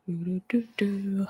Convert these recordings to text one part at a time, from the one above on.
Do-do-do-do.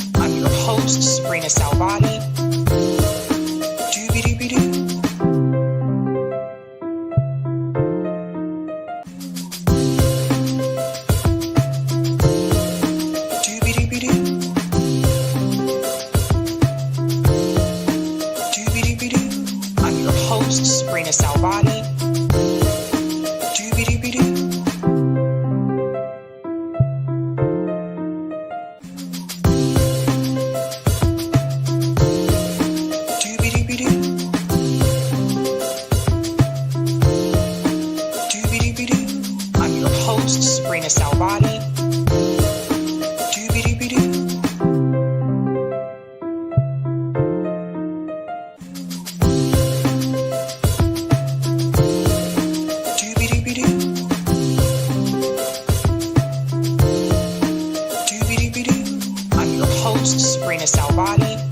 I'm your host, sabrinasalvati. I'm your host, sabrinasalvati. I'm your host, sabrinasalvati. I'm your host, sabrinasalvati.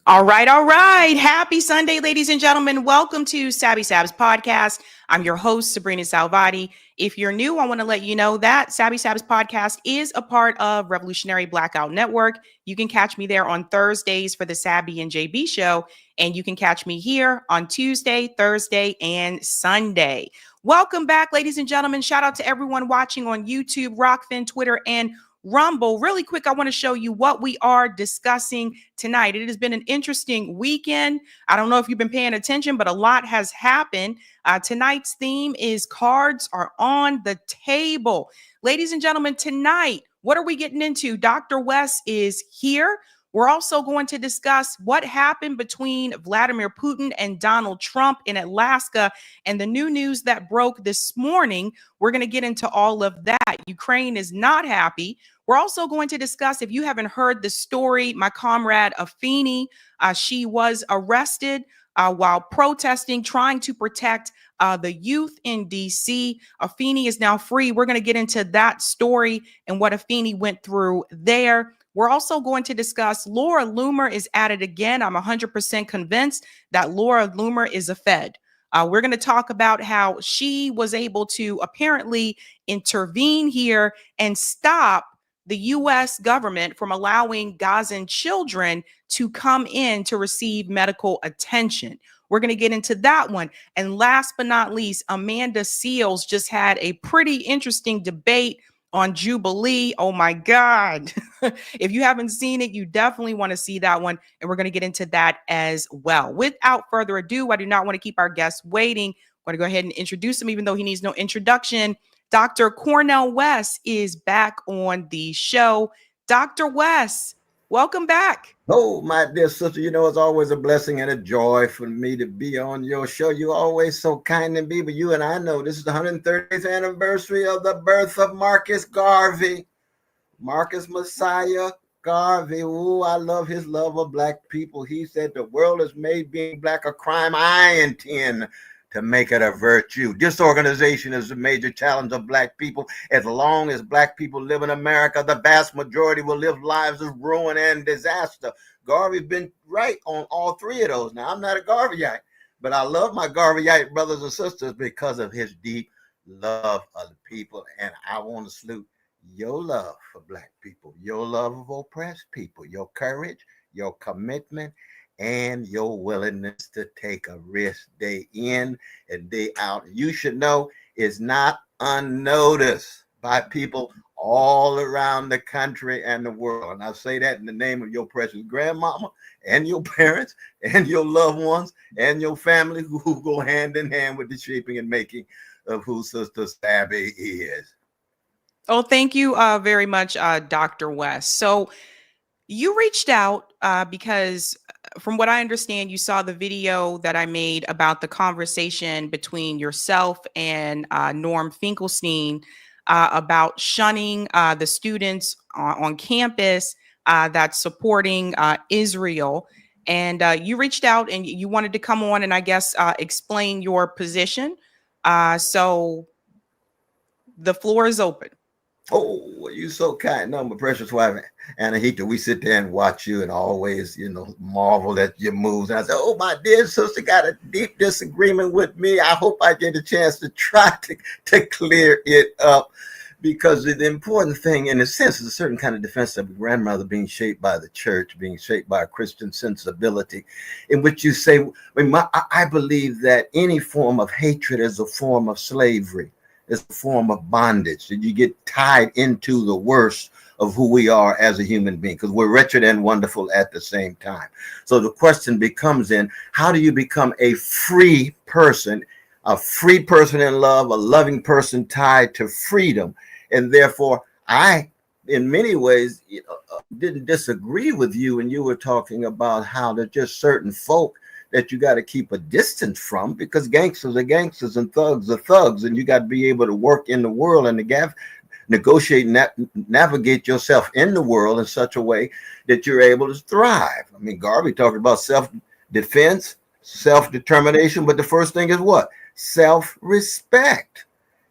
All right. Happy Sunday, ladies and gentlemen. Welcome to Sabs podcast. I'm your host, sabrinasalvati. If you're new, I want to let you know that Sabs podcast is a part of Revolutionary Blackout Network. You can catch me there on Thursdays for the Sabby and JB show, and you can catch me here on Tuesday, Thursday, and Sunday. Welcome back, ladies and gentlemen. Shout out to everyone watching on YouTube, Rockfin, Twitter, and Rumble. Really quick, I want to show you what we are discussing tonight. It has been an interesting weekend. I don't know if you've been paying attention, but a lot has happened. Tonight's theme is cards are on the table. Ladies and gentlemen, tonight, what are we getting into? Dr. West is here. We're also going to discuss what happened between Vladimir Putin and Donald Trump in Alaska and the new news that broke this morning. We're going to get into all of that. Ukraine is not happy. We're also going to discuss, if you haven't heard the story, my comrade Afeni, she was arrested while protesting, trying to protect the youth in DC. Afeni is now free. We're going to get into that story and what Afeni went through there. We're also going to discuss Laura Loomer is at it again. I'm 100% convinced that Laura Loomer is a Fed. We're going to talk about how she was able to apparently intervene here and stop the U.S. government from allowing Gazan children to come in to receive medical attention. We're going to get into that one. And last but not least, Amanda Seales just had a pretty interesting debate on Jubilee. Oh my God. If you haven't seen it, you definitely want to see that one. And we're going to get into that as well. Without further ado, I do not want to keep our guests waiting. I'm going to go ahead and introduce him, even though he needs no introduction. Dr. Cornel West is back on the show. Dr. West, Welcome back. Oh, my dear sister, it's always a blessing and a joy for me to be on your show. You're always so kind to me, but you and I know this is the 130th anniversary of the birth of Marcus Garvey. Marcus Messiah Garvey. Ooh, I love his love of black people. He said, the world has made being black a crime. I intend to make it a virtue. Disorganization is the major challenge of black people. As long as black people live in America, the vast majority will live lives of ruin and disaster. Garvey's been right on all three of those. Now, I'm not a Garveyite, but I love my Garveyite brothers and sisters because of his deep love of the people. And I want to salute your love for black people, your love of oppressed people, your courage, your commitment, and your willingness to take a risk day in and day out. You should know it's not unnoticed by people all around the country and the world. And I say that in the name of your precious grandmama and your parents and your loved ones and your family who go hand in hand with the shaping and making of who Sister Sabby is. Oh, thank you very much, Dr. West. So you reached out because, from what I understand, you saw the video that I made about the conversation between yourself and Norm Finkelstein about shunning the students on campus that's supporting Israel. And you reached out and you wanted to come on and, I guess, explain your position. So the floor is open. Oh, you so kind. No, my precious wife, Anahita, we sit there and watch you and always, marvel at your moves. And I said, oh, my dear sister got a deep disagreement with me. I hope I get a chance to try to clear it up. Because the important thing, in a sense, is a certain kind of defense of a grandmother being shaped by the church, being shaped by a Christian sensibility, in which you say, I believe that any form of hatred is a form of slavery. It's a form of bondage that you get tied into the worst of who we are as a human being, because we're wretched and wonderful at the same time. So the question becomes then, how do you become a free person in love, a loving person tied to freedom? And therefore, I, in many ways, didn't disagree with you when you were talking about how there's just certain folk that you got to keep a distance from, because gangsters are gangsters and thugs are thugs, and you got to be able to work in the world and negotiate and navigate yourself in the world in such a way that you're able to thrive. I mean, Garvey talked about self-defense, self-determination, but the first thing is what? Self-respect.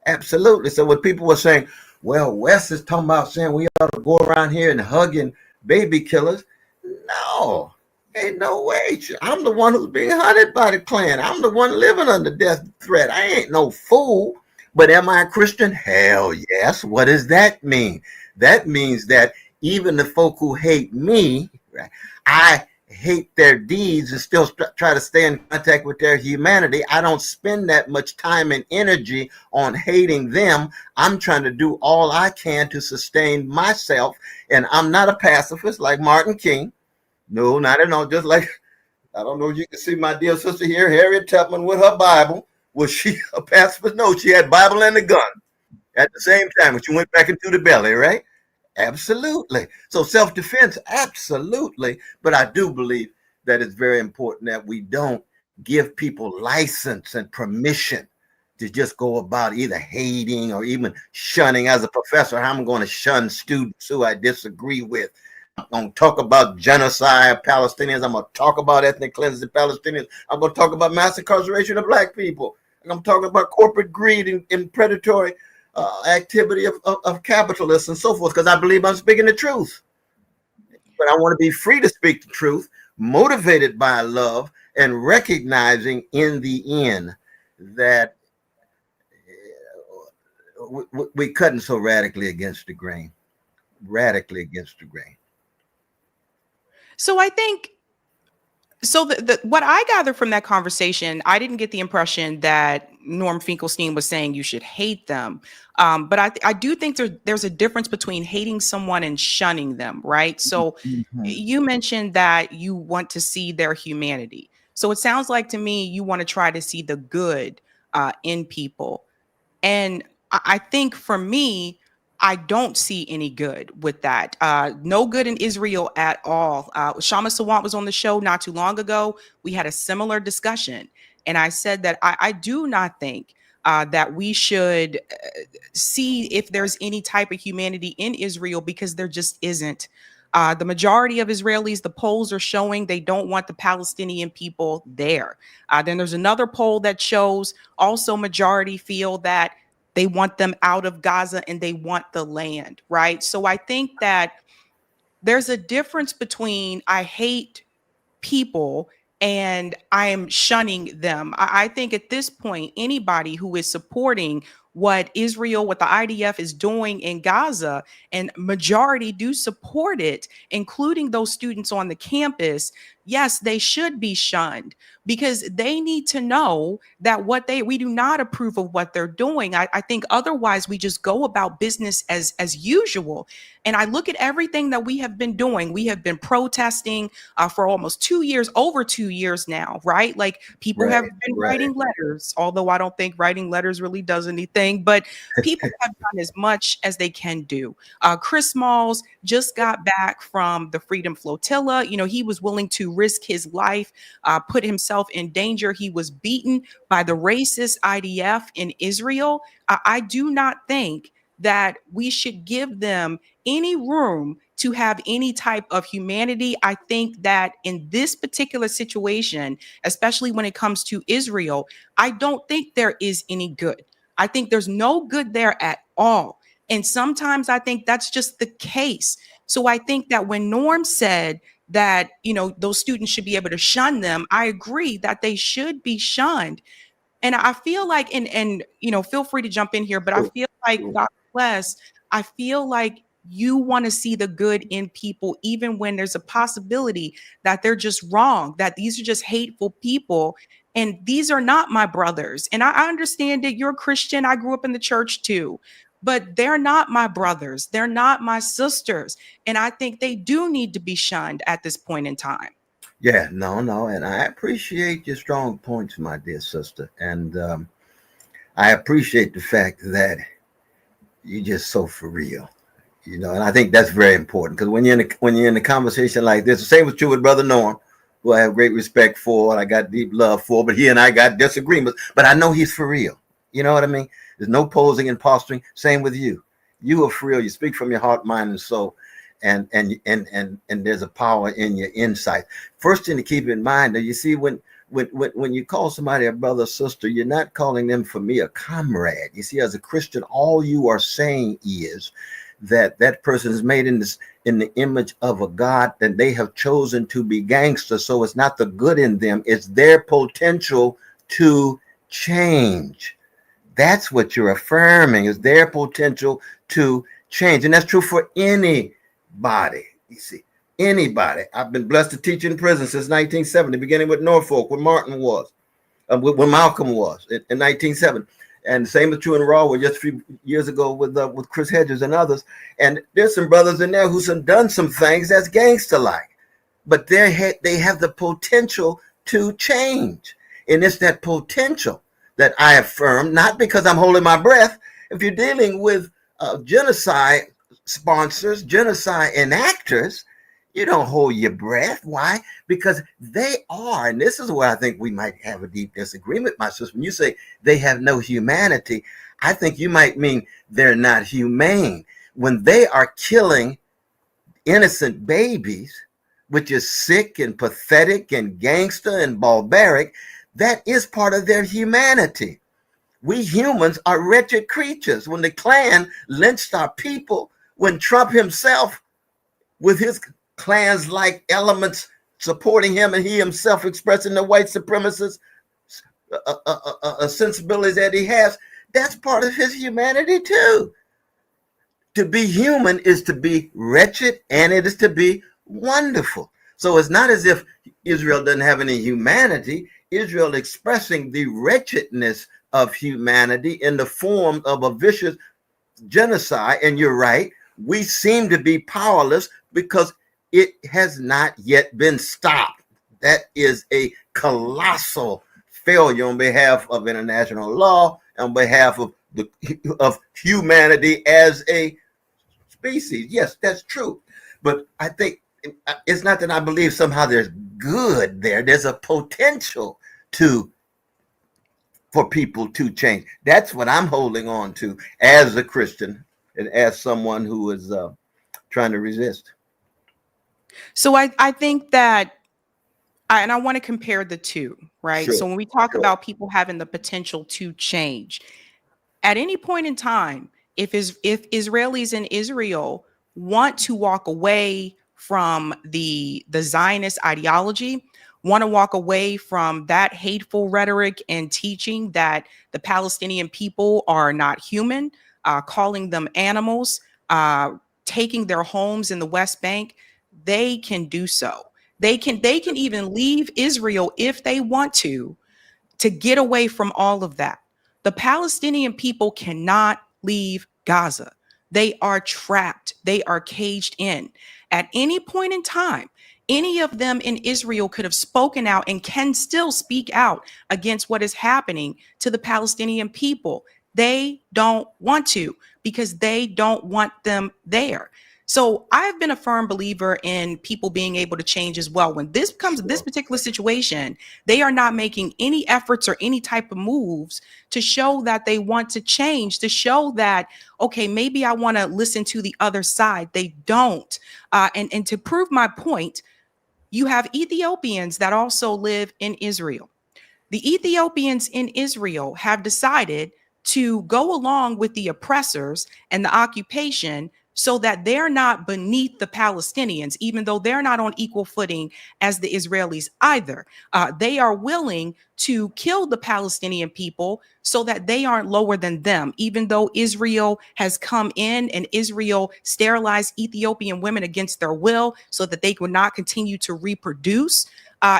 Absolutely. So when people were saying, well, Wes is talking about saying we ought to go around here and hugging baby killers. No. Ain't no way. I'm the one who's being hunted by the Klan. I'm the one living under death threat. I ain't no fool. But am I a Christian? Hell yes. What does that mean? That means that even the folk who hate me, right, I hate their deeds and still try to stay in contact with their humanity. I don't spend that much time and energy on hating them. I'm trying to do all I can to sustain myself. And I'm not a pacifist like Martin King. No, not at all. Just like, I don't know if you can see my dear sister here, Harriet Tubman, with her Bible. Was she a pacifist? No, she had Bible and a gun at the same time when she went back into the belly, right? Absolutely. So self-defense, absolutely. But I do believe that it's very important that we don't give people license and permission to just go about either hating or even shunning. As a professor, I'm going to shun students who I disagree with. I'm going to talk about genocide of Palestinians. I'm going to talk about ethnic cleansing of Palestinians. I'm going to talk about mass incarceration of black people. And I'm talking about corporate greed and predatory activity of capitalists and so forth, because I believe I'm speaking the truth. But I want to be free to speak the truth, motivated by love, and recognizing in the end that we're cutting so radically against the grain. So I think, so what I gather from that conversation, I didn't get the impression that Norm Finkelstein was saying you should hate them. But I do think there's a difference between hating someone and shunning them, right? So you mentioned that you want to see their humanity. So it sounds like to me you want to try to see the good in people. And I think for me, I don't see any good with that. No good in Israel at all. Shama Sawant was on the show not too long ago. We had a similar discussion. And I said that I do not think that we should see if there's any type of humanity in Israel, because there just isn't. The majority of Israelis, the polls are showing they don't want the Palestinian people there. Then there's another poll that shows also majority feel that they want them out of Gaza and they want the land, right? So I think that there's a difference between I hate people and I am shunning them. I think at this point, anybody who is supporting what Israel, what the IDF is doing in Gaza, and majority do support it, including those students on the campus, yes, they should be shunned, because they need to know that we do not approve of what they're doing. I think otherwise we just go about business as usual. And I look at everything that we have been doing. We have been protesting for almost 2 years, over 2 years now, right? Like people have been writing letters, although I don't think writing letters really does anything, but people have done as much as they can do. Chris Smalls just got back from the Freedom Flotilla. You know, he was willing to risk his life, put himself in danger. He was beaten by the racist IDF in Israel. I do not think that we should give them any room to have any type of humanity. I think that in this particular situation, especially when it comes to Israel, I don't think there is any good. I think there's no good there at all. And sometimes I think that's just the case. So I think that when Norm said that, you know, those students should be able to shun them, I agree that they should be shunned. And I feel like, and you know, feel free to jump in here, but I feel like, Dr. West, I feel like you want to see the good in people, even when there's a possibility that they're just wrong, that these are just hateful people. And these are not my brothers. And I understand that you're a Christian. I grew up in the church too, but they're not my brothers. They're not my sisters. And I think they do need to be shunned at this point in time. Yeah, no. And I appreciate your strong points, my dear sister. And I appreciate the fact that you're just so for real. You know, and I think that's very important, because when you're in a conversation like this, the same was true with Brother Norm, who I have great respect for and I got deep love for, but he and I got disagreements. But I know he's for real. You know what I mean? There's no posing and posturing. Same with you. You are for real. You speak from your heart, mind, and soul, and there's a power in your insight. First thing to keep in mind, that you see, when you call somebody a brother or sister, you're not calling them for me a comrade. You see, as a Christian, all you are saying is that person is made in the image of a God, that they have chosen to be gangsters. So it's not the good in them, it's their potential to change. That's what you're affirming, is their potential to change. And that's true for anybody. You see, anybody. I've been blessed to teach in prison since 1970, beginning with Norfolk, where Martin was, where Malcolm was in 1970. And the same is true in Raw, just a few years ago with Chris Hedges and others. And there's some brothers in there who've done some things that's gangster-like, but they have the potential to change. And it's that potential that I affirm, not because I'm holding my breath. If you're dealing with genocide sponsors, genocide enactors, you don't hold your breath. Why? Because they are, and this is where I think we might have a deep disagreement, my sister. When you say they have no humanity, I think you might mean they're not humane. When they are killing innocent babies, which is sick and pathetic and gangster and barbaric, that is part of their humanity. We humans are wretched creatures. When the Klan lynched our people, when Trump himself, with his Klans-like elements supporting him, and he himself expressing the white supremacist sensibilities that he has, that's part of his humanity too. To be human is to be wretched, and it is to be wonderful. So it's not as if Israel doesn't have any humanity. Israel expressing the wretchedness of humanity in the form of a vicious genocide. And you're right, we seem to be powerless because it has not yet been stopped. That is a colossal failure on behalf of international law, on behalf of humanity as a species. Yes, that's true. But I think it's not that I believe somehow there's good there. There's a potential to for people to change. That's what I'm holding on to as a Christian and as someone who is trying to resist. So I think that, and I want to compare the two, right? So Sure, when we talk sure. about people having the potential to change, at any point in time, if Israelis in Israel want to walk away from the Zionist ideology, want to walk away from that hateful rhetoric and teaching that the Palestinian people are not human, calling them animals, uh, taking their homes in the West Bank, they can do so. They can even leave Israel if they want to get away from all of that. The Palestinian people cannot leave Gaza. They are trapped, they are caged in. At any point in time, any of them in Israel could have spoken out and can still speak out against what is happening to the Palestinian people. They don't want to because they don't want them there. So I've been a firm believer in people being able to change as well. When this comes to this Sure. particular situation, they are not making any efforts or any type of moves to show that they want to change, to show that, okay, maybe I want to listen to the other side. They don't. And to prove my point, you have Ethiopians that also live in Israel. The Ethiopians in Israel have decided to go along with the oppressors and the occupation so that they're not beneath the Palestinians, even though they're not on equal footing as the Israelis either. They are willing to kill the Palestinian people so that they aren't lower than them, even though Israel has come in and Israel sterilized Ethiopian women against their will so that they would not continue to reproduce.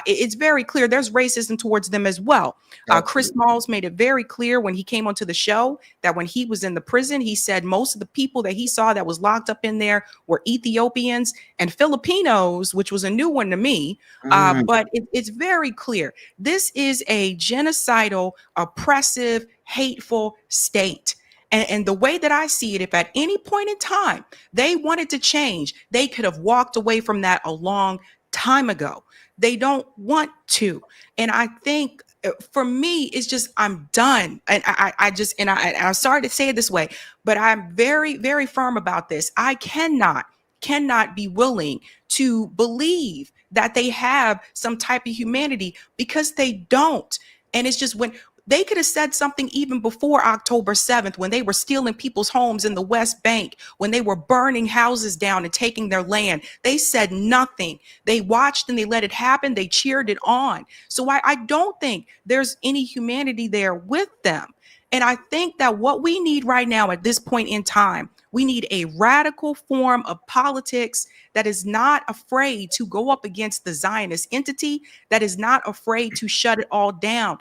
It's very clear there's racism towards them as well. Chris Absolutely. Smalls made it very clear when he came onto the show that when he was in the prison, he said most of the people that he saw that was locked up in there were Ethiopians and Filipinos, which was a new one to me. Mm, But it's very clear. This is a genocidal, oppressive, hateful state. And the way that I see it, if at any point in time they wanted to change, they could have walked away from that a long time ago. They don't want to. And I think for me, it's just I'm done. And I just and I'm sorry to say it this way, but I'm very, very firm about this. I cannot be willing to believe that they have some type of humanity because they don't. And it's just when they could have said something even before October 7th, when they were stealing people's homes in the West Bank, when they were burning houses down and taking their land. They said nothing. They watched and they let it happen. They cheered it on. So I don't think there's any humanity there with them. And I think that what we need right now at this point in time, we need a radical form of politics that is not afraid to go up against the Zionist entity, that is not afraid to shut it all down.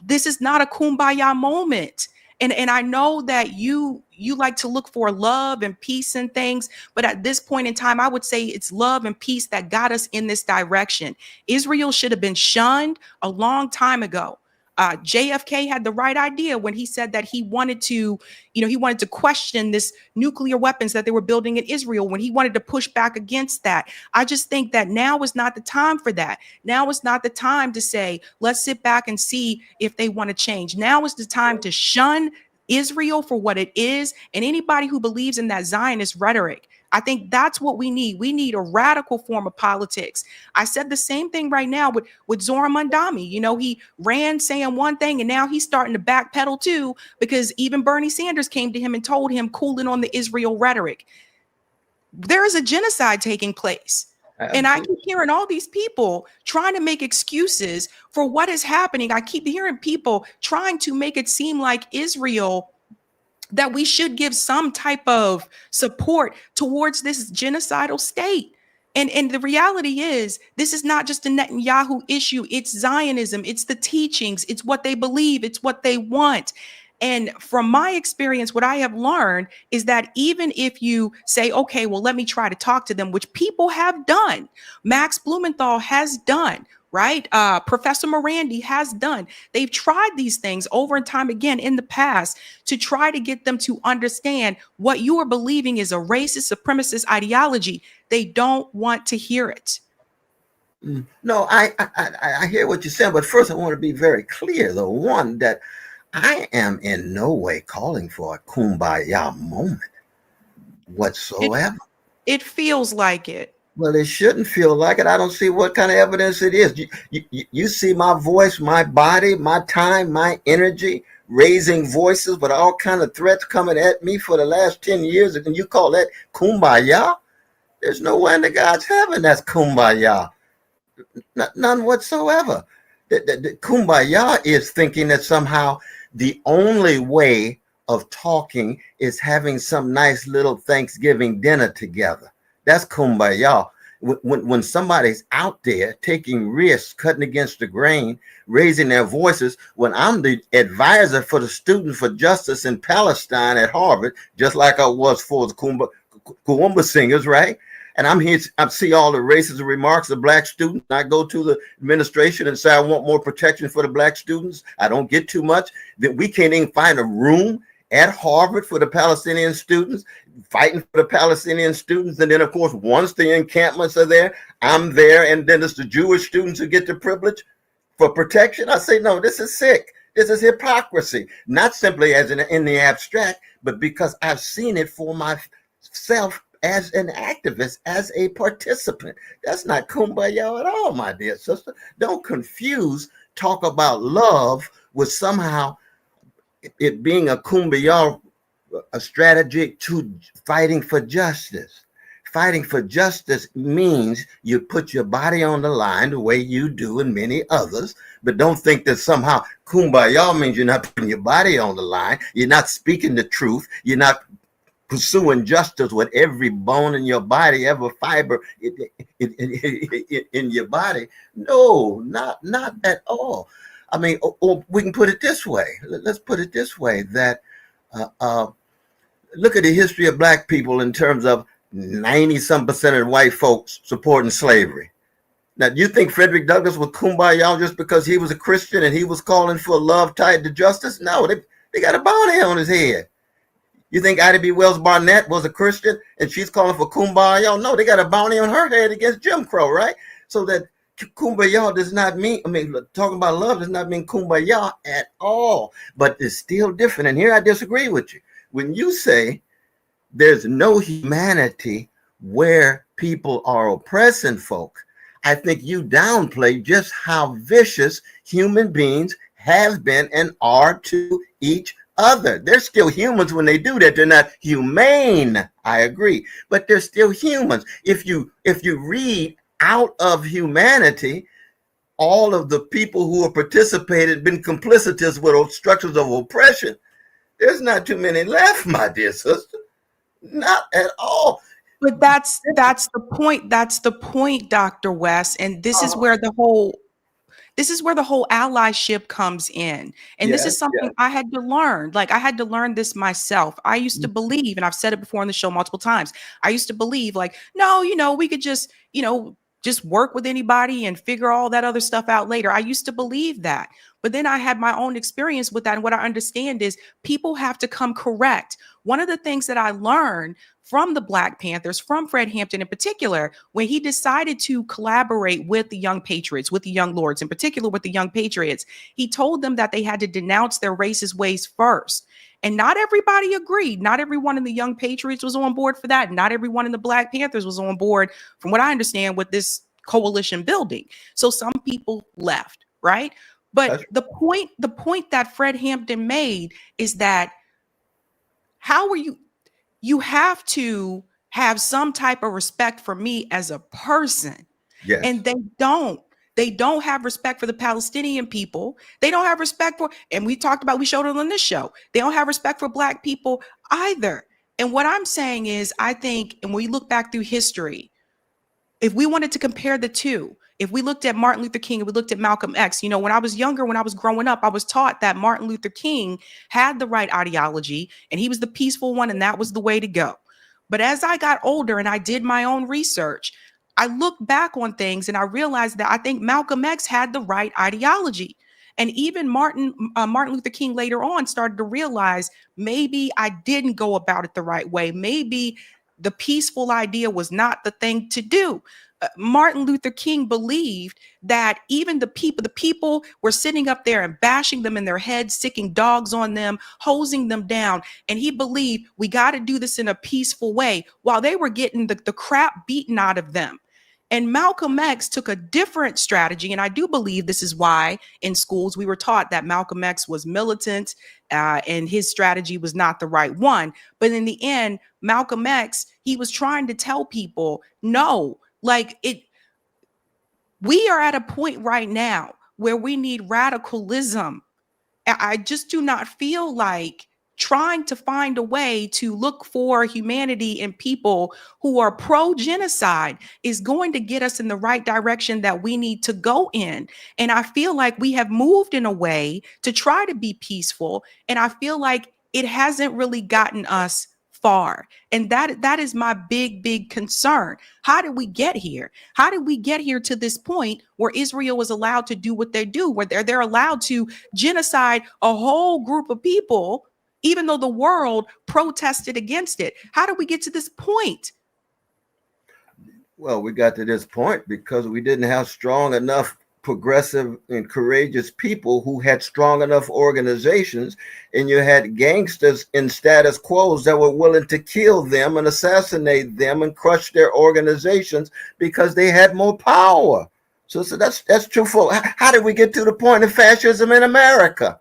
This is not a kumbaya moment. And I know that you like to look for love and peace and things, but at this point in time, I would say it's love and peace that got us in this direction. Israel should have been shunned a long time ago. JFK had the right idea when he said that he wanted to question this nuclear weapons that they were building in Israel, when he wanted to push back against that. I just think that now is not the time for that. Now is not the time to say, let's sit back and see if they want to change. Now is the time to shun Israel for what it is. And anybody who believes in that Zionist rhetoric, I think that's what we need. We need a radical form of politics. I said the same thing right now with Zoran Mandami. You know, he ran saying one thing and now he's starting to backpedal too, because even Bernie Sanders came to him and told him cooling on the Israel rhetoric. There is a genocide taking place. And I keep absolutely. hearing all these people trying to make excuses for what is happening. I keep hearing people trying to make it seem like Israel, that we should give some type of support towards this genocidal state. And the reality is, this is not just a Netanyahu issue. It's Zionism. It's the teachings. It's what they believe. It's what they want. And from my experience, what I have learned is that even if you say, okay, well, let me try to talk to them, which people have done, Max Blumenthal has done. right? Professor Morandi has done. They've tried these things over and time again in the past to try to get them to understand what you are believing is a racist, supremacist ideology. They don't want to hear it. No, I hear what you're saying, but first I want to be very clear, though. One, that I am in no way calling for a kumbaya moment It whatsoever. it feels like it. Well, it shouldn't feel like it. I don't see what kind of evidence it is. You see my voice, my body, my time, my energy, raising voices with all kind of threats coming at me for the last 10 years, and you call that kumbaya? There's nowhere in the God's heaven that's kumbaya. None whatsoever. The kumbaya is thinking that somehow the only way of talking is having some nice little Thanksgiving dinner together. That's kumbaya. When somebody's out there taking risks, cutting against the grain, raising their voices, when I'm the advisor for the Student for Justice in Palestine at Harvard, just like I was for the Kuumba singers, right? And I'm here, I see all the racist remarks of black students. I go to the administration and say, I want more protection for the black students. I don't get too much. That we can't even find a room at Harvard for the Palestinian students, fighting for the Palestinian students. And then, of course, once the encampments are there, I'm there. And then it's the Jewish students who get the privilege for protection. I say, no, this is sick. This is hypocrisy, not simply as in the abstract, but because I've seen it for myself as an activist, as a participant. That's not kumbaya at all, my dear sister. Don't confuse talk about love with somehow it being a kumbaya, a strategy to fighting for justice. Fighting for justice means you put your body on the line the way you do and many others, but don't think that somehow kumbaya means you're not putting your body on the line. You're not speaking the truth. You're not pursuing justice with every bone in your body, every fiber in your body. No, not at all. I mean, or we can put it this way. Let's put it this way, that look at the history of black people in terms of 90-some% of white folks supporting slavery. Now, do you think Frederick Douglass was kumbaya just because he was a Christian and he was calling for love tied to justice? No, they got a bounty on his head. You think Ida B. Wells Barnett was a Christian and she's calling for kumbaya? No, they got a bounty on her head against Jim Crow, right? So that kumbaya does not mean, I mean, talking about love does not mean kumbaya at all, but it's still different. And here I disagree with you. When you say there's no humanity where people are oppressing folk, I think you downplay just how vicious human beings have been and are to each other. They're still humans when they do that. They're not humane, I agree, but they're still humans. If you read out of humanity all of the people who have participated, been complicitous with structures of oppression, there's not too many left, my dear sister. Not at all. But that's the point. That's the point, Dr. West. And this is where the whole allyship comes in. And this is something I had to learn. Like, I had to learn this myself. I used to believe, and I've said it before on the show multiple times, I used to believe like, no, we could just, just work with anybody and figure all that other stuff out later. I used to believe that. But then I had my own experience with that. And what I understand is people have to come correct. One of the things that I learned from the Black Panthers, from Fred Hampton in particular, when he decided to collaborate with the Young Patriots, with the Young Lords, in particular with the Young Patriots, he told them that they had to denounce their racist ways first. And not everybody agreed. Not everyone in the Young Patriots was on board for that. Not everyone in the Black Panthers was on board, from what I understand, with this coalition building. So some people left, right? But the point that Fred Hampton made is that you have to have some type of respect for me as a person. Yes. And they don't have respect for the Palestinian people. They don't have respect for, and we showed it on this show. They don't have respect for Black people either. And what I'm saying is, I think, and when we look back through history, if we wanted to compare the two, if we looked at Martin Luther King and we looked at Malcolm X, when I was younger, when I was growing up, I was taught that Martin Luther King had the right ideology and he was the peaceful one and that was the way to go. But as I got older and I did my own research, I look back on things and I realized that I think Malcolm X had the right ideology. And even Martin Luther King later on started to realize maybe I didn't go about it the right way. Maybe the peaceful idea was not the thing to do. Martin Luther King believed that even the people were sitting up there and bashing them in their heads, sticking dogs on them, hosing them down. And he believed we got to do this in a peaceful way while they were getting the crap beaten out of them. And Malcolm X took a different strategy. And I do believe this is why in schools we were taught that Malcolm X was militant and his strategy was not the right one. But in the end, Malcolm X, he was trying to tell people, no, we are at a point right now where we need radicalism. I just do not feel like trying to find a way to look for humanity and people who are pro-genocide is going to get us in the right direction that we need to go in. And I feel like we have moved in a way to try to be peaceful. And I feel like it hasn't really gotten us far. And that is my big concern. How did we get here? How did we get here to this point where Israel was allowed to do what they do, where they're allowed to genocide a whole group of people, even though the world protested against it? How did we get to this point? Well, we got to this point because we didn't have strong enough progressive and courageous people who had strong enough organizations, and you had gangsters in status quos that were willing to kill them and assassinate them and crush their organizations because they had more power. So that's true. How did we get to the point of fascism in America?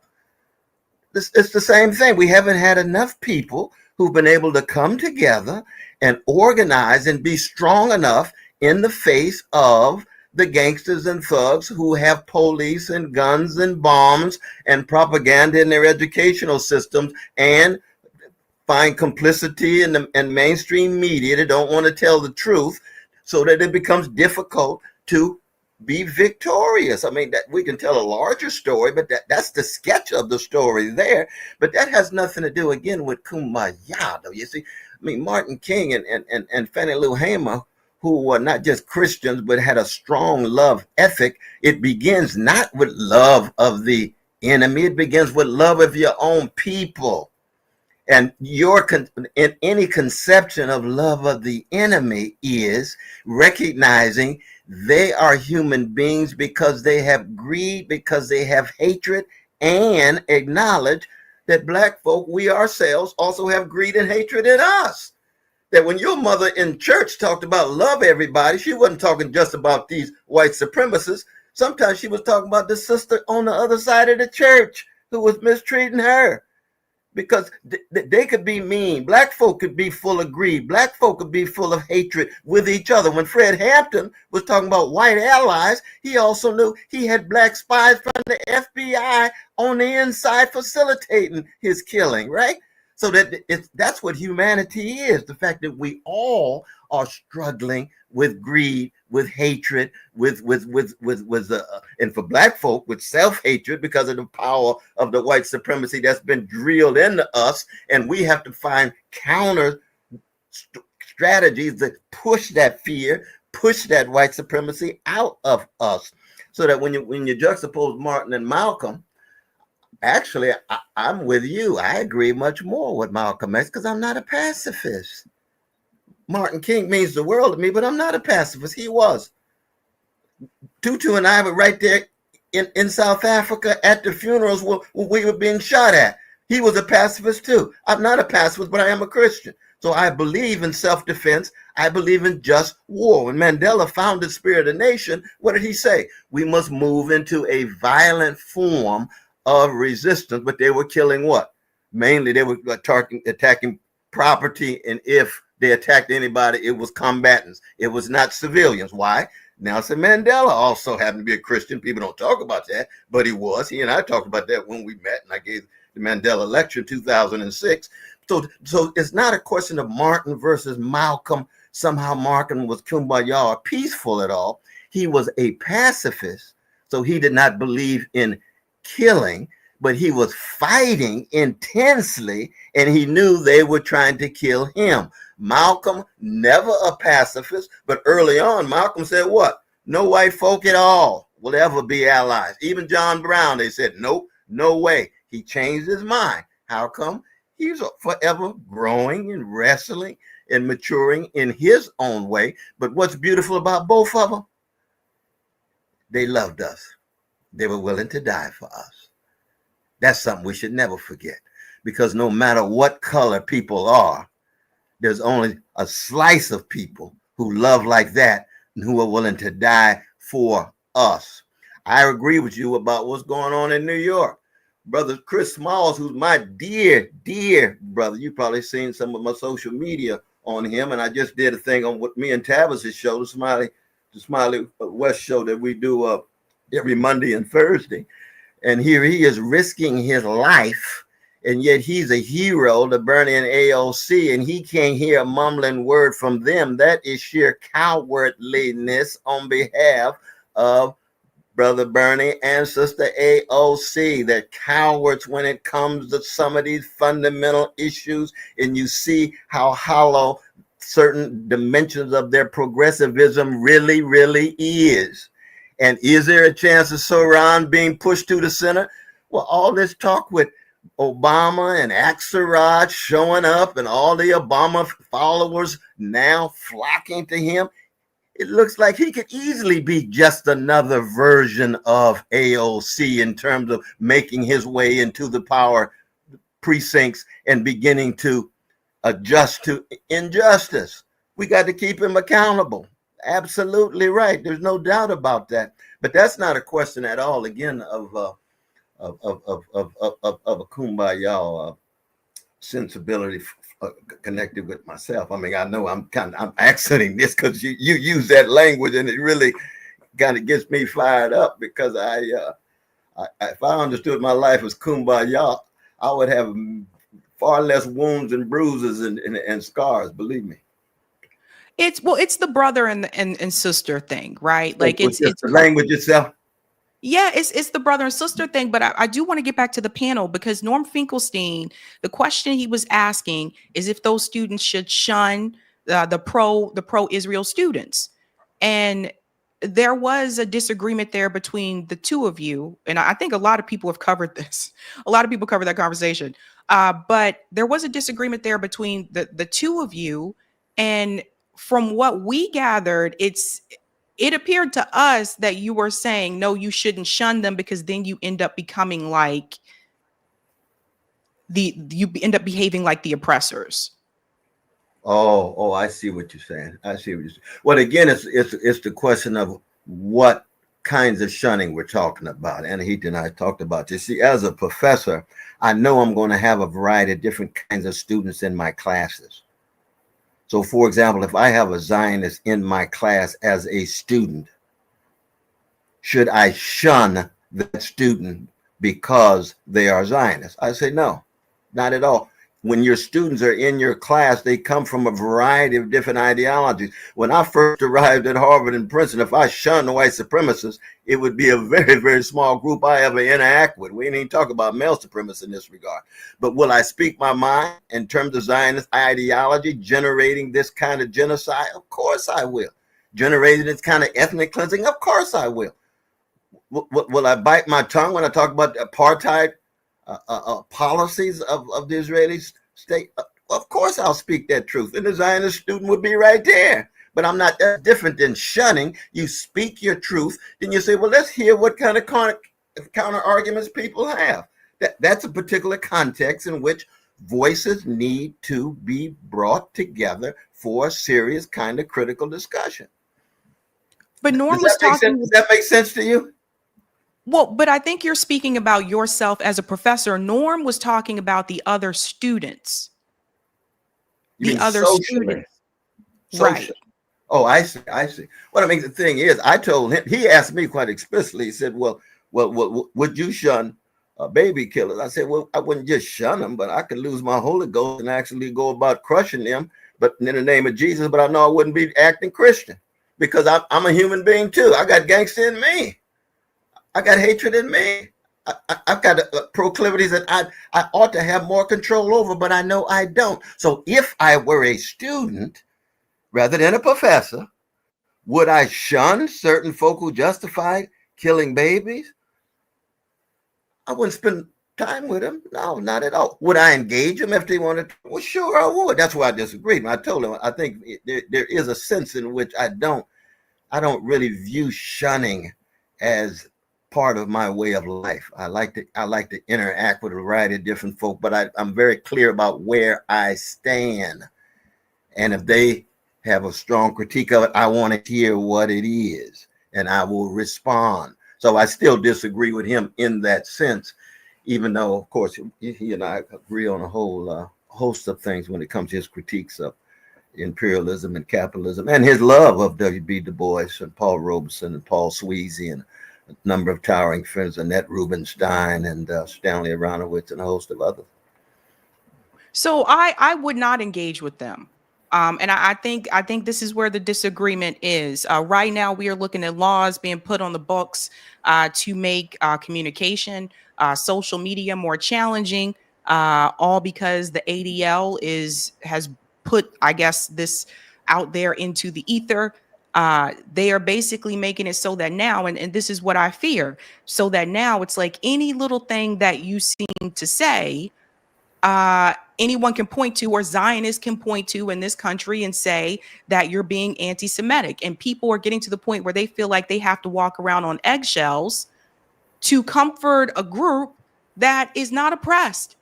It's the same thing. We haven't had enough people who've been able to come together and organize and be strong enough in the face of the gangsters and thugs who have police and guns and bombs and propaganda in their educational systems, and find complicity in the mainstream media that don't want to tell the truth, so that it becomes difficult to be victorious. I mean, that we can tell a larger story, but that's the sketch of the story there. But that has nothing to do, again, with kumbaya, though. You see, I mean, Martin King and Fannie Lou Hamer, who were not just Christians, but had a strong love ethic. It begins not with love of the enemy. It begins with love of your own people. And in any conception of love of the enemy is recognizing they are human beings because they have greed, because they have hatred, and acknowledge that Black folk, we ourselves, also have greed and hatred in us. That when your mother in church talked about love everybody, she wasn't talking just about these white supremacists. Sometimes she was talking about the sister on the other side of the church who was mistreating her. Because they could be mean. Black folk could be full of greed. Black folk could be full of hatred with each other. When Fred Hampton was talking about white allies, he also knew he had black spies from the FBI on the inside facilitating his killing, right? So that's what humanity is. The fact that we all are struggling with greed, with hatred, and for Black folk with self-hatred because of the power of the white supremacy that's been drilled into us. And we have to find counter strategies that push that fear, push that white supremacy out of us. So that when you juxtapose Martin and Malcolm, actually, I'm with you. I agree much more with Malcolm X because I'm not a pacifist. Martin King means the world to me, but I'm not a pacifist. He was. Tutu and I were right there in South Africa at the funerals where we were being shot at. He was a pacifist too. I'm not a pacifist, but I am a Christian. So I believe in self-defense. I believe in just war. When Mandela founded Spirit of Nation, what did he say? We must move into a violent form of resistance, but they were killing what? Mainly they were attacking property, and if they attacked anybody, it was combatants. It was not civilians. Why? Nelson Mandela also happened to be a Christian. People don't talk about that, but he was. He and I talked about that when we met, and I gave the Mandela lecture in 2006. So it's not a question of Martin versus Malcolm. Somehow Martin was kumbaya or peaceful at all. He was a pacifist, so he did not believe in killing, but he was fighting intensely, and he knew they were trying to kill him. Malcolm, never a pacifist, but early on, Malcolm said what? No white folk at all will ever be allies. Even John Brown, they said, nope, no way. He changed his mind. How come? He's forever growing and wrestling and maturing in his own way. But what's beautiful about both of them? They loved us. They were willing to die for us. That's something we should never forget, because no matter what color people are, there's only a slice of people who love like that and who are willing to die for us. I agree with you about what's going on in New York. Brother Chris Smalls, who's my dear, dear brother. You've probably seen some of my social media on him. And I just did a thing on what me and Tavis' show, the Smiley West show that we do every Monday and Thursday. And here he is risking his life. And yet he's a hero to Bernie and AOC, and he can't hear a mumbling word from them. That is sheer cowardliness on behalf of Brother Bernie and Sister AOC. They're cowards when it comes to some of these fundamental issues, and you see how hollow certain dimensions of their progressivism really, really is. And is there a chance of Soran being pushed to the center? Well, all this talk with Obama and Axelrod showing up and all the Obama followers now flocking to him, it looks like he could easily be just another version of AOC in terms of making his way into the power precincts and beginning to adjust to injustice. We got to keep him accountable. Absolutely right. There's no doubt about that. But that's not a question at all, again, of a kumbaya sensibility connected with myself. I mean, I know I'm accenting this because you use that language, and it really kind of gets me fired up, because if I understood my life as kumbaya, I would have far less wounds and bruises and scars. Believe me. It's the brother and sister thing, right? Like it's the language itself. Yeah, it's the brother and sister thing, but I do want to get back to the panel, because Norm Finkelstein, the question he was asking is if those students should shun the pro-Israel students, and there was a disagreement there between the two of you, and I think a lot of people have covered this. A lot of people covered that conversation, but there was a disagreement there between the two of you, and from what we gathered, it appeared to us that you were saying, no, you shouldn't shun them, because then you end up becoming like you end up behaving like the oppressors. Oh, I see what you're saying. I see what you're saying. Well, again, it's the question of what kinds of shunning we're talking about. Anahita and I talked about this. See, as a professor, I know I'm going to have a variety of different kinds of students in my classes. So, for example, if I have a Zionist in my class as a student, should I shun that student because they are Zionists? I say no, not at all. When your students are in your class, they come from a variety of different ideologies. When I first arrived at Harvard and Princeton, if I shunned the white supremacists, it would be a very, very small group I ever interact with. We ain't even talk about male supremacists in this regard. But will I speak my mind in terms of Zionist ideology generating this kind of genocide? Of course I will. Generating this kind of ethnic cleansing? Of course I will. Will I bite my tongue when I talk about the apartheid policies of the Israeli state? Of course I'll speak that truth, and the Zionist student would be right there. But I'm not that different than shunning. You speak your truth, then you say, well, let's hear what kind of counter arguments people have. That's a particular context in which voices need to be brought together for a serious kind of critical discussion. But Norm was talking. Does that make sense to you? Well, but I think you're speaking about yourself as a professor. Norm was talking about the other students. You the other socially? students. Socially. Right. Oh, I see. Well, I mean, the thing is, I told him, he asked me quite explicitly, he said, well, would you shun baby killers? I said, well, I wouldn't just shun them, but I could lose my Holy Ghost and actually go about crushing them, but in the name of Jesus, but I know I wouldn't be acting Christian, because I'm a human being too. I got gangster in me. I got hatred in me. I've got proclivities that I ought to have more control over, but I know I don't. So if I were a student rather than a professor, would I shun certain folk who justified killing babies? I wouldn't spend time with them. No, not at all. Would I engage them if they wanted to? Well, sure, I would. That's why I disagree. I told them I think there is a sense in which I don't really view shunning as part of my way of life. I like to interact with a variety of different folk, but I'm very clear about where I stand. And if they have a strong critique of it, I want to hear what it is, and I will respond. So I still disagree with him in that sense, even though, of course, he and I agree on a whole host of things when it comes to his critiques of imperialism and capitalism, and his love of W.B. Du Bois and Paul Robeson and Paul Sweezy and a number of towering friends, Annette Rubinstein and Stanley Aronowitz and a host of others. So I would not engage with them. And I think this is where the disagreement is. Right now, we are looking at laws being put on the books to make communication, social media more challenging, all because the ADL has put, I guess, this out there into the ether. They are basically making it so that now, and this is what I fear, so that now it's like any little thing that you seem to say, anyone can point to, or Zionists can point to in this country and say that you're being anti-Semitic. And people are getting to the point where they feel like they have to walk around on eggshells to comfort a group that is not oppressed.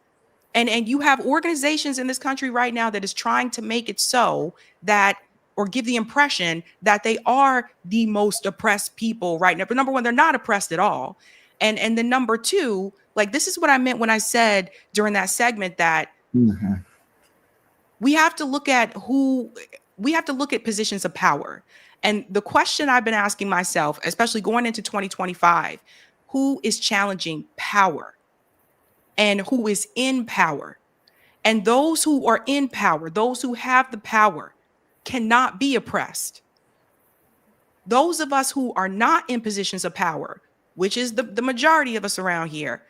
And you have organizations in this country right now that is trying to make it so that, or give the impression that they are the most oppressed people right now. But number one, they're not oppressed at all. And then number two, like, this is what I meant when I said during that segment that we have to look at positions of power. And the question I've been asking myself, especially going into 2025, who is challenging power and who is in power? And those who are in power, those who have the power, cannot be oppressed. Those of us who are not in positions of power, which is the majority of us around here,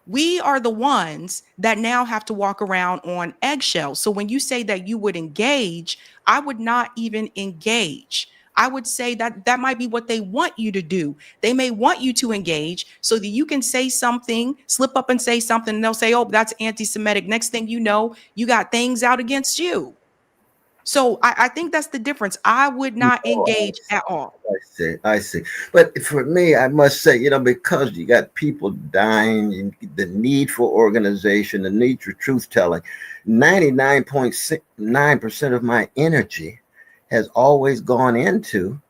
we are the ones that now have to walk around on eggshells. So when you say that you would engage, I would not even engage. I would say that that might be what they want you to do. They may want you to engage so that you can say something, slip up and say something, and they'll say, oh, that's anti-Semitic. Next thing you know, you got things out against you. So I think that's the difference. I would not engage at all. I see. But for me, I must say, because you got people dying, the need for organization, the need for truth telling, 99.9% of my energy has always gone into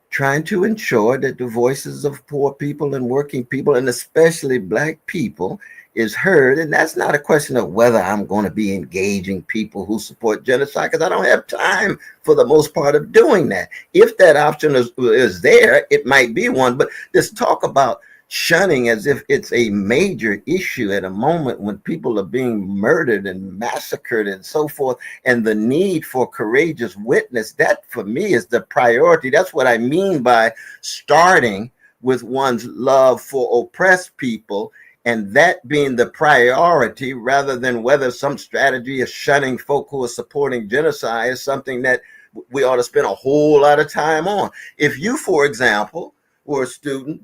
trying to ensure that the voices of poor people and working people, and especially Black people, is heard. And that's not a question of whether I'm going to be engaging people who support genocide, because I don't have time for the most part of doing that. If that option is there, it might be one. But this talk about shunning as if it's a major issue at a moment when people are being murdered and massacred and so forth, and the need for courageous witness, that for me is the priority. That's what I mean by starting with one's love for oppressed people, and that being the priority, rather than whether some strategy of shunning folk who are supporting genocide is something that we ought to spend a whole lot of time on. If you, for example, were a student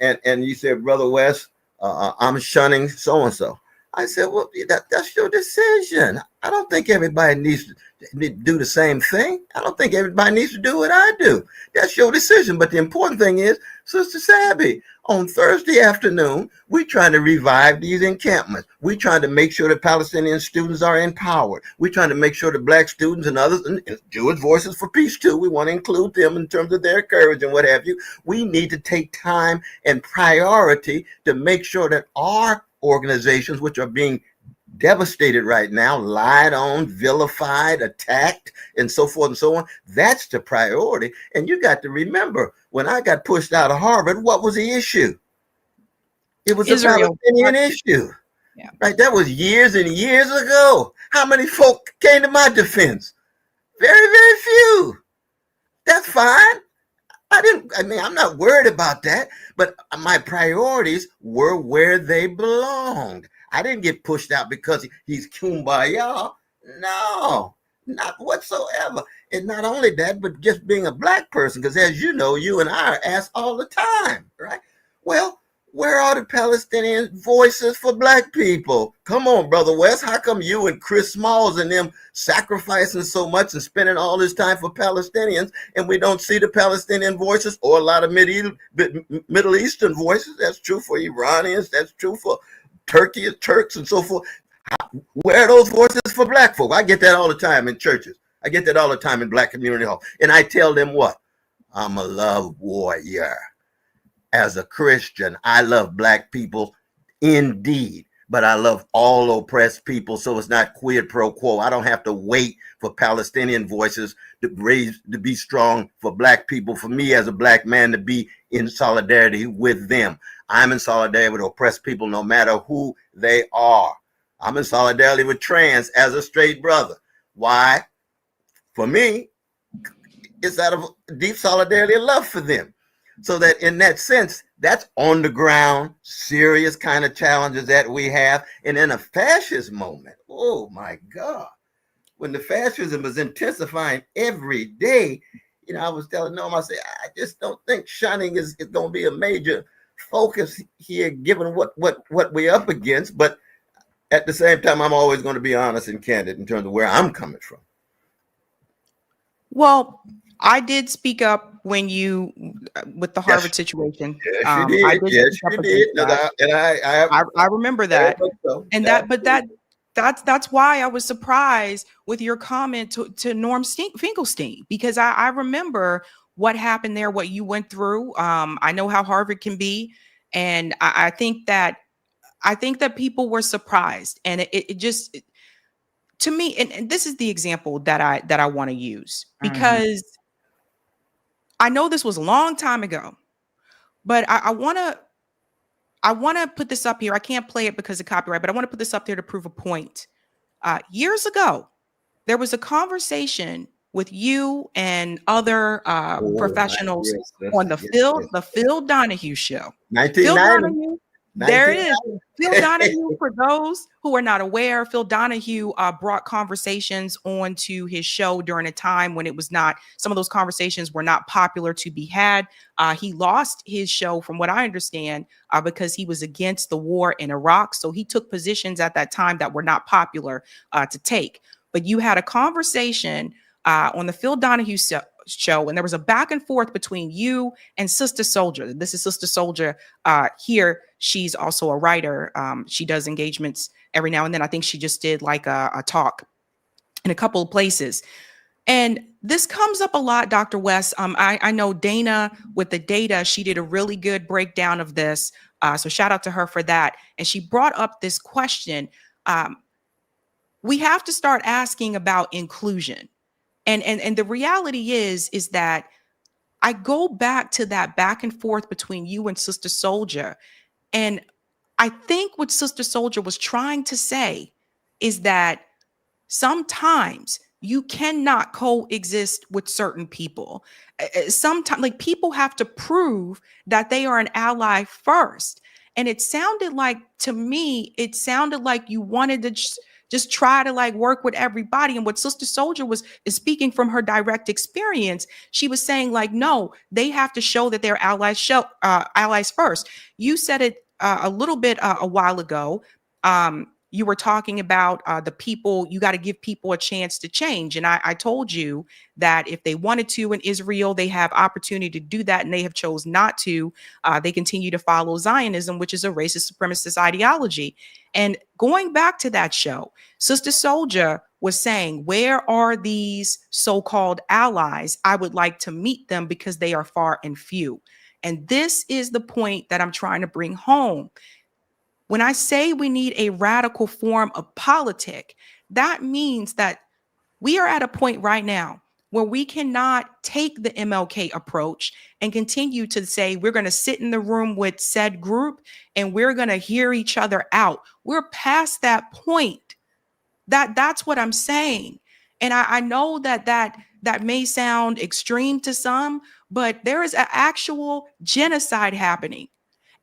and you said, Brother West, I'm shunning so-and-so, I said, well, that's your decision. I don't think everybody needs to do the same thing. I don't think everybody needs to do what I do. That's your decision. But the important thing is, Sister Sabby, on Thursday afternoon, we're trying to revive these encampments. We're trying to make sure that Palestinian students are empowered. We're trying to make sure that Black students and others, and Jewish Voices for Peace too, we want to include them in terms of their courage and what have you. We need to take time and priority to make sure that our organizations, which are being devastated right now, lied on, vilified, attacked, and so forth and so on, that's the priority. And you got to remember, when I got pushed out of Harvard, what was the issue? It was Israel. A Palestinian issue. Yeah. Right? That was years and years ago. How many folk came to my defense? Very, very few. That's fine. I I'm not worried about that, but my priorities were where they belonged. I didn't get pushed out because he's kumbaya. No, not whatsoever. And not only that, but just being a black person, because as you know, you and I are asked all the time, right? Well, where are the Palestinian voices for black people? Come on, Brother West. How come you and Chris Smalls and them sacrificing so much and spending all this time for Palestinians, and we don't see the Palestinian voices or a lot of Middle Eastern voices? That's true for Iranians. That's true for Turks, and so forth. Where are those voices for black folk? I get that all the time in churches. I get that all the time in black community hall. And I tell them what? I'm a love warrior. As a Christian, I love black people indeed, but I love all oppressed people. So it's not quid pro quo. I don't have to wait for Palestinian voices to be strong for black people, for me as a black man to be in solidarity with them. I'm in solidarity with oppressed people no matter who they are. I'm in solidarity with trans as a straight brother. Why? For me, it's out of deep solidarity and love for them. So that in that sense, that's on the ground, serious kind of challenges that we have. And in a fascist moment, oh my God, when the fascism is intensifying every day, I was telling Noam, I said, I just don't think shunning is going to be a major focus here, given what we're up against. But at the same time, I'm always going to be honest and candid in terms of where I'm coming from. Well, I did speak up when with the Harvard situation. Yes, you did. Yes, you did. I remember that. So. And that's why I was surprised with your comment to Norm Finkelstein, because I remember what happened there, what you went through. I know how Harvard can be. And I think that people were surprised. And it just, to me, and this is the example that I want to use, because I know this was a long time ago, but I want to put this up here. I can't play it because of copyright, but I want to put this up there to prove a point. Years ago, there was a conversation with you and other professionals on the Phil Donahue show. 1990. There it is. Phil Donahue, for those who are not aware, Phil Donahue brought conversations onto his show during a time when some of those conversations were not popular to be had. He lost his show, from what I understand, because he was against the war in Iraq. So he took positions at that time that were not popular to take. But you had a conversation on the Phil Donahue show, and there was a back and forth between you and Sister Souljah. This is Sister Souljah here. She's also a writer. She does engagements every now and then. I think she just did like a talk in a couple of places. And this comes up a lot, Dr. West. I know Dana with the data, she did a really good breakdown of this. So shout out to her for that. And she brought up this question. We have to start asking about inclusion. And the reality is that I go back to that back and forth between you and Sister Souljah. And I think what Sister Souljah was trying to say is that sometimes you cannot coexist with certain people. Sometimes, like, people have to prove that they are an ally first. And it sounded like, to me, you wanted to just try to like work with everybody. And what Sister Souljah is speaking from her direct experience. She was saying like, no, they have to show that they're allies first. You said it a little bit a while ago. You were talking about the people, you got to give people a chance to change. And I told you that if they wanted to in Israel, they have opportunity to do that, and they have chose not to. They continue to follow Zionism, which is a racist supremacist ideology. And going back to that show, Sister Souljah was saying, where are these so-called allies? I would like to meet them because they are far and few. And this is the point that I'm trying to bring home. When I say we need a radical form of politic, that means that we are at a point right now where we cannot take the MLK approach and continue to say we're going to sit in the room with said group and we're going to hear each other out. We're past that point. That's what I'm saying. And I know that that may sound extreme to some, but there is an actual genocide happening.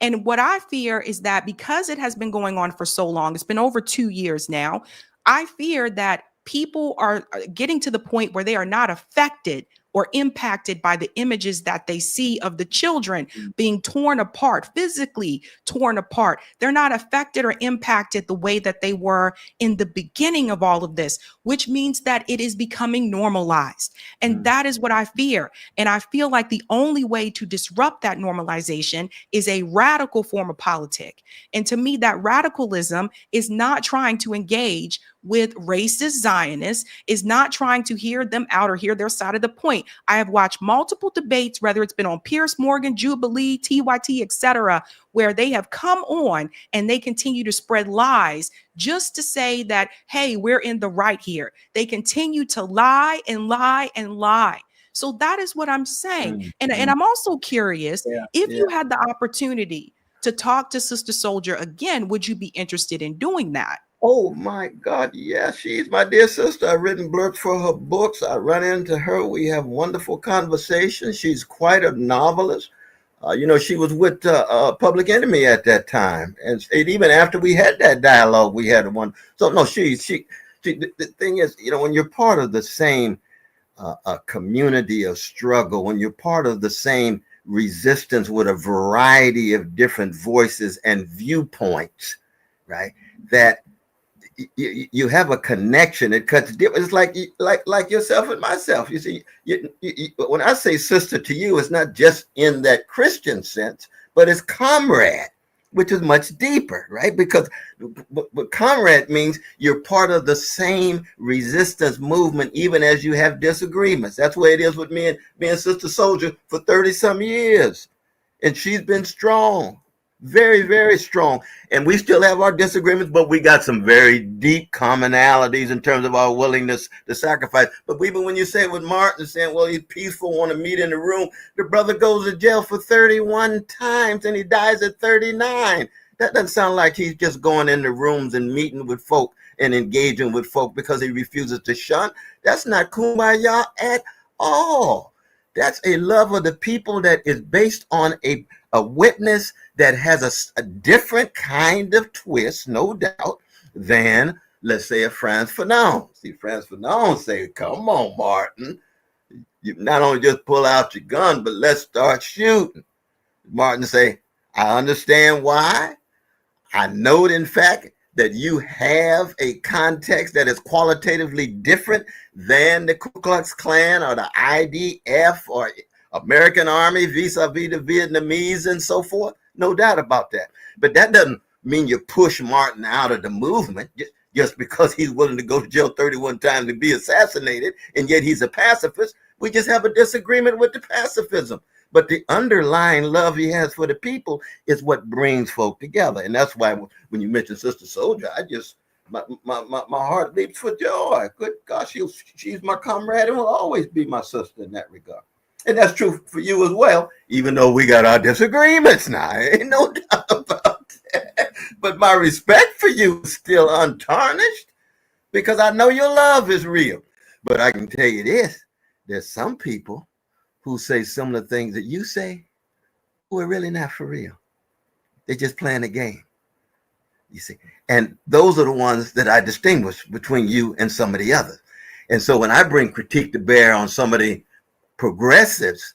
And what I fear is that because it has been going on for so long, it's been over 2 years now, I fear that people are getting to the point where they are not affected or impacted by the images that they see of the children being torn apart, physically torn apart. They're not affected or impacted the way that they were in the beginning of all of this, which means that it is becoming normalized. And that is what I fear. And I feel like the only way to disrupt that normalization is a radical form of politic. And to me, that radicalism is not trying to engage with racist Zionists, is not trying to hear them out or hear their side of the point. I have watched multiple debates, whether it's been on Pierce Morgan, Jubilee, TYT, etc., where they have come on and they continue to spread lies just to say that, hey, we're in the right here. They continue to lie and lie and lie. So that is what I'm saying. And I'm also curious, if you had the opportunity to talk to Sister Souljah again, would you be interested in doing that? Oh my God, yes, she's my dear sister. I've written blurbs for her books. I run into her. We have wonderful conversations. She's quite a novelist. She was with Public Enemy at that time, and even after we had that dialogue, we had one. So no, the thing is, when you're part of the same community of struggle, when you're part of the same resistance with a variety of different voices and viewpoints, right? That you have a connection. It cuts different. It's like yourself and myself. You see, when I say sister to you, it's not just in that Christian sense, but it's comrade, which is much deeper, right? Because but comrade means you're part of the same resistance movement, even as you have disagreements. That's where it is with me and Sister Souljah for 30 some years. And she's been strong. Very, very strong. And we still have our disagreements, but we got some very deep commonalities in terms of our willingness to sacrifice. But even when you say with Martin saying, well, he's peaceful, want to meet in the room, the brother goes to jail for 31 times and he dies at 39. That doesn't sound like he's just going into rooms and meeting with folk and engaging with folk because he refuses to shun. That's not kumbaya at all. That's a love of the people that is based on a witness that has a different kind of twist, no doubt, than, let's say, a Frantz Fanon. See, Frantz Fanon say, come on, Martin, you not only just pull out your gun, but let's start shooting. Martin say, I understand why. I know, in fact, that you have a context that is qualitatively different than the Ku Klux Klan or the IDF or American Army vis-a-vis the Vietnamese and so forth. No doubt about that. But that doesn't mean you push Martin out of the movement just because he's willing to go to jail 31 times and be assassinated, and yet he's a pacifist. We just have a disagreement with the pacifism. But the underlying love he has for the people is what brings folk together. And that's why when you mention Sister Souljah, my heart leaps for joy. Good gosh, she's my comrade and will always be my sister in that regard. And that's true for you as well, even though we got our disagreements now. Ain't no doubt about that. But my respect for you is still untarnished because I know your love is real. But I can tell you this, there's some people who say similar things that you say who are really not for real. They're just playing a game, you see. And those are the ones that I distinguish between you and some of the others. And so when I bring critique to bear on some of the progressives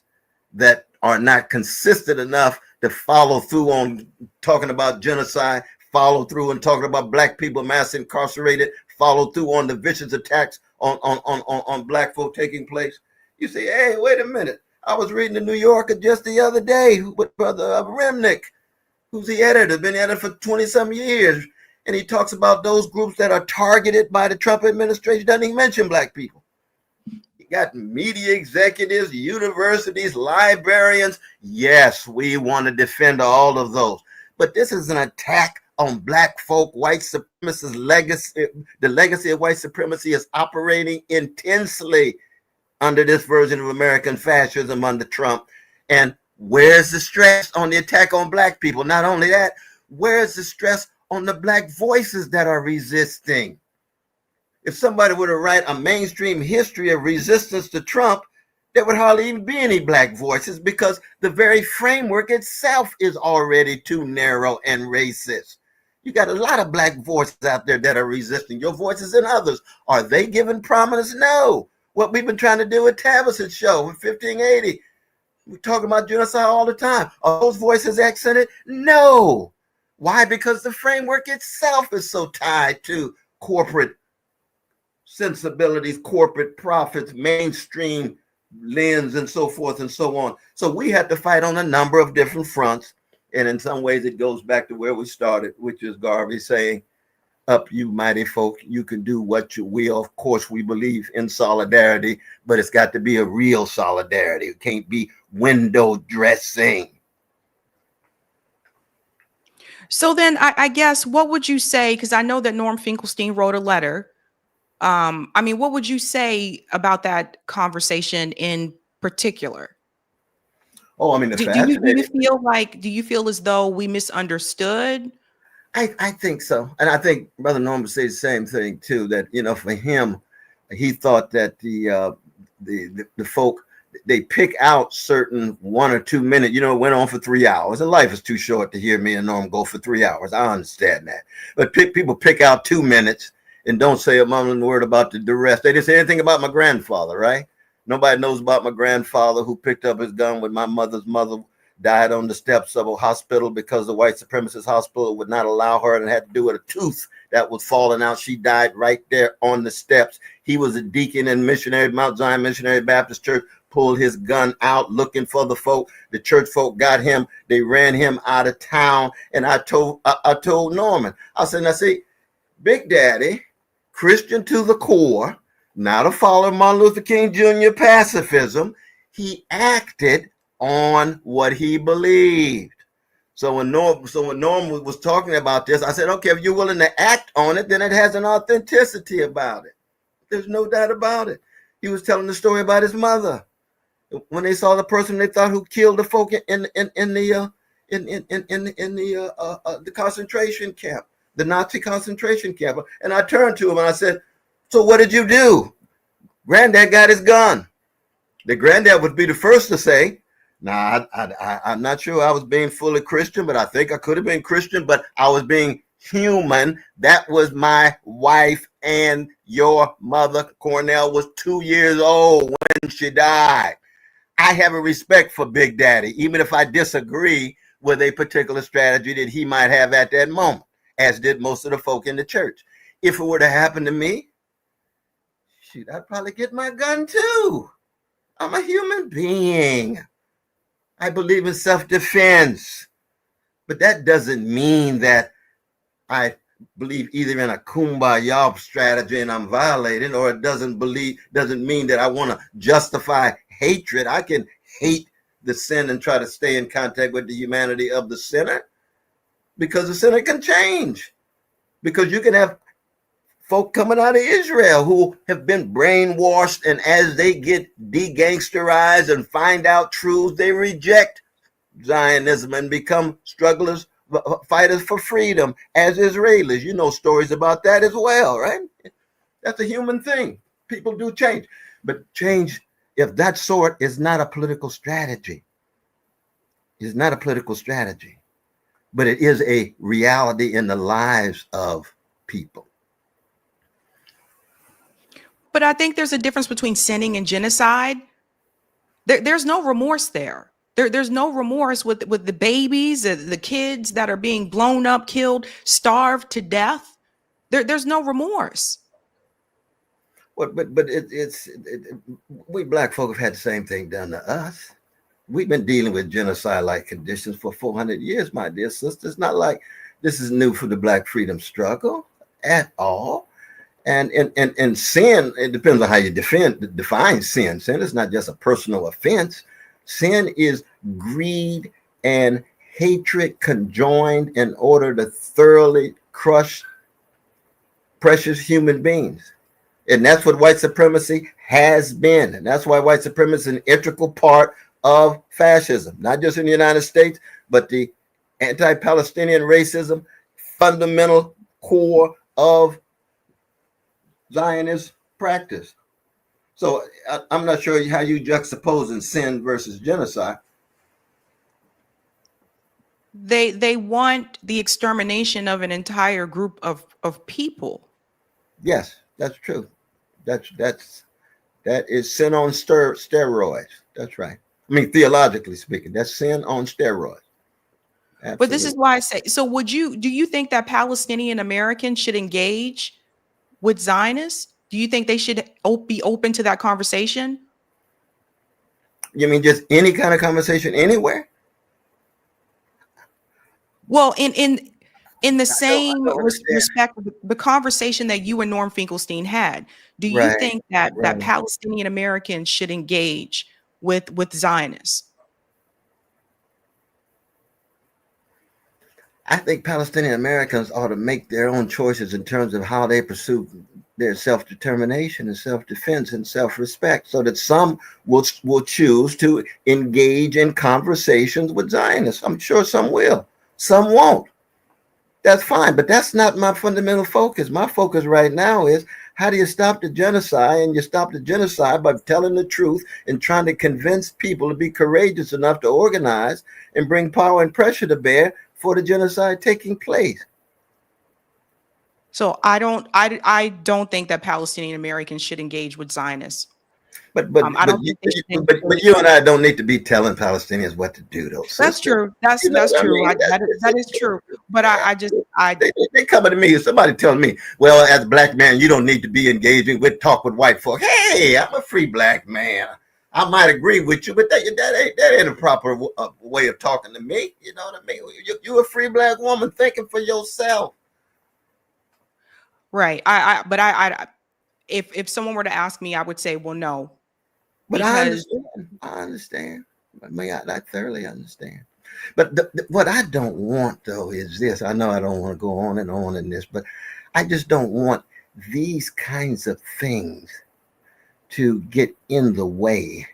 that are not consistent enough to follow through on talking about genocide, follow through and talking about black people mass incarcerated, follow through on the vicious attacks on black folk taking place. You say, hey, wait a minute. I was reading the New Yorker just the other day with Brother Remnick, who's the editor, been editor for 20 some years. And he talks about those groups that are targeted by the Trump administration. Doesn't even mention black people. Got media executives, universities, librarians. Yes, we want to defend all of those. But this is an attack on black folk, white supremacist legacy. The legacy of white supremacy is operating intensely under this version of American fascism under Trump. And where's the stress on the attack on black people? Not only that, where's the stress on the black voices that are resisting? If somebody were to write a mainstream history of resistance to Trump, there would hardly even be any black voices, because the very framework itself is already too narrow and racist. You got a lot of black voices out there that are resisting your voices and others. Are they given prominence? No. What we've been trying to do with Tavis's show in 1580, we talk about genocide all the time. Are those voices accented? No. Why? Because the framework itself is so tied to corporate sensibilities, corporate profits, mainstream lens, and so forth and so on. So we had to fight on a number of different fronts. And in some ways, it goes back to where we started, which is Garvey saying, "Up, you mighty folk, you can do what you will." Of course, we believe in solidarity, but it's got to be a real solidarity. It can't be window dressing. So then I guess, what would you say? Because I know that Norm Finkelstein wrote a letter. I mean, what would you say about that conversation in particular? Oh, I mean, the Do fascinating. do you feel as though we misunderstood? I think so. And I think Brother Norm would say the same thing too, that, you know, for him, he thought that the folk, they pick out certain 1 or 2 minutes, you know, it went on for 3 hours, and life is too short to hear me and Norm go for 3 hours. I understand that. But people pick out 2 minutes and don't say a mumbling word about the rest. They didn't say anything about my grandfather, right? Nobody knows about my grandfather, who picked up his gun when my mother's mother died on the steps of a hospital because the white supremacist hospital would not allow her, and it had to do with a tooth that was falling out. She died right there on the steps. He was a deacon and missionary, Mount Zion Missionary Baptist Church, pulled his gun out looking for the folk. The church folk got him. They ran him out of town. And I told Norman, I said, now see, Big Daddy, Christian to the core, not a follower of Martin Luther King Jr. pacifism, he acted on what he believed. So when Norm was talking about this, I said, okay, if you're willing to act on it, then it has an authenticity about it. There's no doubt about it. He was telling the story about his mother. When they saw the person they thought who killed the folk in the concentration camp, the Nazi concentration camp. And I turned to him and I said, so what did you do? Granddad got his gun. The granddad would be the first to say, nah, I'm not sure I was being fully Christian, but I think I could have been Christian, but I was being human. That was my wife, and your mother, Cornel, was 2 years old when she died. I have a respect for Big Daddy, even if I disagree with a particular strategy that he might have at that moment, as did most of the folk in the church. If it were to happen to me, shoot, I'd probably get my gun too. I'm a human being. I believe in self-defense. But that doesn't mean that I believe either in a kumbaya strategy and I'm violating, or it doesn't mean that I want to justify hatred. I can hate the sin and try to stay in contact with the humanity of the sinner, because the sinner can change. Because you can have folk coming out of Israel who have been brainwashed, and as they get de-gangsterized and find out truths, they reject Zionism and become strugglers, fighters for freedom as Israelis. You know stories about that as well, right? That's a human thing. People do change. But change, if that sort, is not a political strategy. It's not a political strategy, but it is a reality in the lives of people. But I think there's a difference between sinning and genocide. There's no remorse there. There's no remorse with the babies, the kids that are being blown up, killed, starved to death. There's no remorse. But we black folk have had the same thing done to us. We've been dealing with genocide-like conditions for 400 years, my dear sister. It's not like this is new for the black freedom struggle at all. And sin, it depends on how you define sin. Sin is not just a personal offense. Sin is greed and hatred conjoined in order to thoroughly crush precious human beings. And that's what white supremacy has been. And that's why white supremacy is an integral part of fascism, not just in the United States, but the anti-Palestinian racism, fundamental core of Zionist practice. So I'm not sure how you juxtaposing sin versus genocide. They want the extermination of an entire group of people. Yes, that's true. That is sin on steroids. That's right. I mean, theologically speaking, that's sin on steroids. Absolutely. But this is why I say, so do you think that Palestinian Americans should engage with Zionists? Do you think they should be open to that conversation? You mean just any kind of conversation anywhere? Well, in the same respect, the conversation that you and Norm Finkelstein had, do you think that Palestinian Americans should engage with Zionists? I think Palestinian Americans ought to make their own choices in terms of how they pursue their self-determination and self-defense and self-respect, so that some will choose to engage in conversations with Zionists. I'm sure some will, some won't. That's fine, but that's not my fundamental focus. My focus right now is, how do you stop the genocide? And you stop the genocide by telling the truth and trying to convince people to be courageous enough to organize and bring power and pressure to bear for the genocide taking place. So I don't think that Palestinian Americans should engage with Zionists. But you and I don't need to be telling Palestinians what to do, though. Sister. That's true. That's true. That is true. But they coming to me. Somebody telling me, well, as a black man, you don't need to be engaging with talk with white folk. Hey, I'm a free black man. I might agree with you, but that ain't a proper way of talking to me. You know what I mean? You a free black woman thinking for yourself. Right. If someone were to ask me, I would say, well, no. But I understand. I mean, I thoroughly understand. But what I don't want, though, is this. I know I don't want to go on and on in this, but I just don't want these kinds of things to get in the way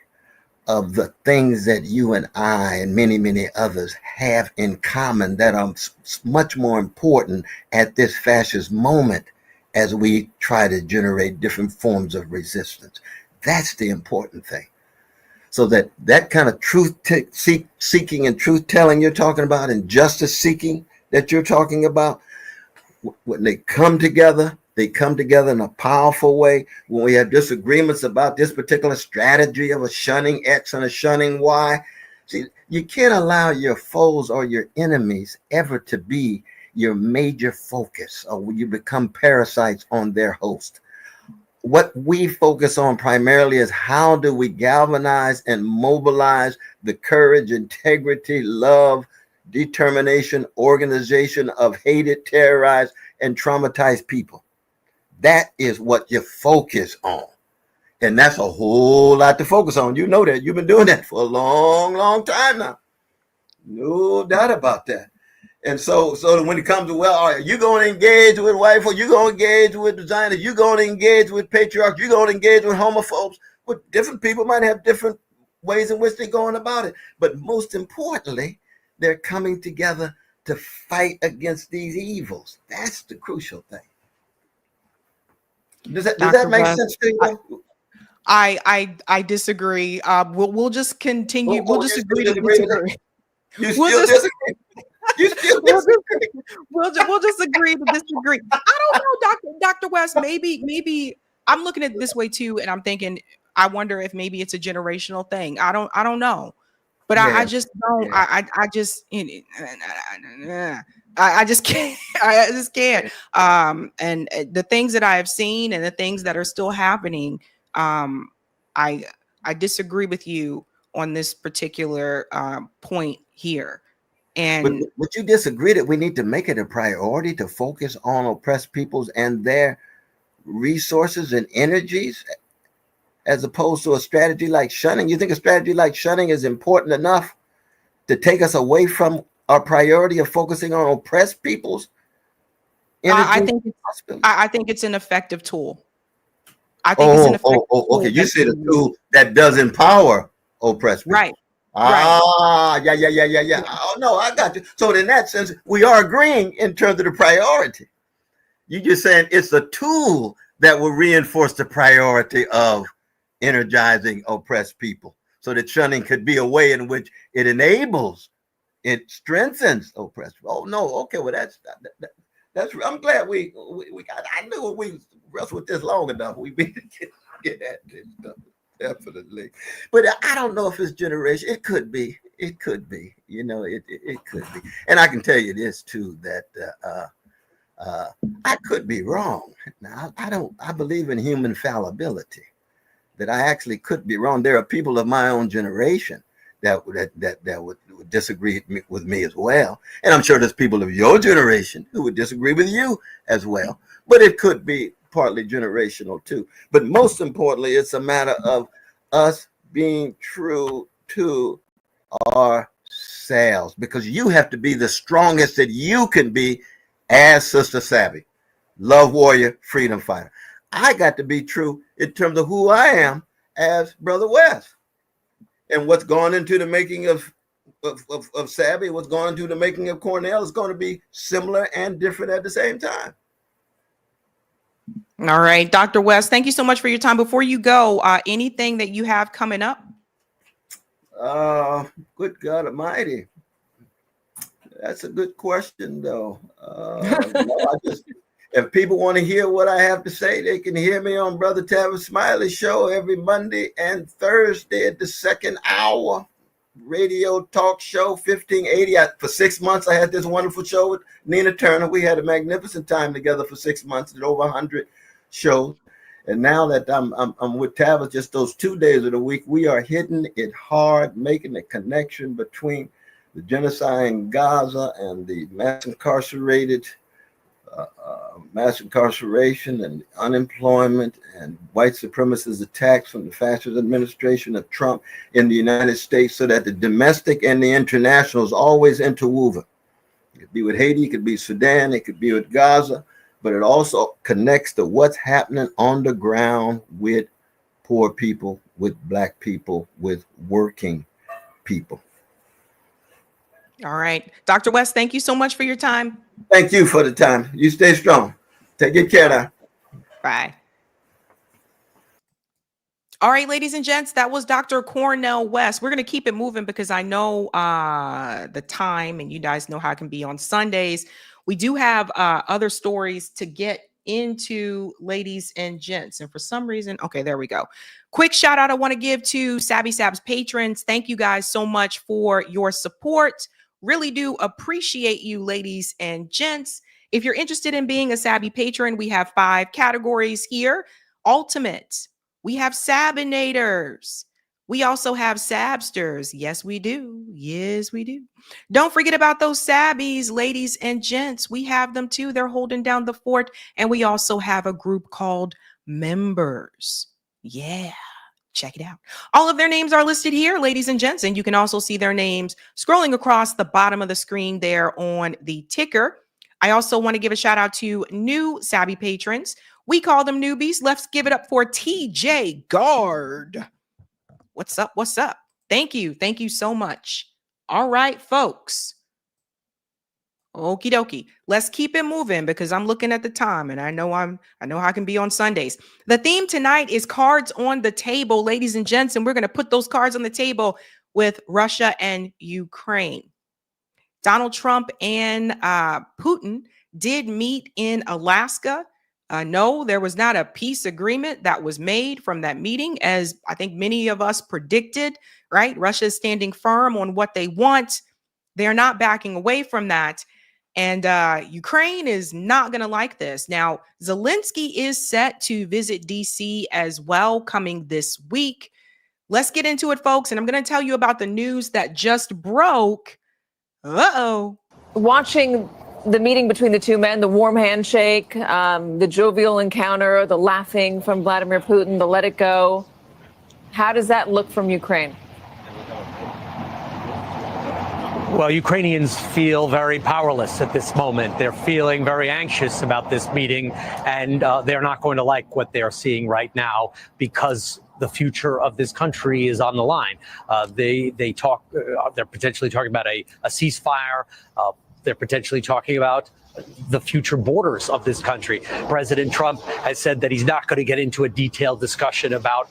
of the things that you and I and many, many others have in common that are much more important at this fascist moment as we try to generate different forms of resistance. That's the important thing. So that kind of truth seeking and truth telling you're talking about, and justice seeking that you're talking about, when they come together in a powerful way. When we have disagreements about this particular strategy of a shunning X and a shunning Y, see, you can't allow your foes or your enemies ever to be your major focus, or when you become parasites on their host. What we focus on primarily is, how do we galvanize and mobilize the courage, integrity, love, determination, organization of hated, terrorized, and traumatized people. That is what you focus on. And that's a whole lot to focus on. You know that. You've been doing that for a long, long time now. No doubt about that. And so when it comes to, well, are you going to engage with white folk? You going to engage with the Zionists? You going to engage with patriarchs? You going to engage with homophobes? Well, different people might have different ways in which they're going about it. But most importantly, they're coming together to fight against these evils. That's the crucial thing. Does that make sense to you? I disagree. We'll just continue. We'll just agree to disagree. We'll just agree to disagree. I don't know, Dr. West. Maybe I'm looking at it this way too, and I'm thinking, I wonder if maybe it's a generational thing. I don't know, but yeah. I just don't. Yeah. I just can't. I just can't. And the things that I have seen and the things that are still happening, I disagree with you on this particular point here. And would you disagree that we need to make it a priority to focus on oppressed peoples and their resources and energies, as opposed to a strategy like shunning? You think a strategy like shunning is important enough to take us away from our priority of focusing on oppressed peoples? I think it's an effective tool. I think it's an effective tool. Okay. You said a tool that does empower oppressed people. Right. Yeah. Oh no, I got you. So in that sense, we are agreeing in terms of the priority. You just saying it's a tool that will reinforce the priority of energizing oppressed people, so that shunning could be a way in which it enables, it strengthens oppressed. Oh no, okay, well that's I'm glad we got. I knew we wrestled with this long enough. We be get at this stuff, definitely. But I don't know if it's generation. It could be. It could be. You know, it could be. And I can tell you this too, that I could be wrong. Now I believe in human fallibility. That I actually could be wrong. There are people of my own generation that would disagree with me as well, and I'm sure there's people of your generation who would disagree with you as well. But it could be partly generational too. But most importantly, it's a matter of us being true to ourselves, because you have to be the strongest that you can be as Sister Sabby, love warrior, freedom fighter. I got to be true in terms of who I am as Brother West, and what's gone into the making of Sabby, what's gone into the making of Cornel is going to be similar and different at the same time. All right, Dr. West, thank you so much for your time. Before you go, anything that you have coming up? Good God Almighty. That's a good question, though. No, if people want to hear what I have to say, they can hear me on Brother Tavis Smiley's show every Monday and Thursday at the second hour. Radio talk show 1580. For 6 months, I had this wonderful show with Nina Turner. We had a magnificent time together for 6 months, did over 100 shows. And now that I'm with Tavis just those 2 days of the week, we are hitting it hard, making the connection between the genocide in Gaza and the mass incarceration and unemployment and white supremacist attacks from the fascist administration of Trump in the United States, so that the domestic and the international is always interwoven. It could be with Haiti, it could be Sudan, it could be with Gaza, but it also connects to what's happening on the ground with poor people, with Black people, with working people. All right. Dr. West, thank you so much for your time. Thank you for the time. You stay strong. Take good care now. Bye. All right, ladies and gents, that was Dr. Cornel West. We're going to keep it moving because I know the time, and you guys know how it can be on Sundays. We do have other stories to get into, ladies and gents. And for some reason, okay, there we go. Quick shout out I want to give to Sabby Sabs patrons. Thank you guys so much for your support. Really do appreciate you, ladies and gents. If you're interested in being a Sabby patron, we have 5 categories here. Ultimate. We have Sabinators. We also have Sabsters. Yes, we do. Yes, we do. Don't forget about those Sabbies, ladies and gents. We have them too. They're holding down the fort. And we also have a group called Members. Yeah. Check it out. All of their names are listed here, ladies and gents, and you can also see their names scrolling across the bottom of the screen there on the ticker. I also want to give a shout out to new Sabby patrons. We call them newbies. Let's give it up for TJ Guard. What's up? What's up? Thank you. Thank you so much. All right, folks. Okie dokie. Let's keep it moving because I'm looking at the time and I know how I can be on Sundays. The theme tonight is cards on the table, ladies and gents, and we're going to put those cards on the table with Russia and Ukraine. Donald Trump and Putin did meet in Alaska. No, there was not a peace agreement that was made from that meeting, as I think many of us predicted, right? Russia is standing firm on what they want. They're not backing away from that. And Ukraine is not going to like this. Now, Zelensky is set to visit DC as well coming this week. Let's get into it, folks. And I'm going to tell you about the news that just broke. Uh-oh. Watching the meeting between the two men, the warm handshake, the jovial encounter, the laughing from Vladimir Putin, the let it go. How does that look from Ukraine? Well, Ukrainians feel very powerless at this moment. They're feeling very anxious about this meeting, and they're not going to like what they're seeing right now because the future of this country is on the line. They're potentially talking about a ceasefire, They're potentially talking about the future borders of this country. President Trump has said that he's not going to get into a detailed discussion about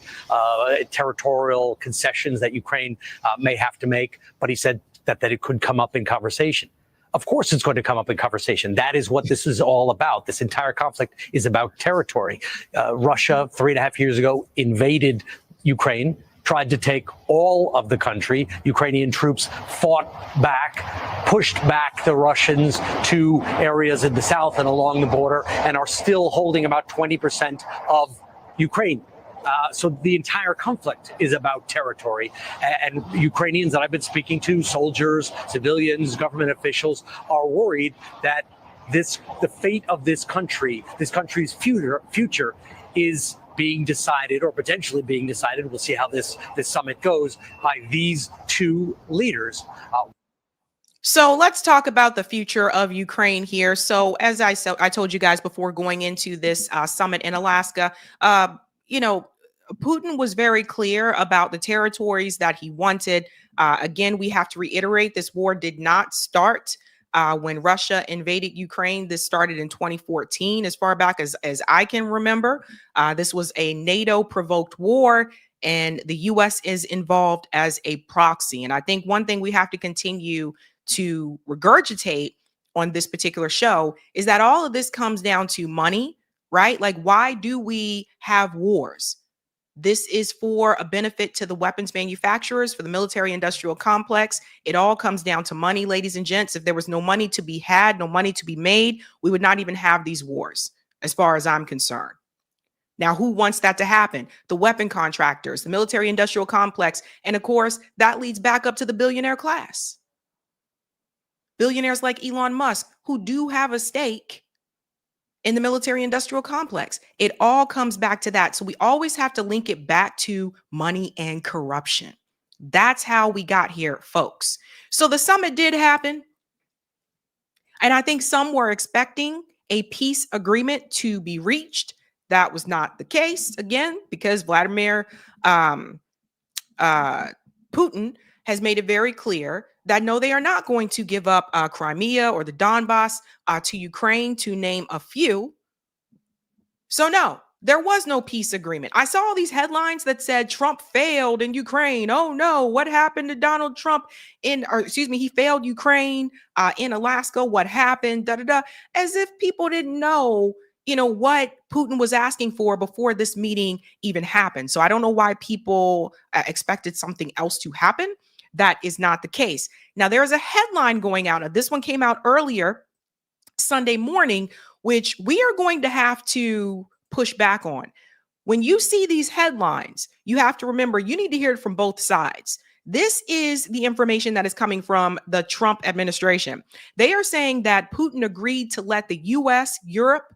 territorial concessions that Ukraine may have to make, but he said that it could come up in conversation. Of course, it's going to come up in conversation. That is what this is all about. This entire conflict is about territory. Russia, 3.5 years ago, invaded Ukraine, tried to take all of the country. Ukrainian troops fought back, pushed back the Russians to areas in the south and along the border, and are still holding about 20% of Ukraine. So the entire conflict is about territory. And Ukrainians that I've been speaking to, soldiers, civilians, government officials, are worried that the fate of this country's future is being decided, or potentially being decided. We'll see how this summit goes, by these two leaders. So let's talk about the future of Ukraine here. So as I told you guys before going into this summit in Alaska, Putin was very clear about the territories that he wanted. Again, we have to reiterate, this war did not start when Russia invaded Ukraine. This started in 2014, as far back as I can remember. This was a NATO-provoked war, and the U.S. is involved as a proxy. And I think one thing we have to continue to regurgitate on this particular show is that all of this comes down to money, right? Like, why do we have wars? This is for a benefit to the weapons manufacturers, for the military industrial complex. It all comes down to money, ladies and gents. If there was no money to be had, no money to be made, we would not even have these wars, as far as I'm concerned. Now, who wants that to happen? The weapon contractors, the military industrial complex. And of course, that leads back up to the billionaire class. Billionaires like Elon Musk, who do have a stake in the military industrial complex. It all comes back to that. So we always have to link it back to money and corruption. That's how we got here, folks. So the summit did happen. And I think some were expecting a peace agreement to be reached. That was not the case, again, because Vladimir Putin has made it very clear that no, they are not going to give up Crimea or the Donbass to Ukraine, to name a few. So no, there was no peace agreement. I saw all these headlines that said Trump failed in Ukraine. Oh no, what happened to Donald Trump he failed Ukraine in Alaska. What happened? As if people didn't know, what Putin was asking for before this meeting even happened. So I don't know why people expected something else to happen. That is not the case. Now, there's a headline going out. Now, this one came out earlier Sunday morning, which we are going to have to push back on. When you see these headlines, you have to remember you need to hear it from both sides. This is the information that is coming from the Trump administration. They are saying that Putin agreed to let the Europe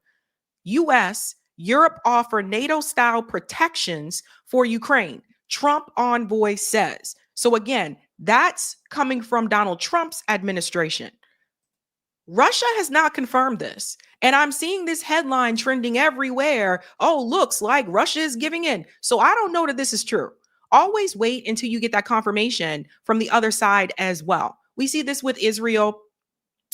offer NATO-style protections for Ukraine. Trump envoy says. So again, that's coming from Donald Trump's administration. Russia has not confirmed this. And I'm seeing this headline trending everywhere. Oh, looks like Russia is giving in. So I don't know that this is true. Always wait until you get that confirmation from the other side as well. We see this with Israel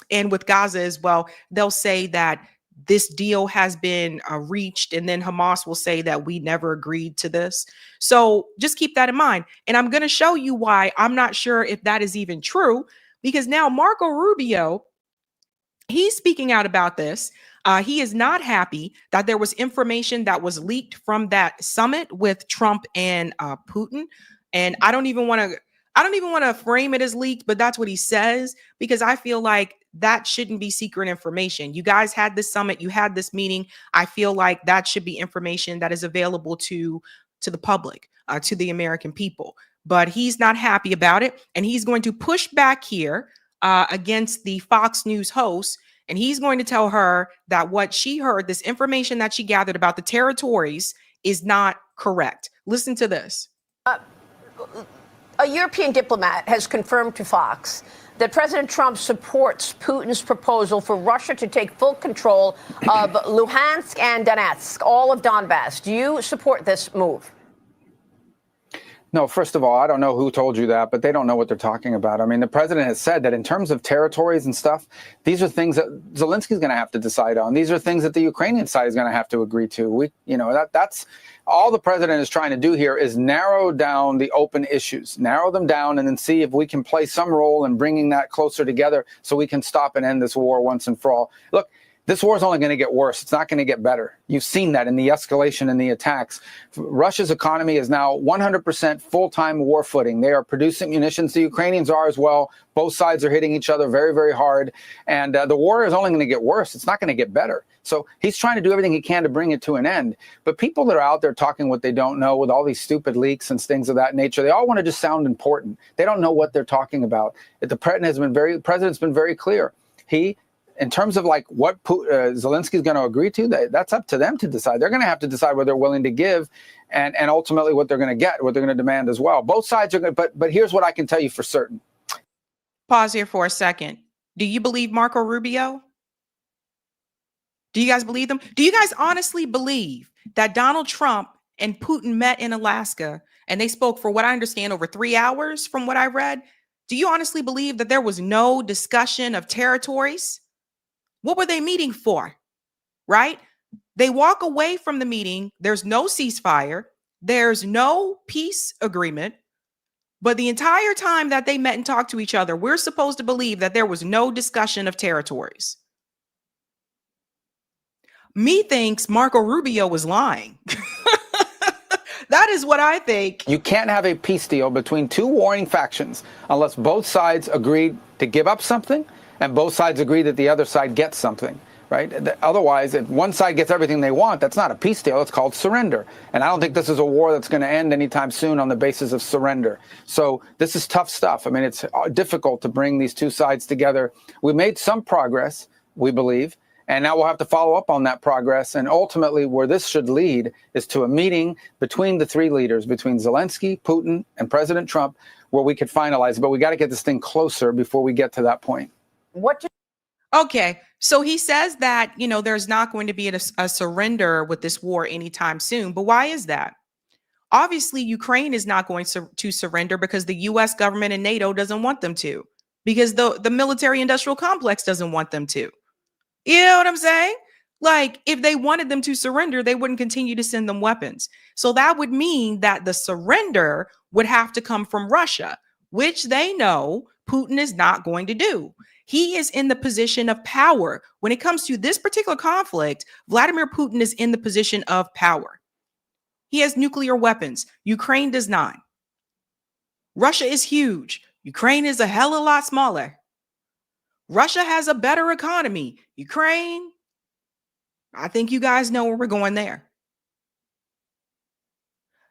and with Gaza as well. They'll say that this deal has been reached, and then Hamas will say that we never agreed to this. So just keep that in mind. And I'm going to show you why I'm not sure if that is even true, because now Marco Rubio, he's speaking out about this. He is not happy that there was information that was leaked from that summit with Trump and Putin. And I don't even want to frame it as leaked, but that's what he says, because I feel like that shouldn't be secret information. You guys had this summit, you had this meeting. I feel like that should be information that is available to the public, to the American people. But he's not happy about it. And he's going to push back here against the Fox News host. And he's going to tell her that what she heard, this information that she gathered about the territories, is not correct. Listen to this. A European diplomat has confirmed to Fox that President Trump supports Putin's proposal for Russia to take full control of Luhansk and Donetsk, all of Donbass. Do you support this move? No, first of all, I don't know who told you that, but they don't know what they're talking about. I mean, the president has said that in terms of territories and stuff, these are things that Zelensky's going to have to decide on. These are things that the Ukrainian side is going to have to agree to. That's all the president is trying to do here is narrow down the open issues, narrow them down, and then see if we can play some role in bringing that closer together so we can stop and end this war once and for all. Look, this war is only going to get worse. It's not going to get better. You've seen that in the escalation and the attacks. Russia's economy is now 100% full-time war footing. They are producing munitions. The Ukrainians are as well. Both sides are hitting each other very, very hard. And the war is only going to get worse. It's not going to get better. So he's trying to do everything he can to bring it to an end. But people that are out there talking what they don't know with all these stupid leaks and things of that nature, they all want to just sound important. They don't know what they're talking about. The president's been very clear. In terms of like what Zelensky is going to agree to, that's up to them to decide. They're going to have to decide what they're willing to give and ultimately what they're going to get, what they're going to demand as well. Both sides are going to, but here's what I can tell you for certain. Pause here for a second. Do you believe Marco Rubio? Do you guys believe them? Do you guys honestly believe that Donald Trump and Putin met in Alaska and they spoke for what I understand over 3 hours from what I read? Do you honestly believe that there was no discussion of territories? What were they meeting for? Right? They walk away from the meeting. There's no ceasefire. There's no peace agreement. But the entire time that they met and talked to each other, we're supposed to believe that there was no discussion of territories. Me thinks Marco Rubio was lying. That is what I think. You can't have a peace deal between two warring factions unless both sides agreed to give up something and both sides agree that the other side gets something, right? Otherwise, if one side gets everything they want, that's not a peace deal. It's called surrender. And I don't think this is a war that's going to end anytime soon on the basis of surrender. So this is tough stuff. I mean, it's difficult to bring these two sides together. We made some progress, we believe, and now we'll have to follow up on that progress. And ultimately, where this should lead is to a meeting between the three leaders, between Zelensky, Putin, and President Trump, where we could finalize it. But we got to get this thing closer before we get to that point. Okay, so he says that, there's not going to be a surrender with this war anytime soon. But why is that? Obviously, Ukraine is not going to surrender because the U.S. government and NATO doesn't want them to, because the military industrial complex doesn't want them to. You know what I'm saying? Like, if they wanted them to surrender, they wouldn't continue to send them weapons. So that would mean that the surrender would have to come from Russia, which they know Putin is not going to do. He is in the position of power. When it comes to this particular conflict, Vladimir Putin is in the position of power. He has nuclear weapons. Ukraine does not. Russia is huge. Ukraine is a hell of a lot smaller. Russia has a better economy. Ukraine, I think you guys know where we're going there.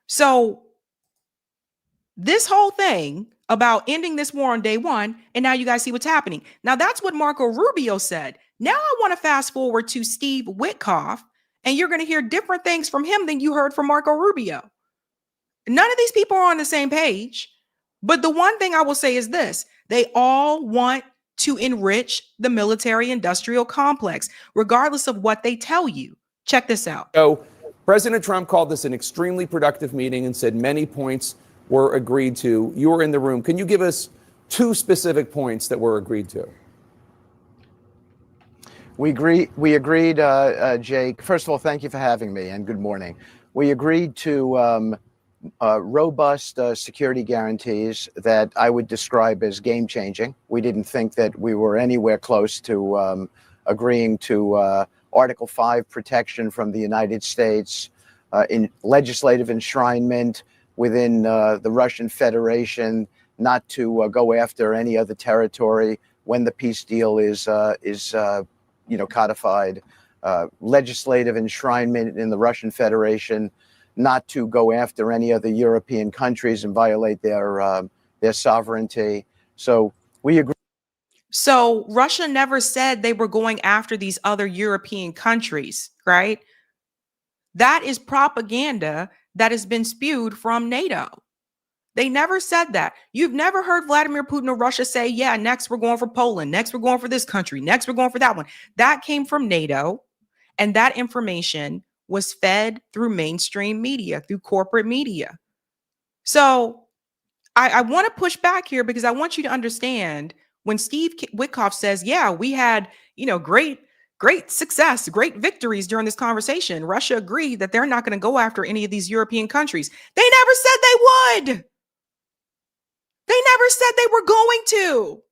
So this whole thing about ending this war on day one, and now you guys see what's happening. Now that's what Marco Rubio said. Now I want to fast forward to Steve Witkoff, and you're going to hear different things from him than you heard from Marco Rubio. None of these people are on the same page. But the one thing I will say is this: they all want to enrich the military industrial complex, regardless of what they tell you. Check this out. So President Trump called this an extremely productive meeting and said many points were agreed to. You were in the room. Can you give us two specific points that were agreed to? We agreed, Jake. First of all, thank you for having me, and good morning. We agreed to robust security guarantees that I would describe as game-changing. We didn't think that we were anywhere close to agreeing to Article 5 protection from the United States, in legislative enshrinement within the Russian Federation, not to go after any other territory when the peace deal is codified, legislative enshrinement in the Russian Federation, not to go after any other European countries and violate their sovereignty. So we agree. So Russia never said they were going after these other European countries, right? That is propaganda that has been spewed from NATO. They never said that. You've never heard Vladimir Putin or Russia say, yeah, next we're going for Poland. Next we're going for this country. Next we're going for that one. That came from NATO. And that information was fed through mainstream media, through corporate media. So I want to push back here because I want you to understand when Steve Witkoff says, yeah, we had, great success, great victories during this conversation. Russia agreed that they're not going to go after any of these European countries. They never said they would. They never said they were going to.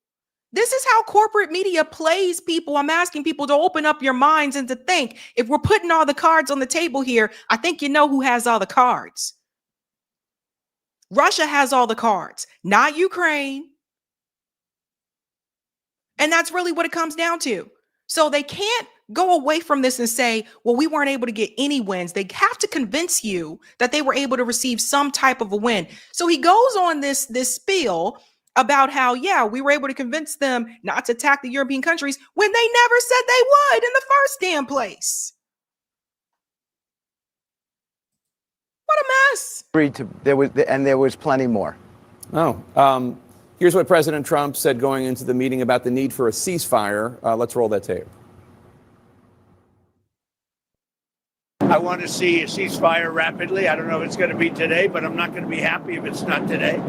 This is how corporate media plays people. I'm asking people to open up your minds and to think, if we're putting all the cards on the table here, I think you know who has all the cards. Russia has all the cards, not Ukraine. And that's really what it comes down to. So they can't go away from this and say, well, we weren't able to get any wins. They have to convince you that they were able to receive some type of a win. So he goes on this spiel about how, yeah, we were able to convince them not to attack the European countries when they never said they would in the first damn place. What a mess. There was plenty more. Here's what President Trump said going into the meeting about the need for a ceasefire. Let's roll that tape. I want to see a ceasefire rapidly. I don't know if it's going to be today, but I'm not going to be happy if it's not today.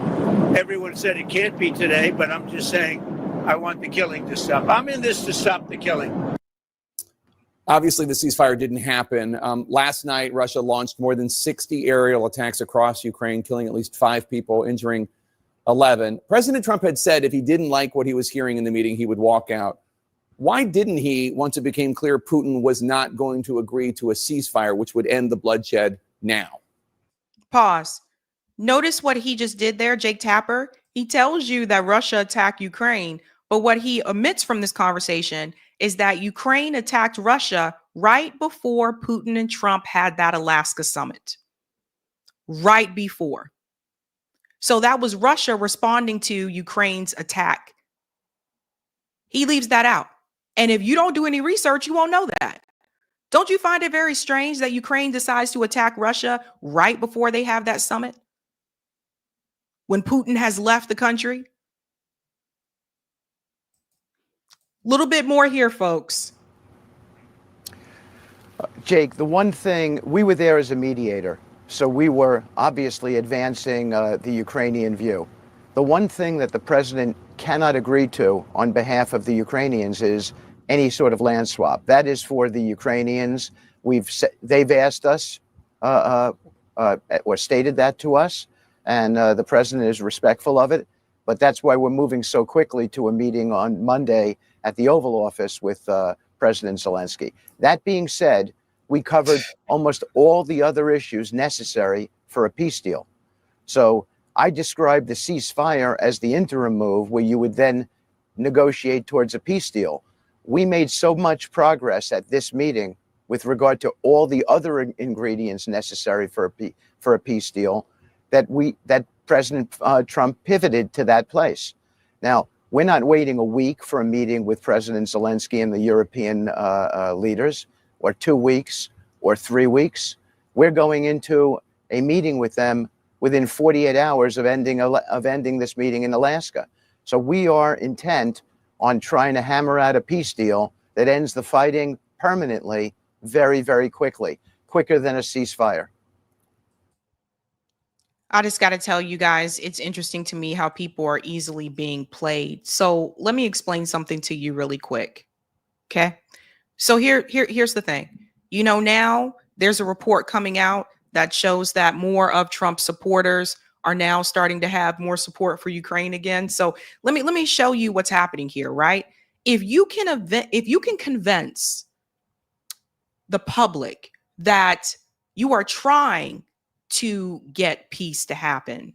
Everyone said it can't be today, but I'm just saying I want the killing to stop. I'm in this to stop the killing. Obviously, the ceasefire didn't happen. Last night, Russia launched more than 60 aerial attacks across Ukraine, killing at least 5 people, injuring 11. President Trump had said if he didn't like what he was hearing in the meeting, he would walk out. Why didn't he, once it became clear Putin was not going to agree to a ceasefire, which would end the bloodshed now? Pause. Notice what he just did there, Jake Tapper. He tells you that Russia attacked Ukraine, but what he omits from this conversation is that Ukraine attacked Russia right before Putin and Trump had that Alaska summit. Right before. So that was Russia responding to Ukraine's attack. He leaves that out. And if you don't do any research, you won't know that. Don't you find it very strange that Ukraine decides to attack Russia right before they have that summit? When Putin has left the country? A little bit more here, folks. Jake, the one thing, we were there as a mediator, so we were obviously advancing the Ukrainian view. The one thing that the president cannot agree to on behalf of the Ukrainians is any sort of land swap. That is for the Ukrainians. They've asked us or stated that to us, and the president is respectful of it. But that's why we're moving so quickly to a meeting on Monday at the Oval Office with President Zelensky. That being said, we covered almost all the other issues necessary for a peace deal. So I described the ceasefire as the interim move where you would then negotiate towards a peace deal. We made so much progress at this meeting with regard to all the other ingredients necessary for a peace deal that President Trump pivoted to that place. Now, we're not waiting a week for a meeting with President Zelensky and the European leaders, or 2 weeks, or 3 weeks. We're going into a meeting with them within 48 hours of ending this meeting in Alaska. So we are intent on trying to hammer out a peace deal that ends the fighting permanently very, very quickly, quicker than a ceasefire. I just got to tell you guys, it's interesting to me how people are easily being played. So let me explain something to you really quick. Okay. So here's the thing. Now there's a report coming out that shows that more of Trump's supporters are now starting to have more support for Ukraine again. So let me show you what's happening here, right? If you can convince the public that you are trying to get peace to happen,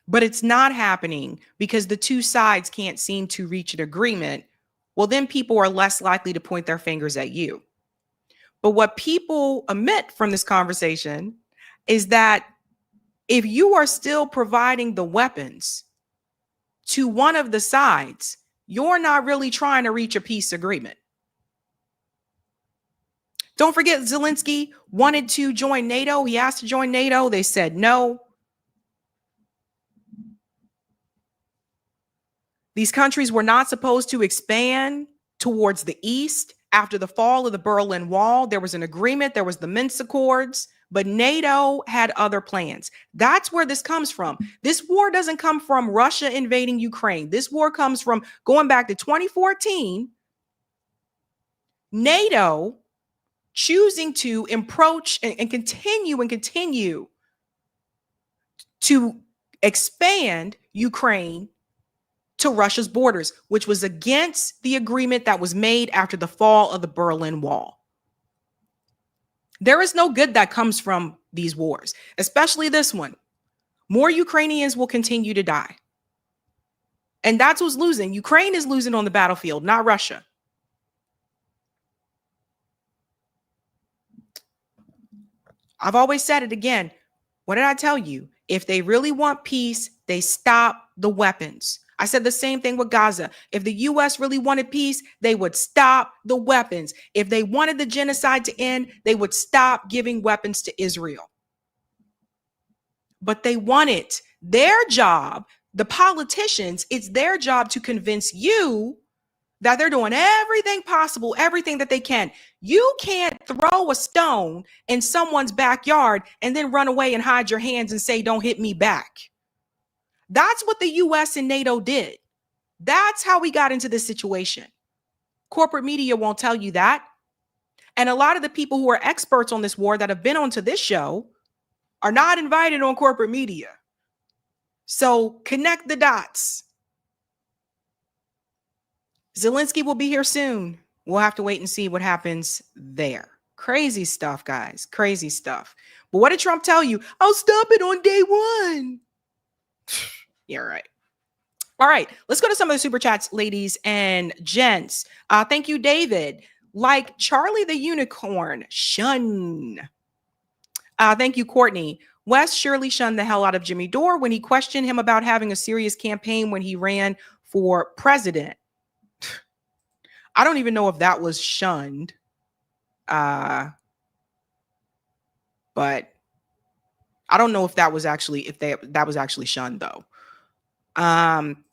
but it's not happening because the two sides can't seem to reach an agreement, well, then people are less likely to point their fingers at you. But what people omit from this conversation is that if you are still providing the weapons to one of the sides, you're not really trying to reach a peace agreement. Don't forget, Zelensky wanted to join NATO. He asked to join NATO. They said no. These countries were not supposed to expand towards the east. After the fall of the Berlin Wall, there was an agreement. There was the Minsk Accords. but NATO had other plans. That's where this comes from. This war doesn't come from Russia invading Ukraine. This war comes from going back to 2014, NATO choosing to approach and continue to expand Ukraine to Russia's borders, which was against the agreement that was made after the fall of the Berlin Wall. There is no good that comes from these wars, especially this one. More Ukrainians will continue to die. And that's who's losing. Ukraine is losing on the battlefield, not Russia. I've always said it again. What did I tell you? If they really want peace, they stop the weapons. I said the same thing with Gaza. If the U.S. really wanted peace, they would stop the weapons. If they wanted the genocide to end, they would stop giving weapons to Israel. But they want it. Their job, the politicians, it's their job to convince you that they're doing everything possible, everything that they can. You can't throw a stone in someone's backyard and then run away and hide your hands and say, don't hit me back. That's what the U.S. and NATO did. That's how we got into this situation. Corporate media won't tell you that. And a lot of the people who are experts on this war that have been onto this show are not invited on corporate media. So connect the dots. Zelensky will be here soon. We'll have to wait and see what happens there. Crazy stuff, guys. Crazy stuff. But what did Trump tell you? I'll stop it on day one. Yeah, right. All right. Let's go to some of the super chats, ladies and gents. Thank you, David. Like Charlie the Unicorn, shun. Thank you, Courtney. West surely shunned the hell out of Jimmy Dore when he questioned him about having a serious campaign when he ran for president. I don't even know if that was shunned. But I don't know if that was actually, that was actually shunned though.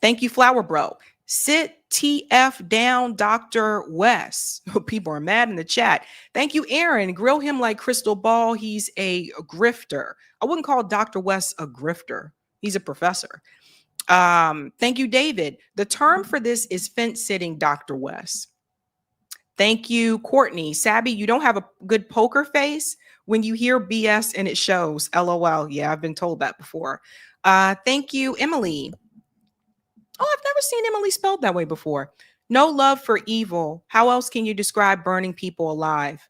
Thank you, Flower Bro. Sit TF down, Dr. West. People are mad in the chat. Thank you, Aaron. Grill him like Crystal Ball. He's a grifter. I wouldn't call Dr. West a grifter. He's a professor. Thank you, David. The term for this is fence sitting, Dr. West. Thank you, Courtney. Sabby, you don't have a good poker face when you hear BS and it shows. LOL. Yeah, I've been told that before. Thank you, Emily. Oh, I've never seen Emily spelled that way before. No love for evil. How else can you describe burning people alive?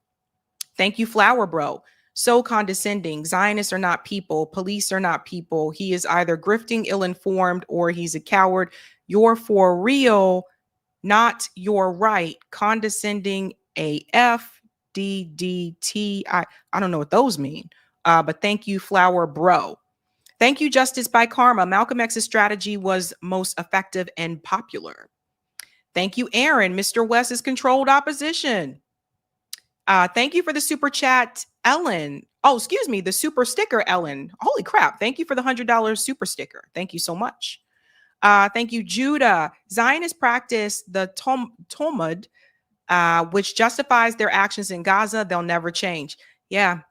Thank you, Flower Bro. So condescending. Zionists are not people. Police are not people. He is either grifting, ill-informed, or he's a coward. You're for real, not your right. Condescending AF, DDT. I don't know what those mean. But thank you, Flower Bro. Thank you, Justice by Karma. Malcolm X's strategy was most effective and popular. Thank you, Aaron. Mr. West is controlled opposition. Thank you for the super chat, Ellen. Oh, excuse me, the super sticker, Ellen. Holy crap. Thank you for the $100 super sticker. Thank you so much. Thank you, Judah. Zionists practice the Talmud, which justifies their actions in Gaza. They'll never change. Yeah,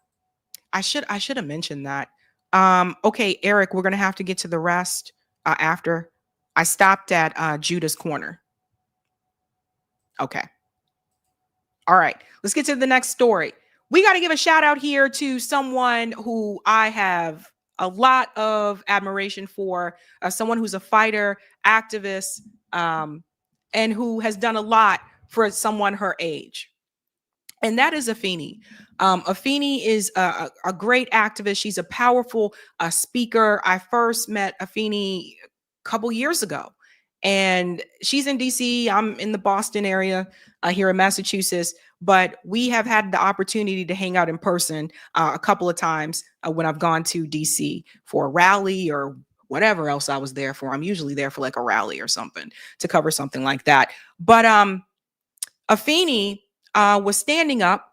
I should have mentioned that. Okay, Eric, we're going to have to get to the rest after. I stopped at Judah's corner. Okay. All right, let's get to the next story. We got to give a shout out here to someone who I have a lot of admiration for, someone who's a fighter, activist, and who has done a lot for someone her age. And that is Afeni. Afeni is a great activist. She's a powerful speaker. I first met Afeni a couple years ago, and she's in DC. I'm in the Boston area here in Massachusetts, but we have had the opportunity to hang out in person a couple of times when I've gone to DC for a rally or whatever else I was there for. I'm usually there for like a rally or something to cover something like that. But Afeni was standing up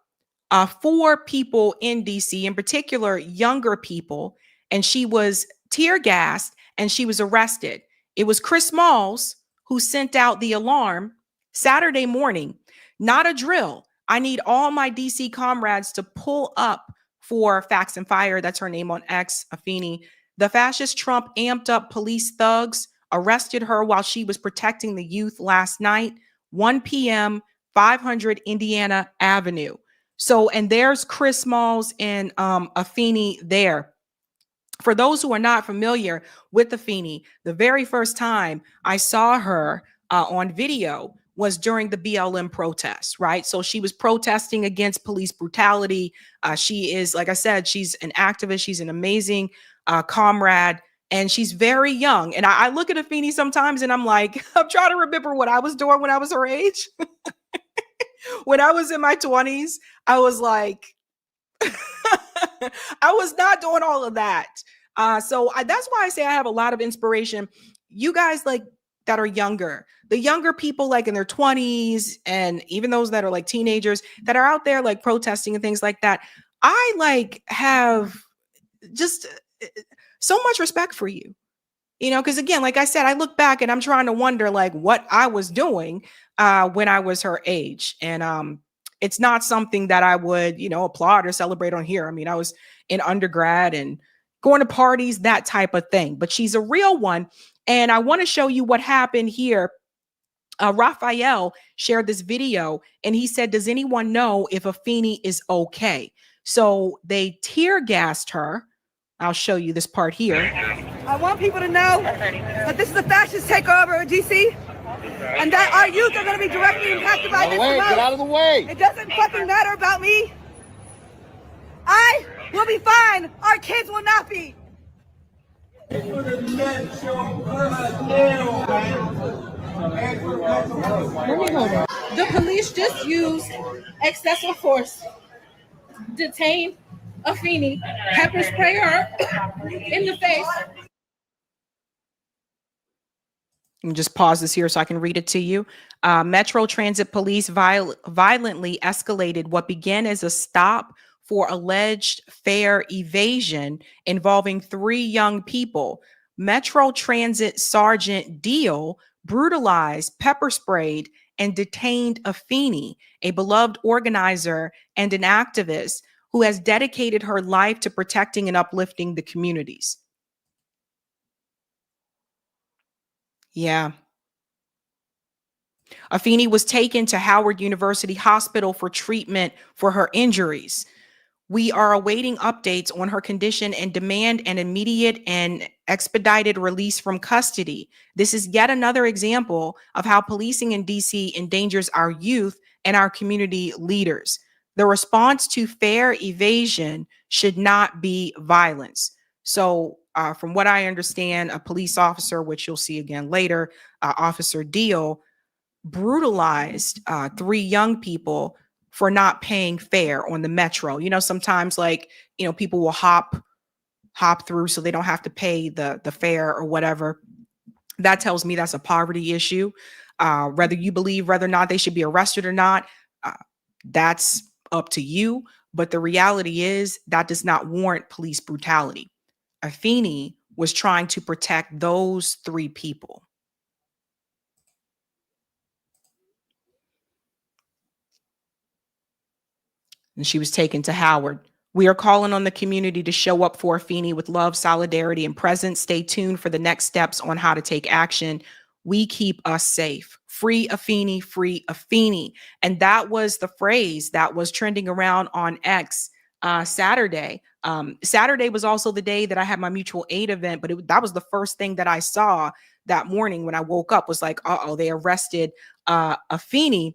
for people in DC, in particular, younger people, and she was tear gassed and she was arrested. It was Chris Smalls who sent out the alarm Saturday morning. Not a drill. I need all my DC comrades to pull up for Facts and Fire. That's her name on X, Afeni. The fascist Trump amped up police thugs, arrested her while she was protecting the youth last night, 1 p.m., 500 Indiana Avenue. So, and there's Chris Smalls and Afeni there. For those who are not familiar with Afeni, the very first time I saw her on video was during the BLM protests, right? So she was protesting against police brutality. She is, like I said, she's an activist. She's an amazing comrade, and she's very young. And I look at Afeni sometimes and I'm like, I'm trying to remember what I was doing when I was her age. When I was in my 20s, I was like, I was not doing all of that. That's why I say I have a lot of inspiration. You guys like that are younger, the younger people like in their 20s, and even those that are like teenagers that are out there like protesting and things like that. I like have just so much respect for you, because again, like I said, I look back and I'm trying to wonder like what I was doing when I was her age. And it's not something that I would, applaud or celebrate on here. I mean, I was in undergrad and going to parties, that type of thing. But she's a real one. And I want to show you what happened here. Raphael shared this video and he said, does anyone know if Afeni is okay? So they tear gassed her. I'll show you this part here. I want people to know that this is a fascist takeover of DC and that our youth are going to be directly impacted by this. Get out of the way. It doesn't fucking matter about me. I will be fine. Our kids will not be. The police just used excessive force, detained Afeni, pepper spray her in the face. Just pause this here so I can read it to you. Metro Transit Police violently escalated what began as a stop for alleged fare evasion involving 3 young people. Metro Transit Sergeant Deal brutalized, pepper sprayed, and detained Afeni, a beloved organizer and an activist who has dedicated her life to protecting and uplifting the communities. Yeah. Afeni was taken to Howard University Hospital for treatment for her injuries. We are awaiting updates on her condition and demand an immediate and expedited release from custody. This is yet another example of how policing in DC endangers our youth and our community leaders. The response to fare evasion should not be violence. So from what I understand, a police officer, which you'll see again later, Officer Deal, brutalized 3 young people for not paying fare on the metro. Sometimes people will hop through so they don't have to pay the fare or whatever. That tells me that's a poverty issue. Whether you believe whether or not they should be arrested or not, that's up to you. But the reality is that does not warrant police brutality. Afeni was trying to protect those 3 people. And she was taken to Howard. We are calling on the community to show up for Afeni with love, solidarity, and presence. Stay tuned for the next steps on how to take action. We keep us safe. Free Afeni, free Afeni. And that was the phrase that was trending around on X Saturday. Saturday was also the day that I had my mutual aid event, but that was the first thing that I saw that morning when I woke up was like, uh-oh, they arrested Afeni.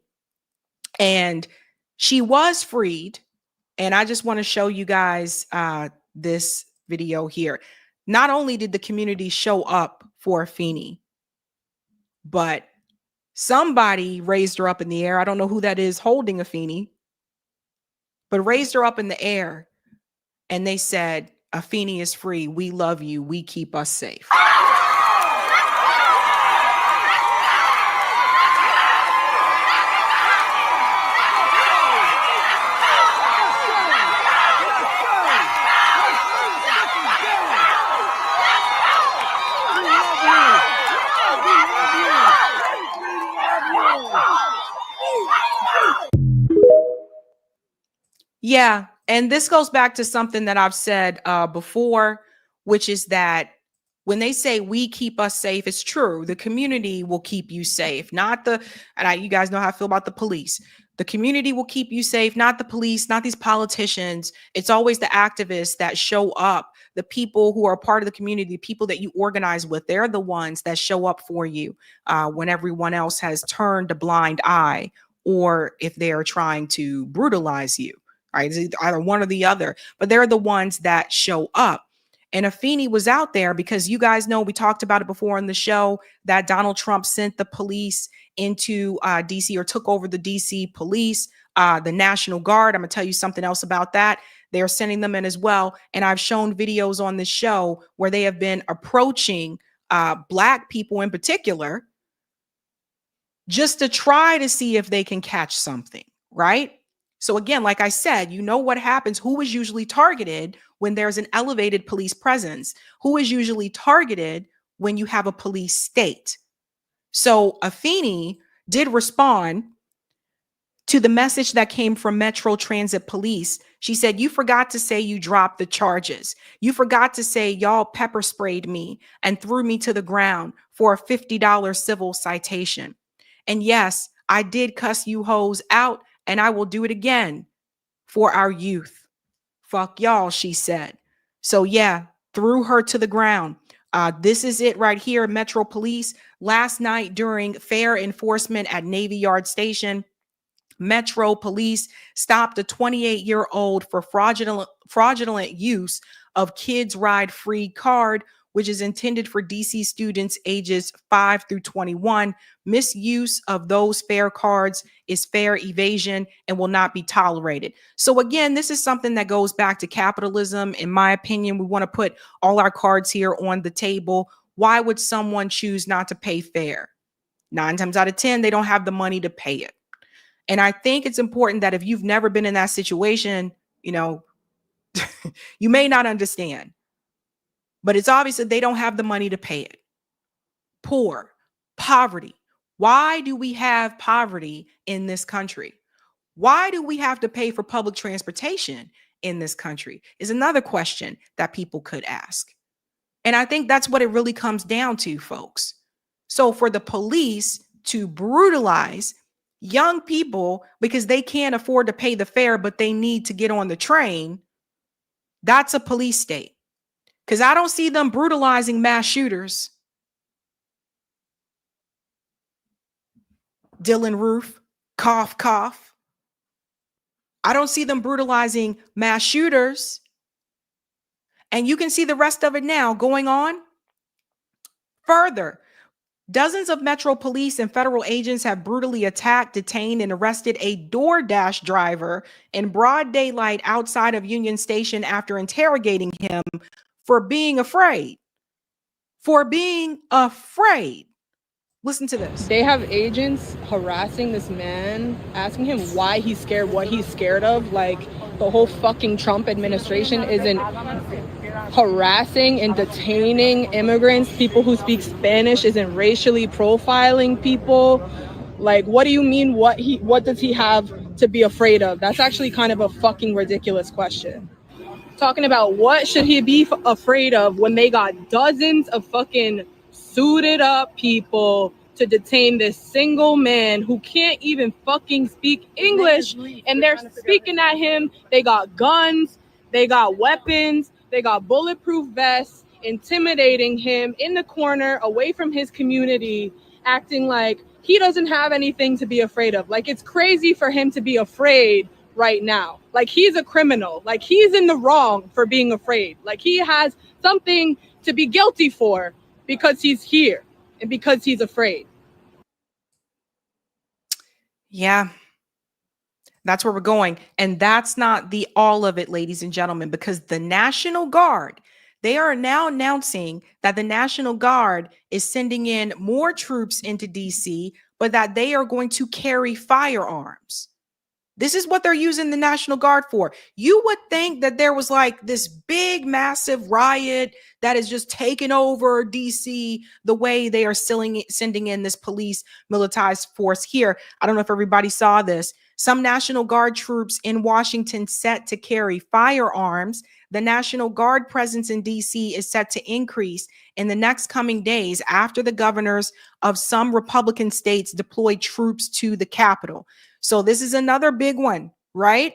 And she was freed. And I just want to show you guys this video here. Not only did the community show up for Afeni, but somebody raised her up in the air. I don't know who that is holding Afeni, but raised her up in the air. And they said, Afeni is free. We love you. We keep us safe. Yeah, And this goes back to something that I've said before, which is that when they say we keep us safe, it's true. The community will keep you safe, not the, you guys know how I feel about the police. The community will keep you safe, not the police, not these politicians. It's always the activists that show up, the people who are part of the community, the people that you organize with. They're the ones that show up for you when everyone else has turned a blind eye, or if they are trying to brutalize you, right? It's either one or the other, but they're the ones that show up. And Afeni was out there because you guys know, we talked about it before on the show, that Donald Trump sent the police into DC, or took over the DC police, the National Guard. I'm going to tell you something else about that. They're sending them in as well. And I've shown videos on this show where they have been approaching Black people in particular, just to try to see if they can catch something, right? So again, like I said, you know what happens, who is usually targeted when there's an elevated police presence, who is usually targeted when you have a police state. So Afeni did respond to the message that came from Metro Transit Police. She said, "You forgot to say you dropped the charges. You forgot to say y'all pepper sprayed me and threw me to the ground for a $50 civil citation. And yes, I did cuss you hoes out, and I will do it again for our youth. Fuck y'all," she said. So yeah, threw her to the ground. This is it right here. Metro Police last night during fair enforcement at Navy Yard Station, Metro Police stopped a 28-year-old for fraudulent use of Kids Ride Free card, which is intended for DC students ages 5 through 21. Misuse of those fare cards is fare evasion and will not be tolerated. So again, this is something that goes back to capitalism. In my opinion, we want to put all our cards here on the table. Why would someone choose not to pay fare? 9 times out of 10, they don't have the money to pay it. And I think it's important that if you've never been in that situation, you know, you may not understand. But it's obvious that they don't have the money to pay it. Poor, poverty. Why do we have poverty in this country? Why do we have to pay for public transportation in this country is another question that people could ask. And I think that's what it really comes down to, folks. So for the police to brutalize young people because they can't afford to pay the fare, but they need to get on the train, that's a police state. Because I don't see them brutalizing mass shooters. Dylan Roof, cough, cough. I don't see them brutalizing mass shooters. And you can see the rest of it now going on. Further, dozens of Metro Police and federal agents have brutally attacked, detained, and arrested a DoorDash driver in broad daylight outside of Union Station after interrogating him for being afraid. For being afraid. Listen to this. They have agents harassing this man, asking him why he's scared, what he's scared of. Like, the whole fucking Trump administration isn't harassing and detaining immigrants, people who speak Spanish, isn't racially profiling people. Like, what do you mean? What does he have to be afraid of? That's actually kind of a fucking ridiculous question. Talking about what should he be afraid of when they got dozens of fucking suited up people to detain this single man who can't even fucking speak English, and they're speaking at him. They got guns, they got weapons, they got bulletproof vests, intimidating him in the corner away from his community, acting like he doesn't have anything to be afraid of. Like, it's crazy for him to be afraid right now. Like, he's a criminal. Like, he's in the wrong for being afraid. Like, he has something to be guilty for because he's here and because he's afraid. Yeah, that's where we're going. And that's not the all of it, ladies and gentlemen, because the National Guard, they are now announcing that the National Guard is sending in more troops into DC, but that they are going to carry firearms. This is what they're using the National Guard for. You would think that there was like this big, massive riot, that is just taking over DC the way they are sending in this police militarized force here. I don't know if everybody saw this. Some National Guard troops in Washington set to carry firearms. The National Guard presence in DC is set to increase in the next coming days after the governors of some Republican states deploy troops to the Capitol. So this is another big one, right?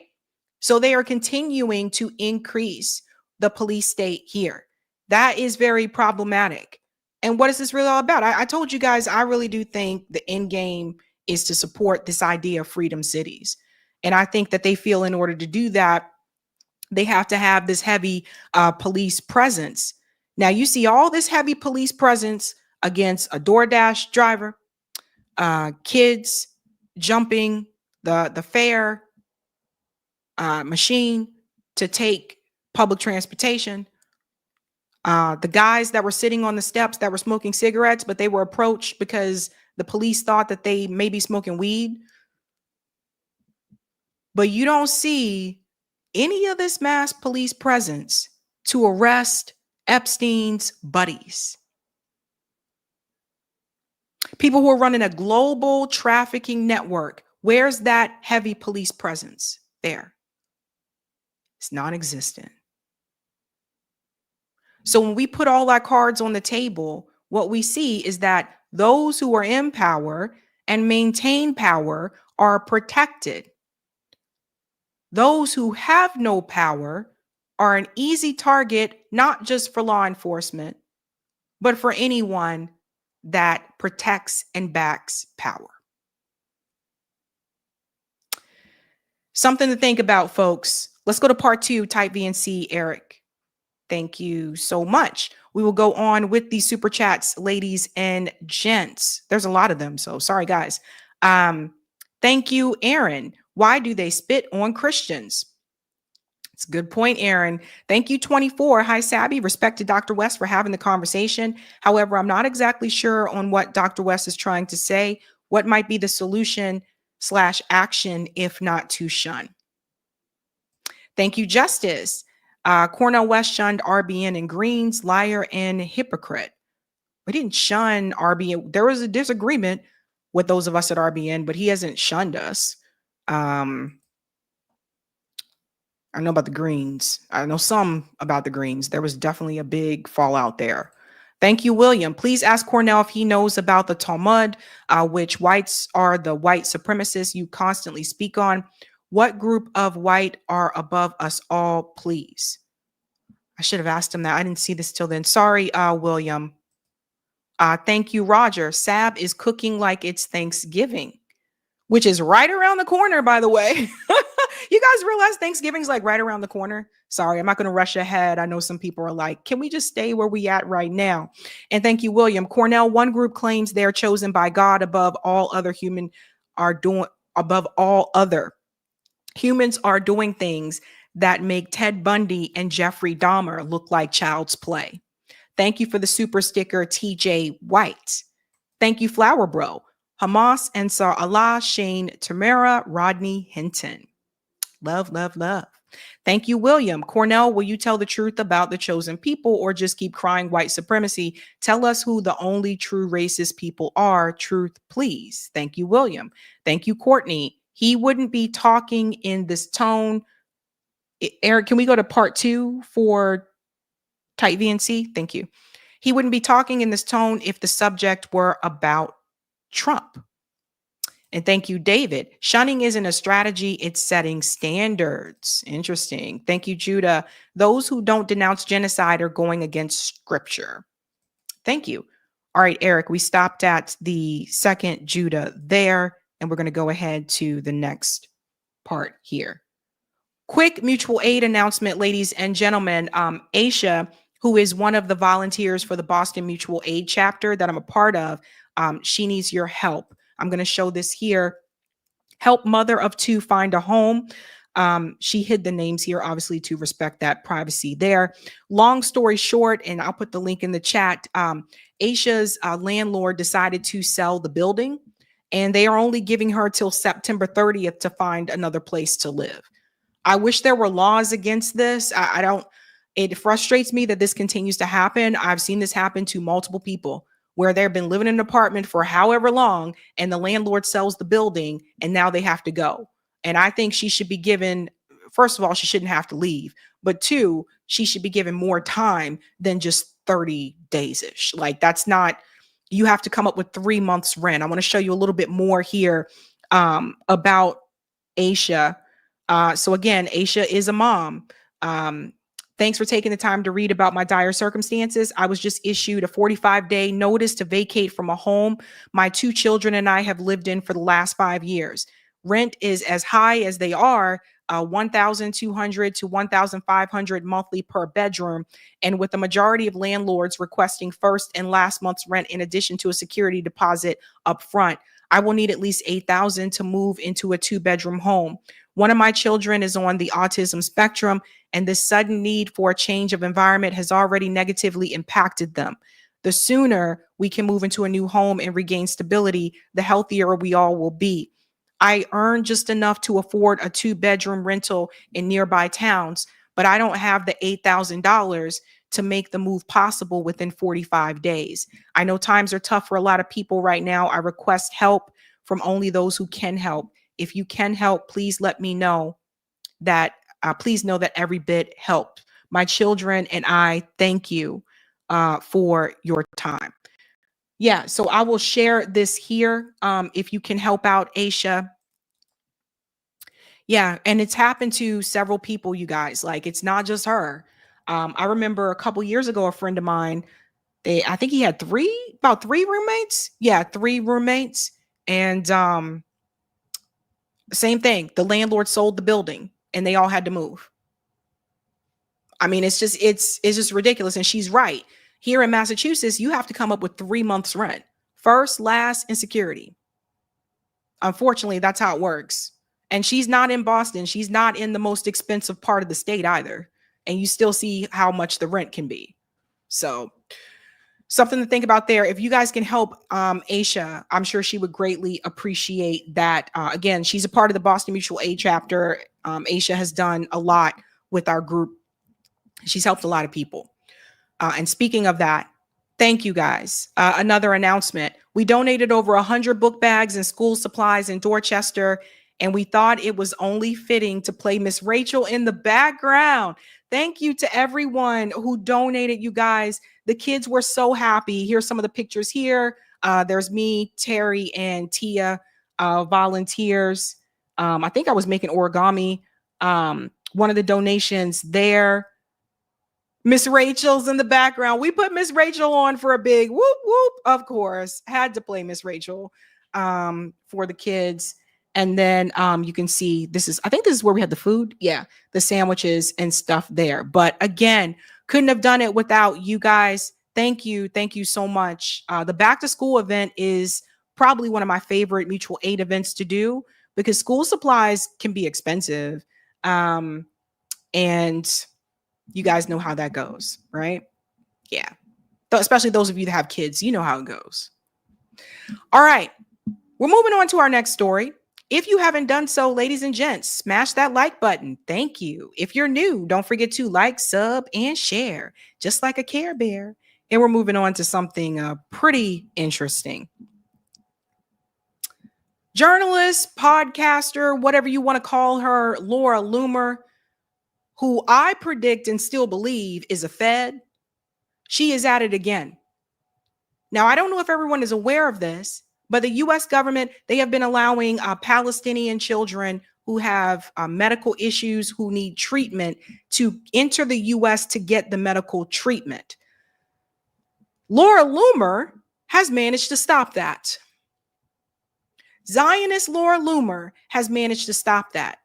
So they are continuing to increase the police state here. That is very problematic. And what is this really all about? I told you guys, I really do think the end game is to support this idea of freedom cities. And I think that they feel in order to do that, they have to have this heavy police presence. Now, you see all this heavy police presence against a DoorDash driver, kids jumping the fare machine to take public transportation. The guys that were sitting on the steps that were smoking cigarettes, but they were approached because the police thought that they may be smoking weed. But you don't see any of this mass police presence to arrest Epstein's buddies. People who are running a global trafficking network. Where's that heavy police presence? There. It's non-existent. So when we put all our cards on the table, what we see is that those who are in power and maintain power are protected. Those who have no power are an easy target, not just for law enforcement, but for anyone that protects and backs power. Something to think about, folks. Let's go to part 2, type VNC, Eric. Thank you so much. We will go on with the super chats, ladies and gents. There's a lot of them, so sorry, guys. Thank you, Aaron. Why do they spit on Christians? It's a good point, Aaron. Thank you, 24. Hi, Sabby. Respect to Dr. West for having the conversation. However, I'm not exactly sure on what Dr. West is trying to say. What might be the solution/action if not to shun? Thank you, Justice. Cornel West shunned RBN and Greens, liar and hypocrite. We didn't shun RBN. There was a disagreement with those of us at RBN, but he hasn't shunned us. I know about the Greens. I know some about the Greens. There was definitely a big fallout there. Thank you, William. Please ask Cornel if he knows about the Talmud, which whites are the white supremacists you constantly speak on. What group of white are above us all, please? I should have asked him that. I didn't see this till then. Sorry, William. Thank you, Roger. Sab is cooking like it's Thanksgiving, which is right around the corner, by the way. You guys realize Thanksgiving's like right around the corner? Sorry, I'm not going to rush ahead. I know some people are like, can we just stay where we at right now? And thank you, William. Cornel, one group claims they're chosen by God above all other humans are doing things that make Ted Bundy and Jeffrey Dahmer look like child's play. Thank you for the super sticker, TJ White. Thank you, Flower Bro. Hamas, Ansar Allah, Shane, Tamara, Rodney Hinton. Love, love, love. Thank you, William. Cornel, will you tell the truth about the chosen people or just keep crying white supremacy? Tell us who the only true racist people are. Truth, please. Thank you, William. Thank you, Courtney. He wouldn't be talking in this tone. Eric, can we go to part 2 for Type VNC? Thank you. He wouldn't be talking in this tone if the subject were about Trump. And thank you, David. Shunning isn't a strategy, it's setting standards. Interesting. Thank you, Judah. Those who don't denounce genocide are going against scripture. Thank you. All right, Eric, we stopped at the second Judah there, and we're going to go ahead to the next part here. Quick mutual aid announcement, ladies and gentlemen. Aisha, who is one of the volunteers for the Boston Mutual Aid chapter that I'm a part of, she needs your help. I'm going to show this here. Help mother of 2 find a home. She hid the names here, obviously, to respect that privacy there. Long story short, and I'll put the link in the chat, Aisha's landlord decided to sell the building, and they are only giving her till September 30th to find another place to live. I wish there were laws against this. I don't, It frustrates me that this continues to happen. I've seen this happen to multiple people where they've been living in an apartment for however long and the landlord sells the building and now they have to go. And I think she should be given, first of all, she shouldn't have to leave. But two, she should be given more time than just 30 days-ish. Like that's not, you have to come up with 3 months rent. I want to show you a little bit more here about Aisha. So again, Aisha is a mom. Thanks for taking the time to read about my dire circumstances. I was just issued a 45-day notice to vacate from a home my 2 children and I have lived in for the last 5 years. Rent is as high as they are, $1,200 to $1,500 monthly per bedroom, and with the majority of landlords requesting first and last month's rent in addition to a security deposit up front. I will need at least $8,000 to move into a 2-bedroom home. One of my children is on the autism spectrum, and this sudden need for a change of environment has already negatively impacted them. The sooner we can move into a new home and regain stability, the healthier we all will be. I earn just enough to afford a 2-bedroom rental in nearby towns, but I don't have the $8,000 to make the move possible within 45 days. I know times are tough for a lot of people right now. I request help from only those who can help. If you can help, please let me know that, please know that every bit helped. My children and I thank you for your time. Yeah, so I will share this here if you can help out Aisha. Yeah, and it's happened to several people, you guys. Like, it's not just her. I remember a couple years ago, a friend of mine, I think he had about three roommates. Yeah, 3 roommates. And same thing. The landlord sold the building and they all had to move. I mean, it's just ridiculous. And she's right. Here in Massachusetts, you have to come up with 3 months rent. First, last, and security. Unfortunately, that's how it works. And she's not in Boston. She's not in the most expensive part of the state either. And you still see how much the rent can be. So something to think about there. If you guys can help Aisha, I'm sure she would greatly appreciate that. Again, she's a part of the Boston Mutual Aid chapter. Aisha has done a lot with our group. She's helped a lot of people. And speaking of that, thank you guys. Another announcement. We donated over 100 book bags and school supplies in Dorchester, and we thought it was only fitting to play Miss Rachel in the background. Thank you to everyone who donated, you guys. The kids were so happy. Here's some of the pictures here. There's me, Terry, and Tia, volunteers. I think I was making origami. One of the donations there. Miss Rachel's in the background. We put Miss Rachel on for a big whoop whoop. Of course, had to play Miss Rachel for the kids. And then you can see I think this is where we had the food. Yeah, the sandwiches and stuff there. But again, couldn't have done it without you guys. Thank you. Thank you so much. The back to school event is probably one of my favorite mutual aid events to do because school supplies can be expensive. And you guys know how that goes, right? Yeah. Especially those of you that have kids, you know how it goes. All right. We're moving on to our next story. If you haven't done so, ladies and gents, smash that like button. Thank you. If you're new, don't forget to like, sub, and share, just like a Care Bear. And we're moving on to something pretty interesting. Journalist, podcaster, whatever you want to call her, Laura Loomer, who I predict and still believe is a Fed, she is at it again. Now, I don't know if everyone is aware of this, but the U.S. government, they have been allowing Palestinian children who have medical issues, who need treatment, to enter the U.S. to get the medical treatment. Laura Loomer has managed to stop that. Zionist Laura Loomer has managed to stop that.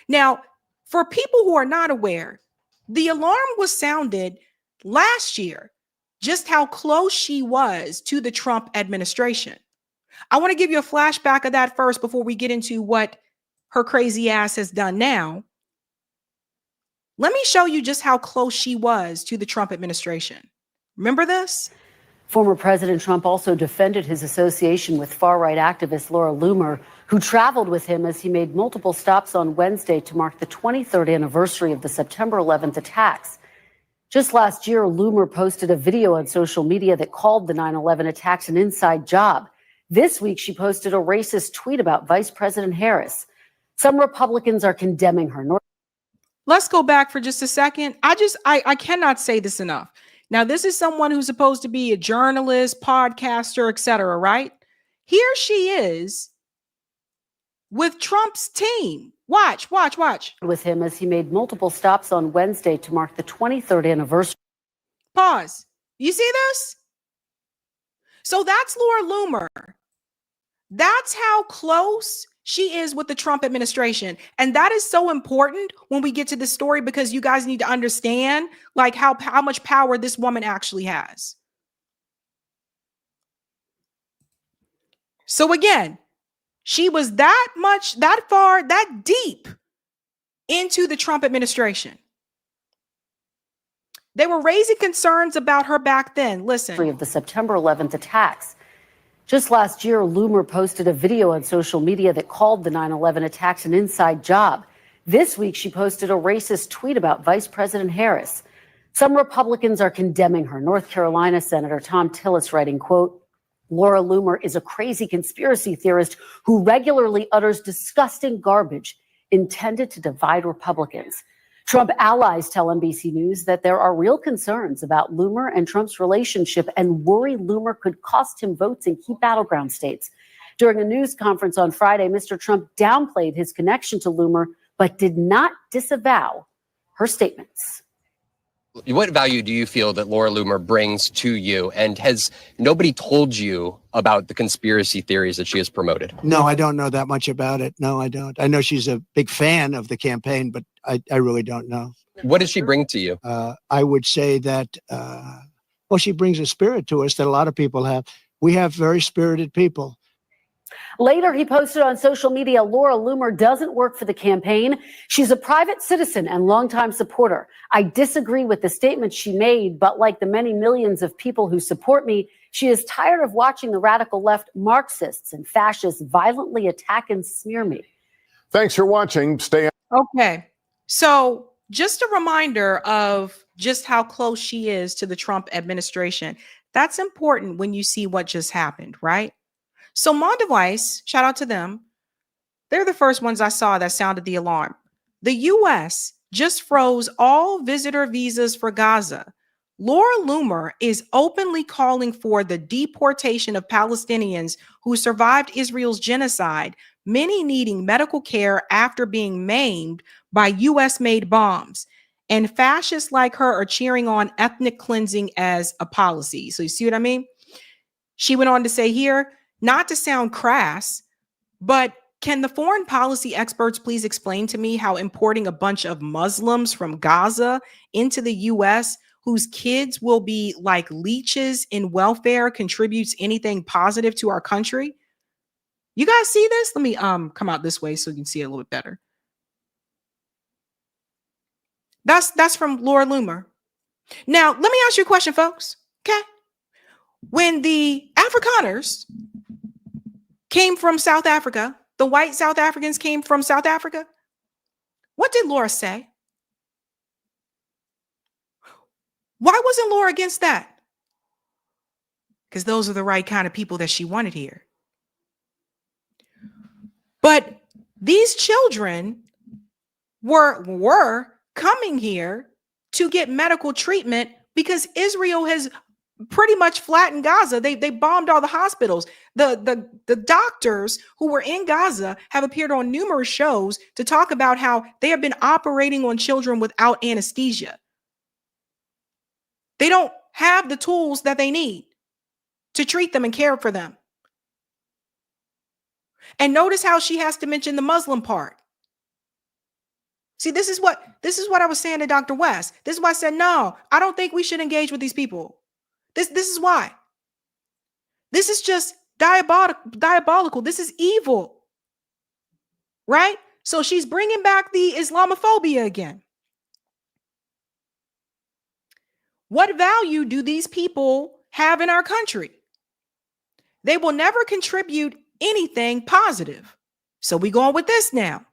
Now, for people who are not aware, the alarm was sounded last year, just how close she was to the Trump administration. I want to give you a flashback of that first before we get into what her crazy ass has done now. Let me show you just how close she was to the Trump administration. Remember this? Former President Trump also defended his association with far-right activist Laura Loomer, who traveled with him as he made multiple stops on Wednesday to mark the 23rd anniversary of the September 11th attacks. Just last year, Loomer posted a video on social media that called the 9/11 attacks an inside job. This week, she posted a racist tweet about Vice President Harris. Some Republicans are condemning her. Let's go back for just a second. I cannot say this enough. Now, this is someone who's supposed to be a journalist, podcaster, etc., right? Here she is with Trump's team. Watch. With him as he made multiple stops on Wednesday to mark the 23rd anniversary. Pause. You see this? So that's Laura Loomer. That's how close she is with the Trump administration. And that is so important when we get to this story, because you guys need to understand like how much power this woman actually has. So again, she was that much, that far, that deep into the Trump administration. They were raising concerns about her back then. Listen. Of the September 11th attacks. Just last year, Loomer posted a video on social media that called the 9/11 attacks an inside job. This week, she posted a racist tweet about Vice President Harris. Some Republicans are condemning her. North Carolina Senator Tom Tillis writing, quote, Laura Loomer is a crazy conspiracy theorist who regularly utters disgusting garbage intended to divide Republicans. Trump allies tell NBC News that there are real concerns about Loomer and Trump's relationship and worry Loomer could cost him votes in key battleground states. During a news conference on Friday, Mr. Trump downplayed his connection to Loomer, but did not disavow her statements. What value do you feel that Laura Loomer brings to you? And has nobody told you about the conspiracy theories that she has promoted? No, I don't know that much about it. No, I don't. I know she's a big fan of the campaign, but I really don't know. What does she bring to you? I would say that, well, she brings a spirit to us that a lot of people have. We have very spirited people. Later, he posted on social media, Laura Loomer doesn't work for the campaign. She's a private citizen and longtime supporter. I disagree with the statements she made, but like the many millions of people who support me, she is tired of watching the radical left, Marxists and fascists violently attack and smear me. Thanks for watching. Stay on. Okay. So just a reminder of just how close she is to the Trump administration. That's important when you see what just happened, right? So Mondevice, shout out to them. They're the first ones I saw that sounded the alarm. The U.S. just froze all visitor visas for Gaza. Laura Loomer is openly calling for the deportation of Palestinians who survived Israel's genocide, many needing medical care after being maimed by U.S.-made bombs. And fascists like her are cheering on ethnic cleansing as a policy. So you see what I mean? She went on to say here, not to sound crass, but can the foreign policy experts please explain to me how importing a bunch of Muslims from Gaza into the U.S., whose kids will be like leeches in welfare, contributes anything positive to our country? You guys see this? Let me come out this way so you can see it a little bit better. That's from Laura Loomer. Now, let me ask you a question, folks. Okay. When the Afrikaners came from South Africa, the white South Africans came from South Africa, what did Laura say? Why wasn't Laura against that? Because those are the right kind of people that she wanted here. But these children were coming here to get medical treatment because Israel has pretty much flattened Gaza. They bombed all the hospitals. The doctors who were in Gaza have appeared on numerous shows to talk about how they have been operating on children without anesthesia. They don't have the tools that they need to treat them and care for them. And notice how she has to mention the Muslim part. See, this is what I was saying to Dr. West. This is why I said, no, I don't think we should engage with these people. This is why. This is just diabolical. This is evil. Right? So she's bringing back the Islamophobia again. What value do these people have in our country? They will never contribute anything positive. So we go on with this now.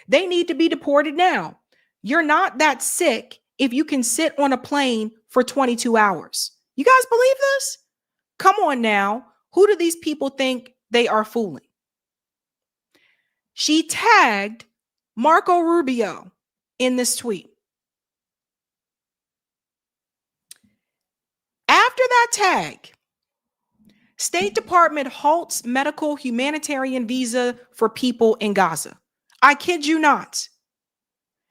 They need to be deported now. You're not that sick if you can sit on a plane for 22 hours. You guys believe this? Come on now. Who do these people think they are fooling? She tagged Marco Rubio in this tweet. After that tag, State Department halts medical humanitarian visa for people in Gaza. I kid you not.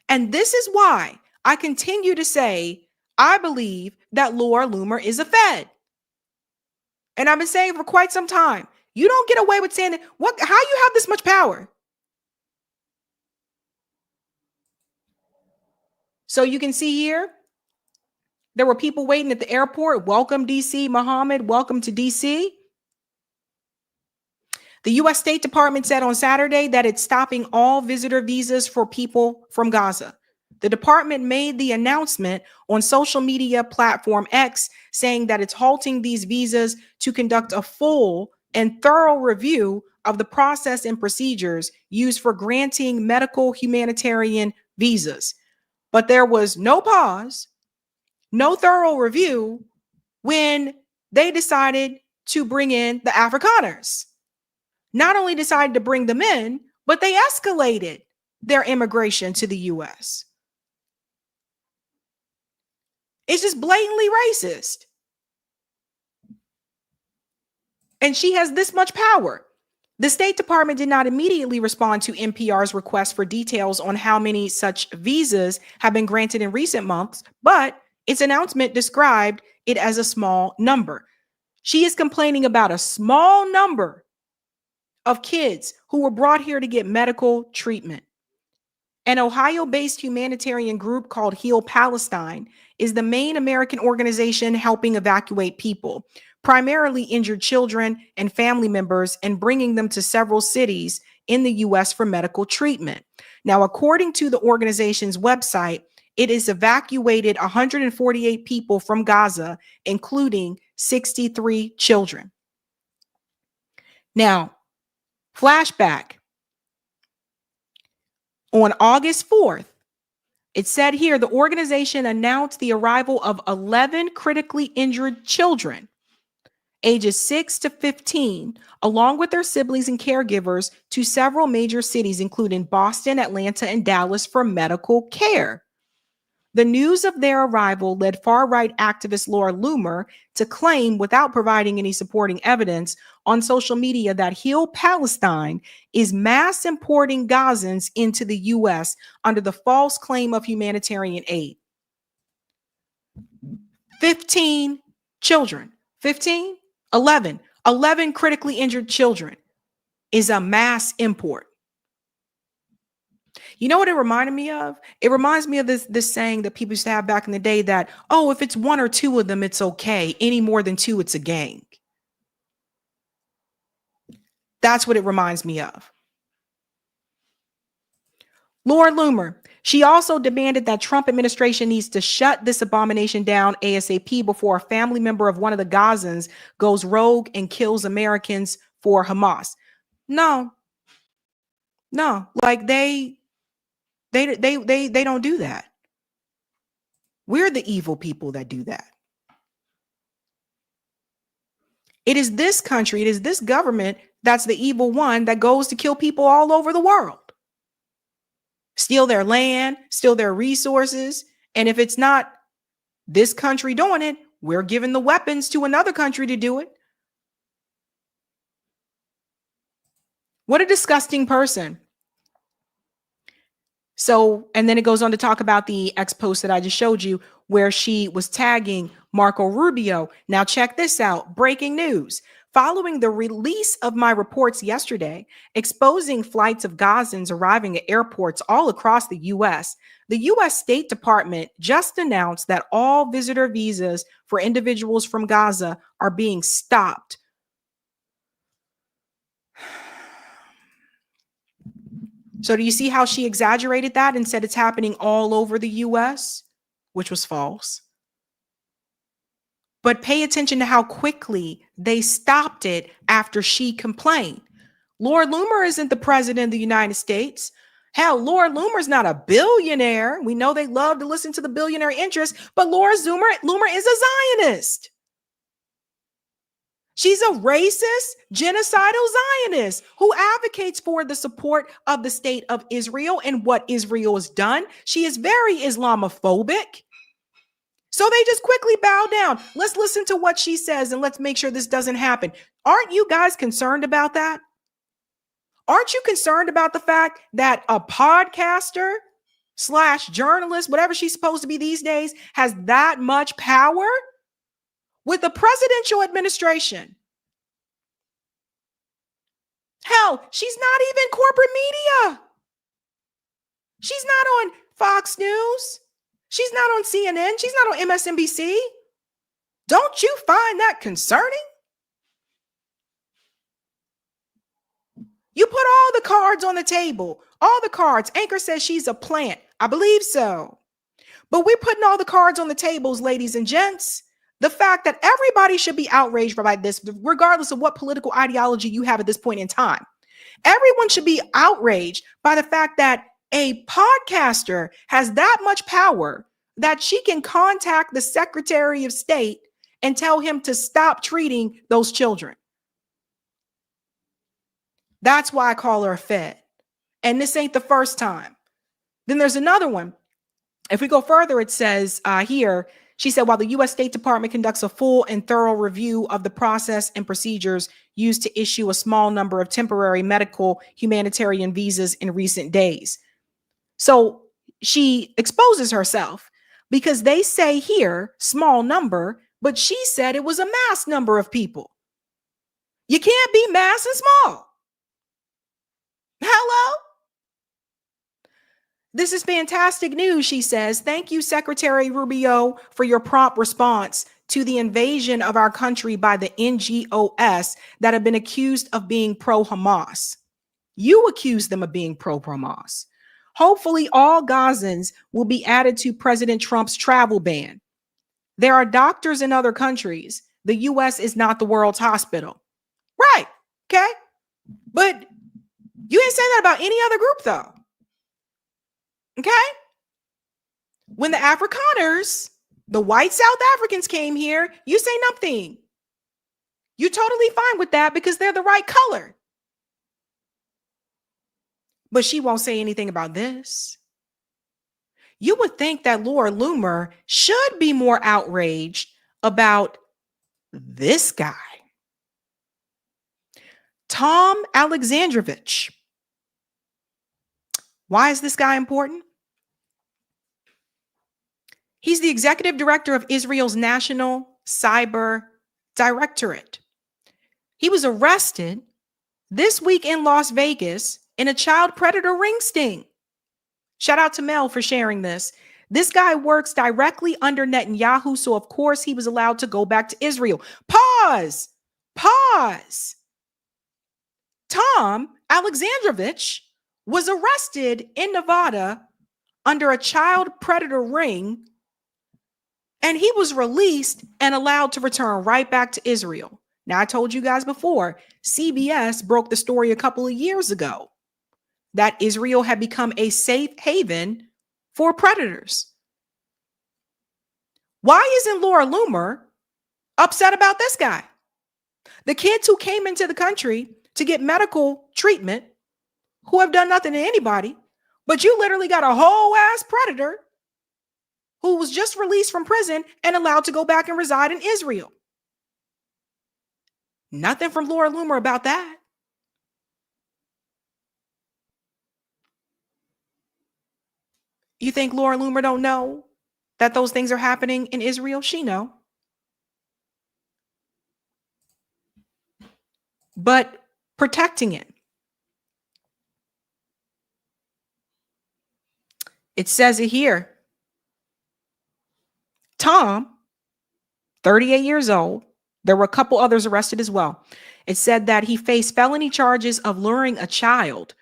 And this is why I continue to say I believe that Laura Loomer is a Fed. And I've been saying for quite some time, you don't get away with saying that. How you have this much power? So you can see here, there were people waiting at the airport. Welcome, DC, Muhammad. Welcome to DC. The U.S. State Department said on Saturday that it's stopping all visitor visas for people from Gaza. The department made the announcement on social media platform X, saying that it's halting these visas to conduct a full and thorough review of the process and procedures used for granting medical humanitarian visas. But there was no pause, no thorough review when they decided to bring in the Afrikaners. Not only decided to bring them in, but they escalated their immigration to the U.S. It's just blatantly racist. And she has this much power. The State Department did not immediately respond to NPR's request for details on how many such visas have been granted in recent months, but its announcement described it as a small number. She is complaining about a small number of kids who were brought here to get medical treatment. An Ohio-based humanitarian group called Heal Palestine is the main American organization helping evacuate people, primarily injured children and family members, and bringing them to several cities in the U.S. for medical treatment. Now, according to the organization's website, it has evacuated 148 people from Gaza, including 63 children. Now, flashback. On August 4th, it said here the organization announced the arrival of 11 critically injured children, ages 6 to 15, along with their siblings and caregivers, to several major cities, including Boston, Atlanta, and Dallas, for medical care. The news of their arrival led far-right activist Laura Loomer to claim, without providing any supporting evidence, on social media that Heal Palestine is mass importing Gazans into the U.S. under the false claim of humanitarian aid. 15 children, 15, 11 critically injured children is a mass import. You know what it reminded me of? It reminds me of this saying that people used to have back in the day that, oh, if it's one or two of them, it's okay. Any more than two, it's a gang. That's what it reminds me of. Laura Loomer, she also demanded that Trump administration needs to shut this abomination down ASAP before a family member of one of the Gazans goes rogue and kills Americans for Hamas. No, like they don't do that. We're the evil people that do that. It is this country, it is this government that's the evil one that goes to kill people all over the world. Steal their land, steal their resources. And if it's not this country doing it, we're giving the weapons to another country to do it. What a disgusting person. So, and then it goes on to talk about the X post that I just showed you where she was tagging Marco Rubio. Now check this out. Breaking news. Following the release of my reports yesterday, exposing flights of Gazans arriving at airports all across the U.S., the U.S. State Department just announced that all visitor visas for individuals from Gaza are being stopped. So do you see how she exaggerated that and said it's happening all over the U.S., which was false? But pay attention to how quickly they stopped it after she complained. Laura Loomer isn't the president of the United States. Hell, Laura Loomer's not a billionaire. We know they love to listen to the billionaire interests, but Laura Loomer is a Zionist. She's a racist, genocidal Zionist who advocates for the support of the state of Israel and what Israel has done. She is very Islamophobic. So they just quickly bow down. Let's listen to what she says and let's make sure this doesn't happen. Aren't you guys concerned about that? Aren't you concerned about the fact that a podcaster / journalist, whatever she's supposed to be these days, has that much power with the presidential administration? Hell, she's not even corporate media. She's not on Fox News. She's not on CNN. She's not on MSNBC. Don't you find that concerning? You put all the cards on the table, all the cards. Anchor says she's a plant. I believe so. But we're putting all the cards on the tables, ladies and gents. The fact that everybody should be outraged by this, regardless of what political ideology you have at this point in time. Everyone should be outraged by the fact that a podcaster has that much power that she can contact the Secretary of State and tell him to stop treating those children. That's why I call her a Fed. And this ain't the first time. Then there's another one. If we go further, it says here, she said, while the U.S. State Department conducts a full and thorough review of the process and procedures used to issue a small number of temporary medical humanitarian visas in recent days. So she exposes herself because they say here, small number, but she said it was a mass number of people. You can't be mass and small. Hello? This is fantastic news, she says. Thank you, Secretary Rubio, for your prompt response to the invasion of our country by the NGOs that have been accused of being pro-Hamas. You accused them of being pro-Hamas. Hopefully, all Gazans will be added to President Trump's travel ban. There are doctors in other countries. The U.S. is not the world's hospital. Right. Okay. But you ain't say that about any other group, though. Okay? When the Afrikaners, the white South Africans came here, you say nothing. You're totally fine with that because they're the right color. But she won't say anything about this. You would think that Laura Loomer should be more outraged about this guy. Tom Alexandrovich. Why is this guy important? He's the executive director of Israel's National Cyber Directorate. He was arrested this week in Las Vegas in a child predator ring sting. Shout out to Mel for sharing this. This guy works directly under Netanyahu, so of course he was allowed to go back to Israel. Pause. Tom Alexandrovich was arrested in Nevada under a child predator ring, and he was released and allowed to return right back to Israel. Now, I told you guys before, CBS broke the story a couple of years ago that Israel had become a safe haven for predators. Why isn't Laura Loomer upset about this guy? The kids who came into the country to get medical treatment, who have done nothing to anybody, but you literally got a whole ass predator who was just released from prison and allowed to go back and reside in Israel. Nothing from Laura Loomer about that. You think Laura Loomer don't know that those things are happening in Israel? She know. But protecting it. It says it here. Tom, 38 years old. There were a couple others arrested as well. It said that he faced felony charges of luring a child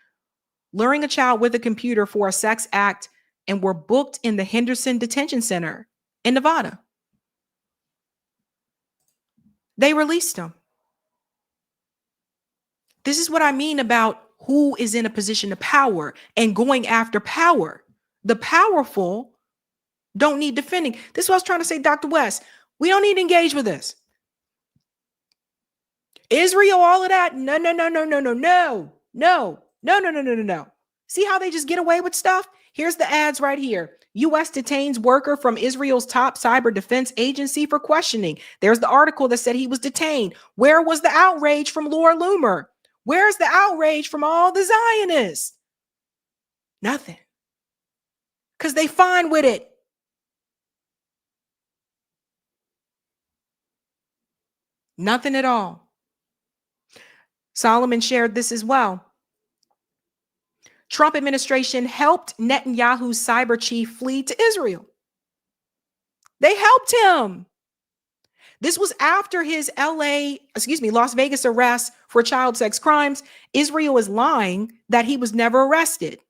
with a computer for a sex act, and were booked in the Henderson Detention Center in Nevada. They released him. This is what I mean about who is in a position of power and going after power. The powerful don't need defending. This is what I was trying to say, Dr. West. We don't need to engage with this. Israel, all of that. No. See how they just get away with stuff? Here's the ads right here. U.S. detains worker from Israel's top cyber defense agency for questioning. There's the article that said he was detained. Where was the outrage from Laura Loomer? Where's the outrage from all the Zionists? Nothing. Because they fine with it. Nothing at all. Solomon shared this as well. Trump administration helped Netanyahu's cyber chief flee to Israel. They helped him. This was after his Las Vegas arrest for child sex crimes. Israel is lying that he was never arrested.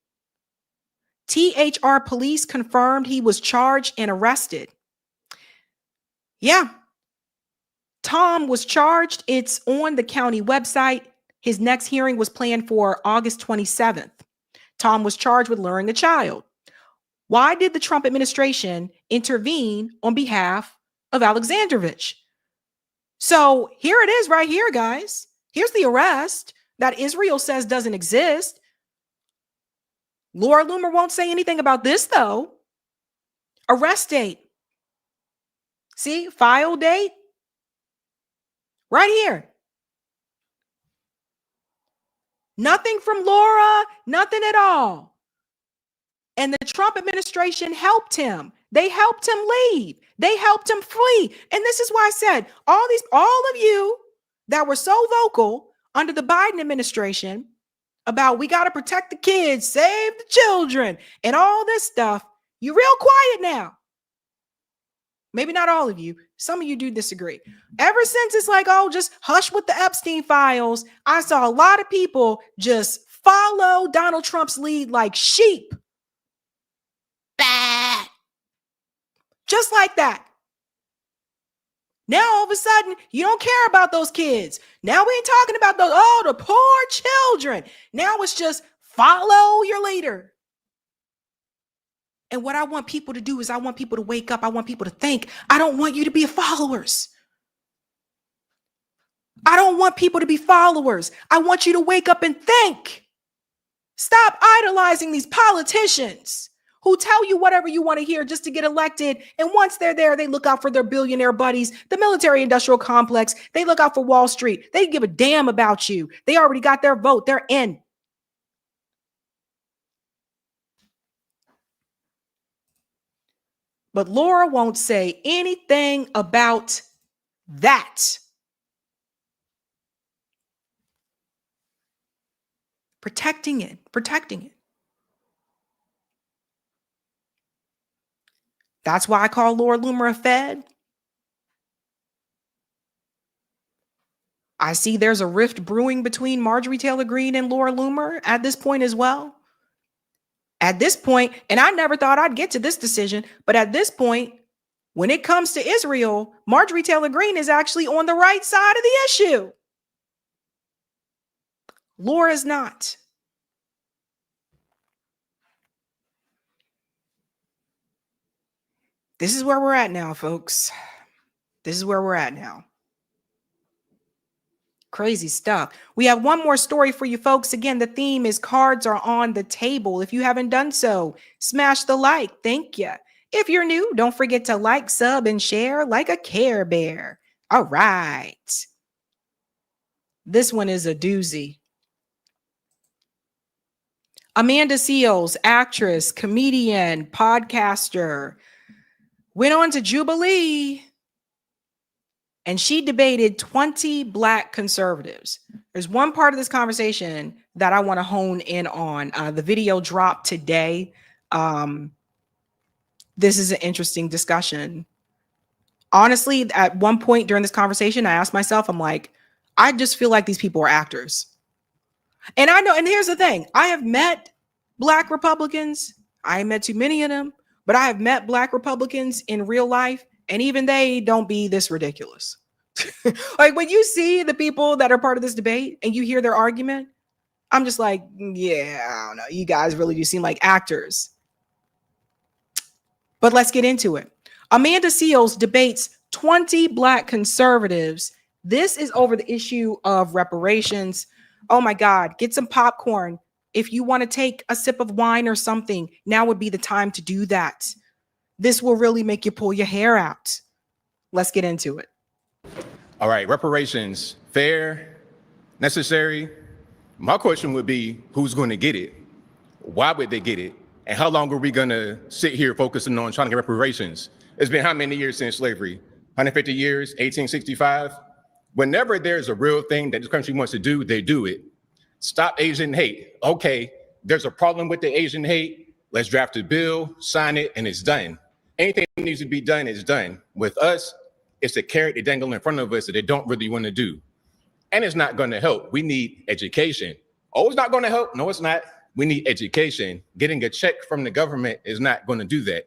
THR police confirmed he was charged and arrested. Yeah. Tom was charged. It's on the county website. His next hearing was planned for August 27th. Tom was charged with luring a child. Why did the Trump administration intervene on behalf of Alexandrovich? So here it is right here, guys. Here's the arrest that Israel says doesn't exist. Laura Loomer won't say anything about this, though. Arrest date. See, file date. Right here. Nothing from Laura, nothing at all. And the Trump administration helped him. They helped him leave. They helped him flee. And this is why I said, all of you that were so vocal under the Biden administration about we got to protect the kids, save the children, and all this stuff, you're real quiet now. Maybe not all of you. Some of you do disagree. Ever since it's like, oh, just hush with the Epstein files, I saw a lot of people just follow Donald Trump's lead like sheep. Bah! Just like that. Now, all of a sudden, you don't care about those kids. Now we ain't talking about those, the poor children. Now it's just follow your leader. And what I want people to do is I want people to wake up. I want people to think. I don't want you to be followers. I don't want people to be followers. I want you to wake up and think. Stop idolizing these politicians who tell you whatever you want to hear just to get elected. And once they're there, they look out for their billionaire buddies, the military industrial complex. They look out for Wall Street. They give a damn about you. They already got their vote. They're in. But Laura won't say anything about that. Protecting it. That's why I call Laura Loomer a Fed. I see there's a rift brewing between Marjorie Taylor Greene and Laura Loomer at this point as well. At this point, and I never thought I'd get to this decision, but at this point, when it comes to Israel, Marjorie Taylor Greene is actually on the right side of the issue. Laura's not. This is where we're at now, folks. This is where we're at now. Crazy stuff. We have one more story for you folks. Again, the theme is cards are on the table. If you haven't done so, smash the like. Thank you. If you're new, don't forget to like, sub, and share like a Care Bear. All right. This one is a doozy. Amanda Seales, actress, comedian, podcaster, went on to Jubilee. And she debated 20 Black conservatives. There's one part of this conversation that I want to hone in on. The video dropped today. This is an interesting discussion. Honestly, at one point during this conversation, I asked myself, I'm like, I just feel like these people are actors. And I know, and here's the thing. I have met Black Republicans. I ain't met too many of them, but I have met Black Republicans in real life. And even they don't be this ridiculous. Like when you see the people that are part of this debate and you hear their argument, I'm just like, yeah, I don't know. You guys really do seem like actors. But let's get into it. Amanda Seales debates 20 Black conservatives. This is over the issue of reparations. Oh my God, get some popcorn. If you want to take a sip of wine or something, now would be the time to do that. This will really make you pull your hair out. Let's get into it. All right, reparations, fair, necessary. My question would be, who's going to get it? Why would they get it? And how long are we going to sit here focusing on trying to get reparations? It's been how many years since slavery? 150 years, 1865? Whenever there's a real thing that this country wants to do, they do it. Stop Asian hate. Okay, there's a problem with the Asian hate. Let's draft a bill, sign it, and it's done. Anything that needs to be done is done. With us, it's a carrot they dangle in front of us that they don't really want to do. And it's not going to help. We need education. Oh, it's not going to help. No, it's not. We need education. Getting a check from the government is not going to do that.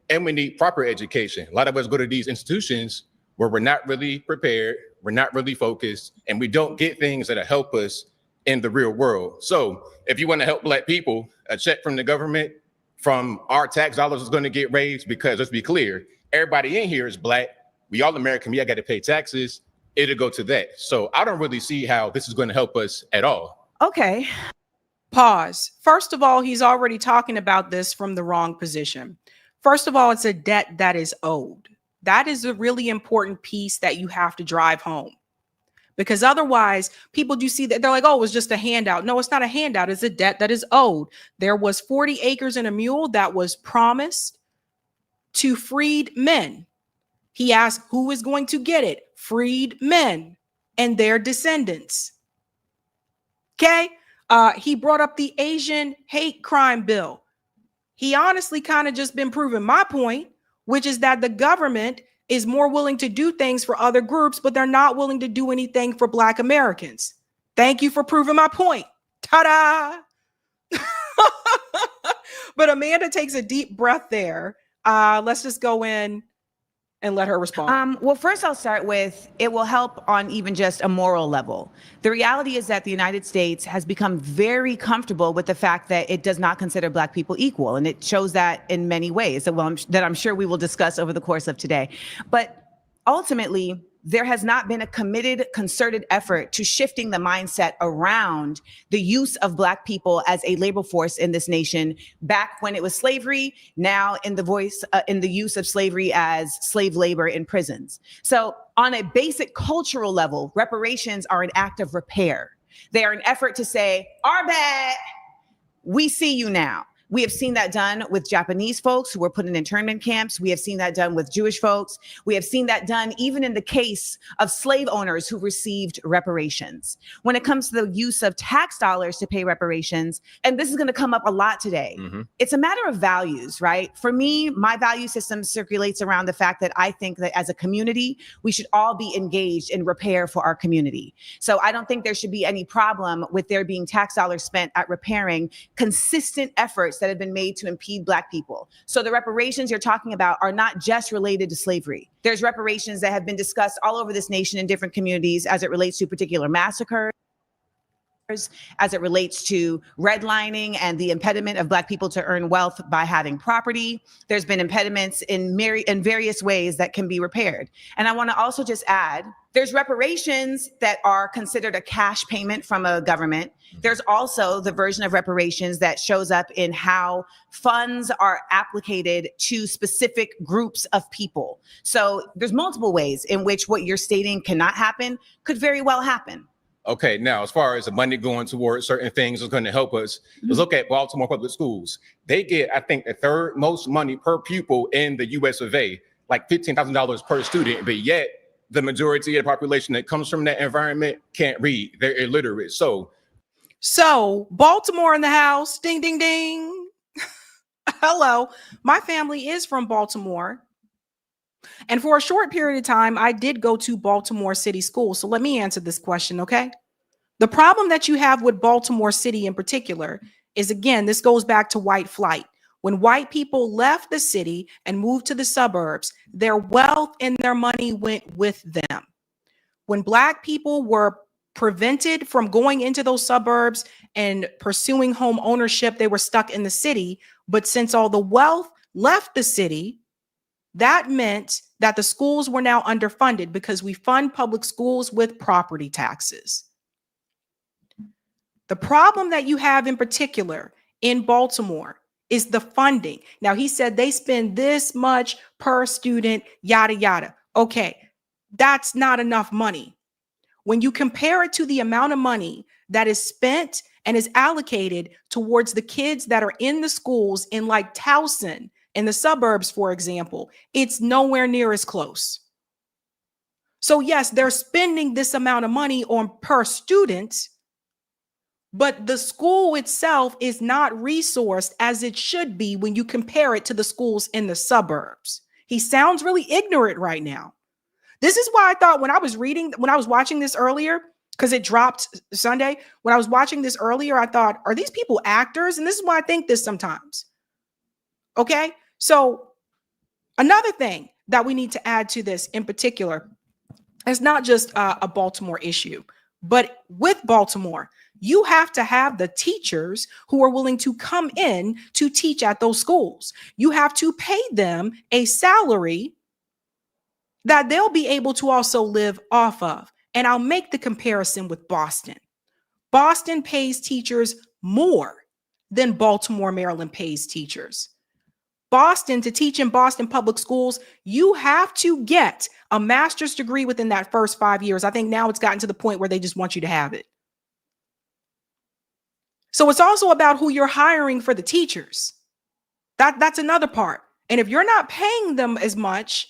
And we need proper education. A lot of us go to these institutions where we're not really prepared, we're not really focused, and we don't get things that help us in the real world. So if you want to help Black people, a check from the government, from our tax dollars is going to get raised, because let's be clear, everybody in here is Black. We all American. We all got to pay taxes. It'll go to that. So I don't really see how this is going to help us at all. Okay. Pause. First of all, he's already talking about this from the wrong position. First of all, it's a debt that is owed. That is a really important piece that you have to drive home. Because otherwise, people do see that they're like, oh, it was just a handout. No, it's not a handout. It's a debt that is owed. There was 40 acres and a mule that was promised to freed men. He asked, who is going to get it? Freed men and their descendants. Okay. He brought up the Asian hate crime bill. He honestly kind of just been proving my point, which is that the government is more willing to do things for other groups, but they're not willing to do anything for Black Americans. Thank you for proving my point. Ta-da! But Amanda takes a deep breath there. Let's just go in and let her respond. Well, first I'll start with, it will help on even just a moral level. The reality is that the United States has become very comfortable with the fact that it does not consider Black people equal. And it shows that in many ways that I'm sure we will discuss over the course of today. But ultimately, there has not been a committed, concerted effort to shifting the mindset around the use of Black people as a labor force in this nation back when it was slavery, now in the use of slavery as slave labor in prisons. So on a basic cultural level, reparations are an act of repair. They are an effort to say, our bad, we see you now. We have seen that done with Japanese folks who were put in internment camps. We have seen that done with Jewish folks. We have seen that done even in the case of slave owners who received reparations. When it comes to the use of tax dollars to pay reparations, and this is going to come up a lot today, it's a matter of values, right? For me, my value system circulates around the fact that I think that as a community, we should all be engaged in repair for our community. So I don't think there should be any problem with there being tax dollars spent at repairing consistent efforts that have been made to impede Black people. So the reparations you're talking about are not just related to slavery. There's reparations that have been discussed all over this nation in different communities as it relates to particular massacres, as it relates to redlining and the impediment of Black people to earn wealth by having property. There's been impediments in various ways that can be repaired. And I want to also just add, there's reparations that are considered a cash payment from a government. There's also the version of reparations that shows up in how funds are applicated to specific groups of people. So there's multiple ways in which what you're stating cannot happen could very well happen. Okay, now as far as the money going towards certain things is going to help us, let's look at Baltimore public schools. They get, I think, the third most money per pupil in the US of A, like $15,000 per student, but yet the majority of the population that comes from that environment can't read. They're illiterate. So Baltimore in the house, ding, ding, ding. Hello, my family is from Baltimore. And for a short period of time, I did go to Baltimore City School. So let me answer this question, okay? The problem that you have with Baltimore City in particular is, again, this goes back to white flight. When white people left the city and moved to the suburbs, their wealth and their money went with them. When Black people were prevented from going into those suburbs and pursuing home ownership. They were stuck in the city. But since all the wealth left the city, that meant that the schools were now underfunded because we fund public schools with property taxes. The problem that you have in particular in Baltimore is the funding. Now, he said they spend this much per student, yada, yada. Okay, that's not enough money. When you compare it to the amount of money that is spent and is allocated towards the kids that are in the schools in like Towson, in the suburbs, for example, it's nowhere near as close. So yes, they're spending this amount of money on per student, but the school itself is not resourced as it should be when you compare it to the schools in the suburbs. He sounds really ignorant right now. This is why I thought when I was watching this earlier, because it dropped Sunday, when I was watching this earlier, I thought, are these people actors? And this is why I think this sometimes. Okay, so another thing that we need to add to this in particular is not just a Baltimore issue, but with Baltimore, you have to have the teachers who are willing to come in to teach at those schools. You have to pay them a salary that they'll be able to also live off of. And I'll make the comparison with Boston. Boston pays teachers more than Baltimore, Maryland pays teachers. Boston, to teach in Boston public schools, you have to get a master's degree within that first 5 years. I think now it's gotten to the point where they just want you to have it. So it's also about who you're hiring for the teachers. That's another part. And if you're not paying them as much,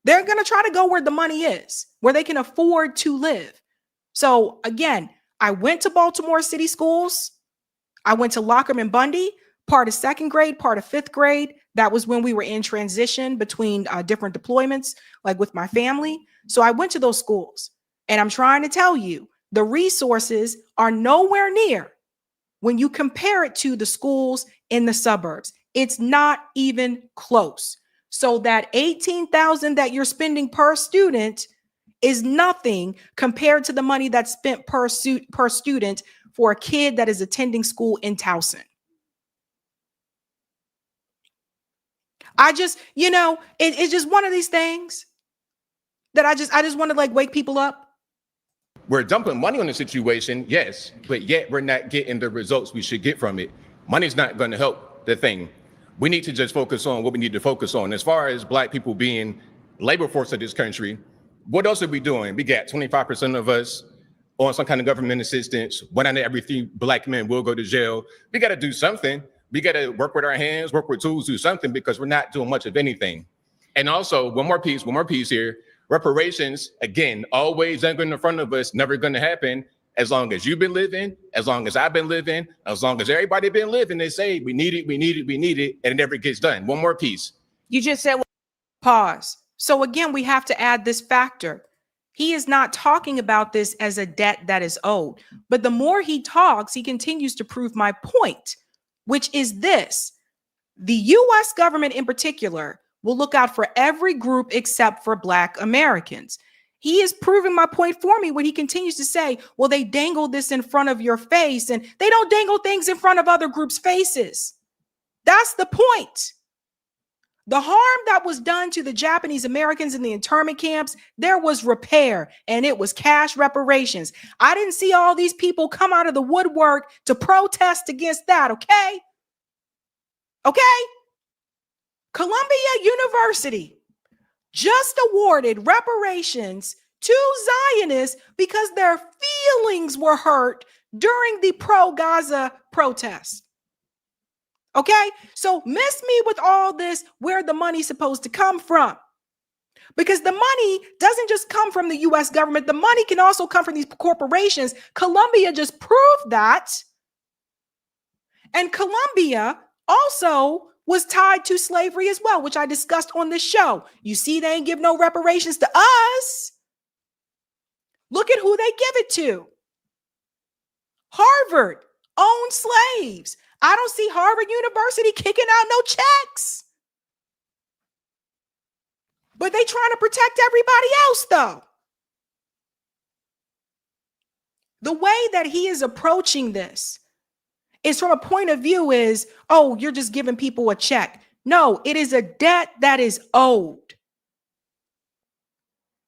they're going to try to go where the money is, where they can afford to live. So again, I went to Baltimore City schools. I went to Lockham and Bundy, part of second grade, part of fifth grade. That was when we were in transition between different deployments, like with my family. So I went to those schools, and I'm trying to tell you, the resources are nowhere near when you compare it to the schools in the suburbs. It's not even close. So that $18,000 that you're spending per student is nothing compared to the money that's spent per student for a kid that is attending school in Towson. I just, it's just one of these things that I just want to like wake people up. We're dumping money on the situation, yes, but yet we're not getting the results we should get from it. Money's not going to help the thing. We need to just focus on what we need to focus on. As far as Black people being labor force of this country, what else are we doing? We got 25% of us on some kind of government assistance. 1 out of every 3 Black men will go to jail. We got to do something. We got to work with our hands, work with tools, do something, because we're not doing much of anything. And also, one more piece here. Reparations, again, always anchored in front of us, never going to happen. As long as you've been living, as long as I've been living, as long as everybody been living, they say we need it, and it never gets done. One more piece. You just said, pause. So again, we have to add this factor. He is not talking about this as a debt that is owed, but the more he talks, he continues to prove my point, which is this: the U.S. government in particular will look out for every group except for Black Americans. He is proving my point for me when he continues to say, well, they dangle this in front of your face, and they don't dangle things in front of other groups' faces. That's the point. The harm that was done to the Japanese Americans in the internment camps, there was repair, and it was cash reparations. I didn't see all these people come out of the woodwork to protest against that, okay? Okay? Columbia University just awarded reparations to Zionists because their feelings were hurt during the pro-Gaza protests. Okay, so miss me with all this, where the money's supposed to come from. Because the money doesn't just come from the US government. The money can also come from these corporations. Columbia just proved that. And Columbia also was tied to slavery as well, which I discussed on this show. You see, they ain't give no reparations to us. Look at who they give it to. Harvard owned slaves. I don't see Harvard University kicking out no checks. But they trying to protect everybody else, though. The way that he is approaching this is from a point of view is, oh, you're just giving people a check. No, it is a debt that is owed.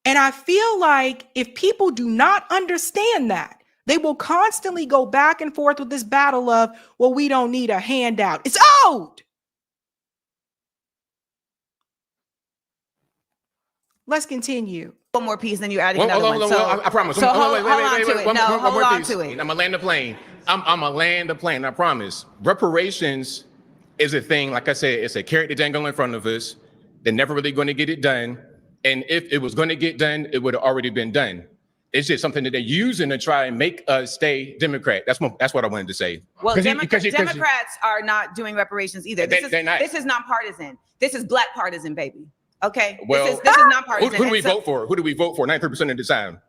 And I feel like if people do not understand that, they will constantly go back and forth with this battle of, well, we don't need a handout. It's owed. Let's continue. One more piece, then you're adding another one. I promise. So hold on to it. No, hold on to it. I'm gonna land the plane. I'm gonna land the plane. I promise. Reparations is a thing. Like I said, it's a carrot to dangle in front of us. They're never really going to get it done. And if it was going to get done, it would have already been done. It's just something that they're using to try and make us stay Democrat. That's what I wanted to say. Well, Democrats are not doing reparations either. This is nonpartisan. This is black partisan, baby. Okay. Well, this is nonpartisan. Who do we vote for? Who do we vote for? 93% of the time.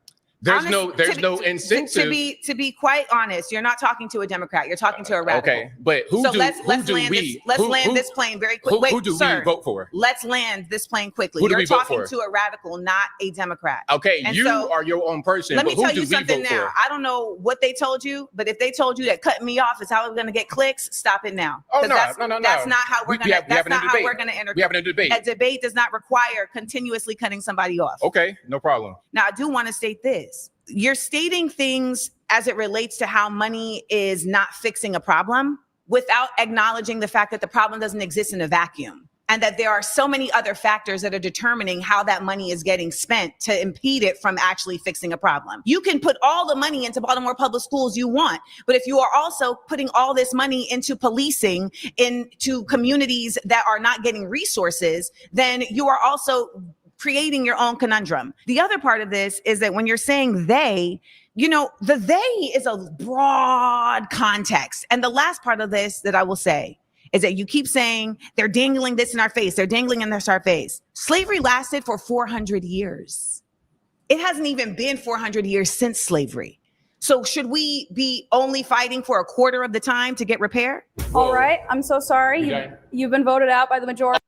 There's no incentive. To be quite honest, you're not talking to a Democrat. You're talking to a radical. Okay, but let's land this plane very quickly. Who do we vote for? Let's land this plane quickly. You're talking to a radical, not a Democrat. Okay, and you are your own person. Let me tell you something now. I don't know what they told you, but if they told you that cutting me off is how we're going to get clicks, stop it now. Oh, no. That's not how we're going to. That's not how we're going to enter. We having a debate. A debate does not require continuously cutting somebody off. Okay, no problem. Now, I do want to state this. You're stating things as it relates to how money is not fixing a problem without acknowledging the fact that the problem doesn't exist in a vacuum and that there are so many other factors that are determining how that money is getting spent to impede it from actually fixing a problem. You can put all the money into Baltimore public schools you want, but if you are also putting all this money into policing, into communities that are not getting resources, then you are also creating your own conundrum. The other part of this is that when you're saying they, the they is a broad context. And the last part of this that I will say is that you keep saying they're dangling this in our face. They're dangling in this our face. Slavery lasted for 400 years. It hasn't even been 400 years since slavery. So should we be only fighting for a quarter of the time to get repair? All right. I'm so sorry. You've been voted out by the majority.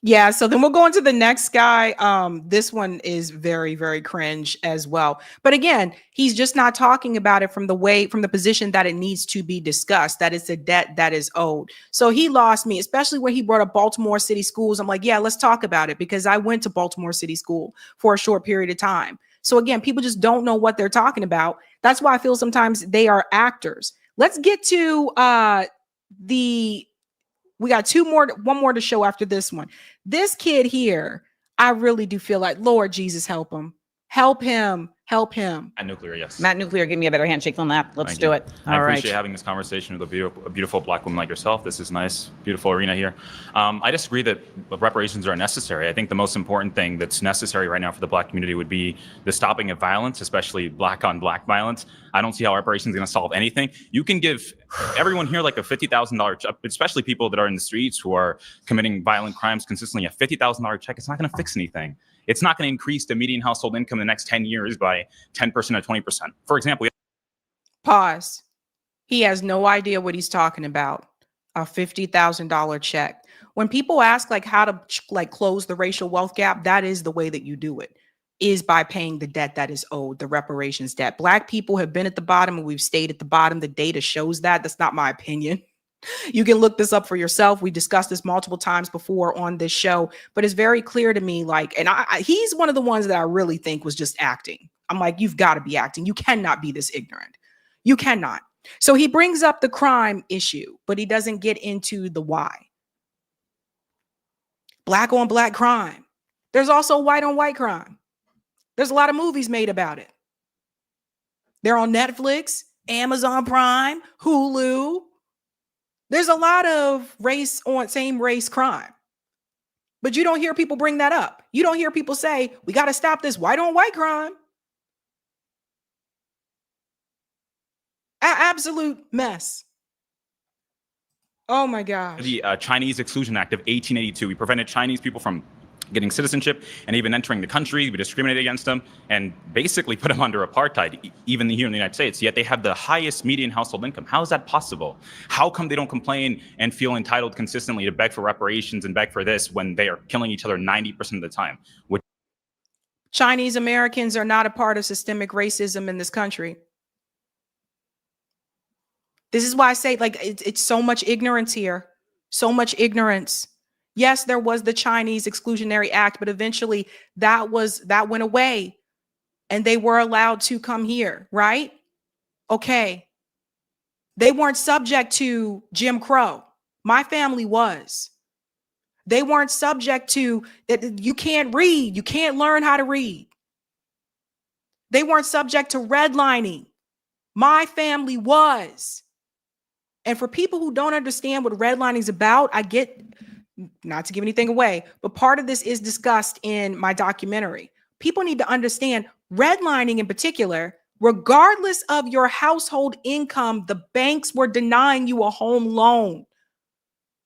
Yeah, so then we'll go into the next guy. This one is very, very cringe as well. But again, he's just not talking about it from the position that it needs to be discussed, that it's a debt that is owed. So he lost me, especially when he brought up Baltimore City schools. I'm like, yeah, let's talk about it because I went to Baltimore City School for a short period of time. So again, people just don't know what they're talking about. That's why I feel sometimes they are actors. Let's get to we got one more to show after this one. This kid here, I really do feel like, Lord Jesus, help him. Help him. Help him. Matt Nuclear, yes. Matt Nuclear, give me a better handshake than that. Let's do it. I appreciate having this conversation with a beautiful black woman like yourself. This is nice, beautiful arena here. I disagree that reparations are necessary. I think the most important thing that's necessary right now for the black community would be the stopping of violence, especially black on black violence. I don't see how reparations is going to solve anything. You can give everyone here like a $50,000, especially people that are in the streets who are committing violent crimes consistently, a $50,000 check. It's not going to fix anything. It's not going to increase the median household income in the next 10 years by 10% or 20%. For example, pause. He has no idea what he's talking about. A $50,000 check. When people ask like how to close the racial wealth gap, that is the way that you do it, is by paying the debt that is owed, the reparations debt. Black people have been at the bottom and we've stayed at the bottom. The data shows that. That's not my opinion. You can look this up for yourself. We discussed this multiple times before on this show, but it's very clear to me, he's one of the ones that I really think was just acting. I'm like, you've got to be acting. You cannot be this ignorant. You cannot. So he brings up the crime issue, but he doesn't get into the why. Black on black crime. There's also white on white crime. There's a lot of movies made about it. They're on Netflix, Amazon Prime, Hulu. There's a lot of race on same race crime, but you don't hear people bring that up. You don't hear people say, we got to stop this white on white crime. Absolute mess. Oh my gosh. The Chinese Exclusion Act of 1882, we prevented Chinese people from getting citizenship and even entering the country. We discriminated against them and basically put them under apartheid, even here in the United States. Yet they have the highest median household income. How is that possible? How come they don't complain and feel entitled consistently to beg for reparations and beg for this when they are killing each other 90% of the time? Chinese Americans are not a part of systemic racism in this country. This is why I say, like, it's so much ignorance here. So much ignorance. Yes, there was the Chinese Exclusionary Act, but eventually that went away and they were allowed to come here, right? Okay. They weren't subject to Jim Crow. My family was. They weren't subject to that. You can't read. You can't learn how to read. They weren't subject to redlining. My family was. And for people who don't understand what redlining is about, I get, not to give anything away, but part of this is discussed in my documentary. People need to understand redlining in particular, regardless of your household income, the banks were denying you a home loan.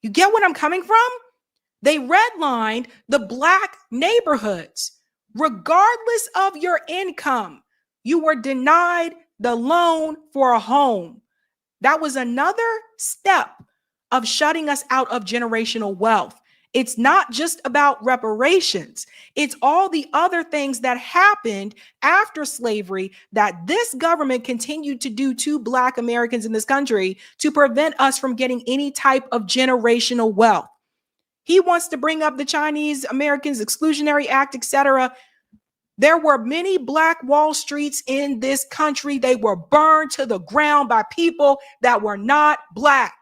You get what I'm coming from? They redlined the Black neighborhoods. Regardless of your income, you were denied the loan for a home. That was another step of shutting us out of generational wealth. It's not just about reparations. It's all the other things that happened after slavery that this government continued to do to Black Americans in this country to prevent us from getting any type of generational wealth. He wants to bring up the Chinese Americans Exclusionary Act, etc. There were many Black Wall Streets in this country. They were burned to the ground by people that were not Black.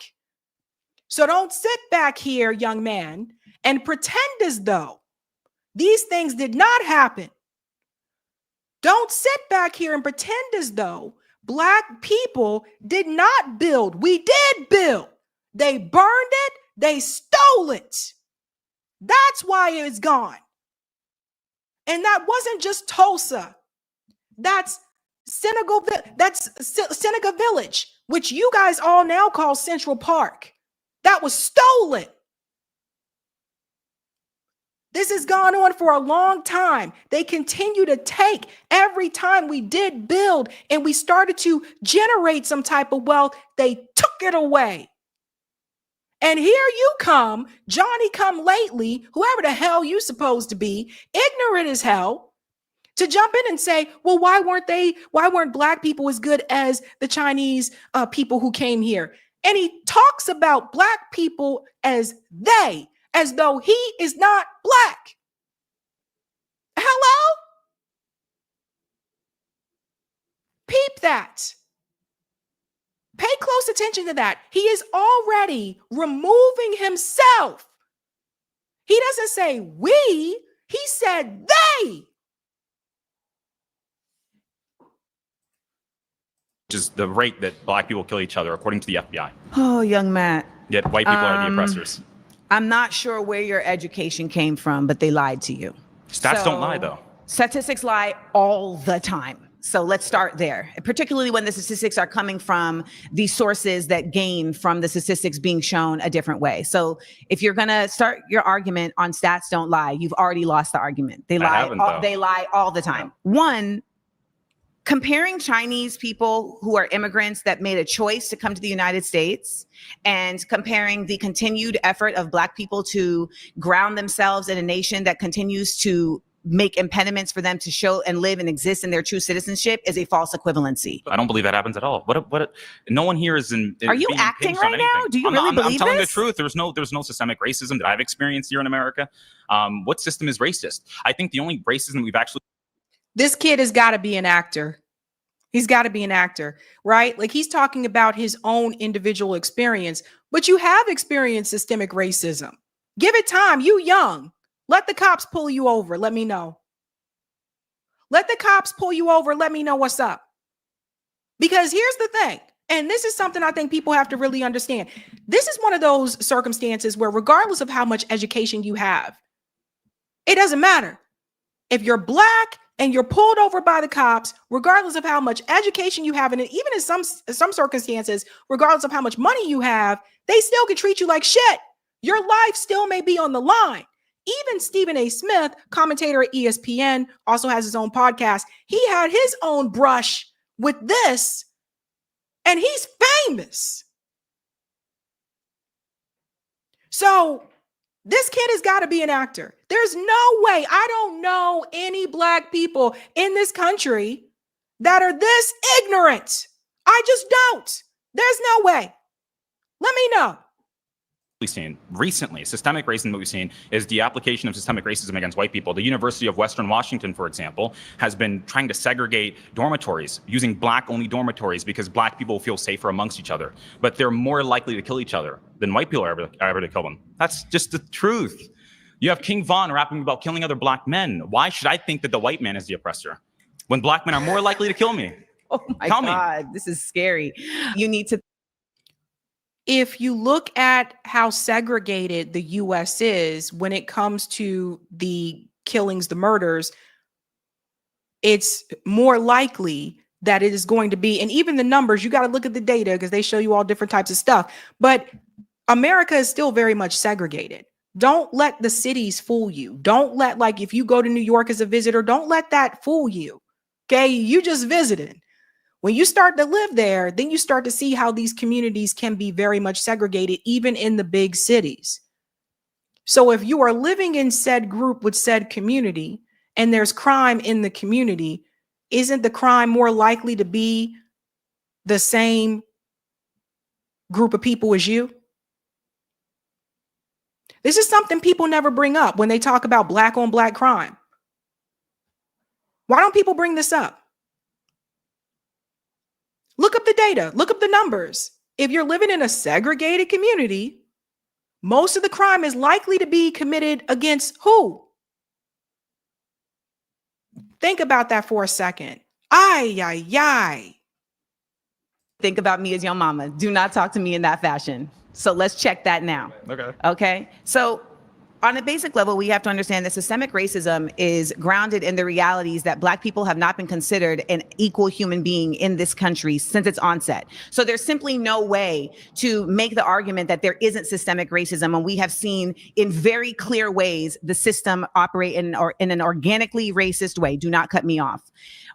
So don't sit back here, young man, and pretend as though these things did not happen. Don't sit back here and pretend as though Black people did not build. We did build. They burned it. They stole it. That's why it's gone. And that wasn't just Tulsa. That's Seneca Village, which you guys all now call Central Park. That was stolen. This has gone on for a long time. They continue to take every time we did build and we started to generate some type of wealth, they took it away. And here you come, Johnny come lately, whoever the hell you supposed to be, ignorant as hell, to jump in and say, well, why weren't Black people as good as the Chinese people who came here? And he talks about Black people as they, as though he is not Black. Hello? Peep that. Pay close attention to that. He is already removing himself. He doesn't say we, he said they. Which is the rate that Black people kill each other, according to the FBI. Oh, young Matt. Yet white people are the oppressors. I'm not sure where your education came from, but they lied to you. Stats don't lie, though. Statistics lie all the time. So let's start there, particularly when the statistics are coming from the sources that gain from the statistics being shown a different way. So if you're going to start your argument on stats don't lie, you've already lost the argument. They lie all the time. Yeah. One, comparing Chinese people who are immigrants that made a choice to come to the United States and comparing the continued effort of Black people to ground themselves in a nation that continues to make impediments for them to show and live and exist in their true citizenship is a false equivalency. I don't believe that happens at all. What? No one here is in. Are you acting right now? Do you really believe I'm telling the truth. There's no systemic racism that I've experienced here in America. What system is racist? I think the only racism we've actually. This kid has got to be an actor. He's got to be an actor, right? Like he's talking about his own individual experience, but you have experienced systemic racism. Give it time. You young. Let the cops pull you over. Let me know. Let the cops pull you over. Let me know what's up. Because here's the thing, and this is something I think people have to really understand. This is one of those circumstances where regardless of how much education you have, it doesn't matter. If you're Black and you're pulled over by the cops, regardless of how much education you have, and even in some circumstances, regardless of how much money you have, they still can treat you like shit. Your life still may be on the line. Even Stephen A. Smith, commentator at ESPN, also has his own podcast. He had his own brush with this, and he's famous. So this kid has got to be an actor. There's no way. I don't know any Black people in this country that are this ignorant. I just don't. There's no way. Let me know. Seen recently, systemic racism that we've seen is the application of systemic racism against white people. The University of Western Washington, for example, has been trying to segregate dormitories using black-only dormitories because black people feel safer amongst each other, but they're more likely to kill each other than white people are ever to kill them. That's just the truth. You have King Von rapping about killing other black men. Why should I think that the white man is the oppressor when black men are more likely to kill me? Oh my God, this is scary. You need to. If you look at how segregated the US is when it comes to the killings, the murders, it's more likely that it is going to be, and even the numbers, you got to look at the data because they show you all different types of stuff. But America is still very much segregated. Don't let the cities fool you. Don't let, like, if you go to New York as a visitor, don't let that fool you. Okay, you just visited. When you start to live there, then you start to see how these communities can be very much segregated, even in the big cities. So if you are living in said group with said community and there's crime in the community, isn't the crime more likely to be the same group of people as you? This is something people never bring up when they talk about black on black crime. Why don't people bring this up? Look up the data, look up the numbers. If you're living in a segregated community, most of the crime is likely to be committed against who? Think about that for a second. Ay, ay, ay. Think about me as your mama. Do not talk to me in that fashion. So let's check that now. Okay. So on a basic level, we have to understand that systemic racism is grounded in the realities that black people have not been considered an equal human being in this country since its onset. So there's simply no way to make the argument that there isn't systemic racism. And we have seen in very clear ways the system operate in an organically racist way. Do not cut me off.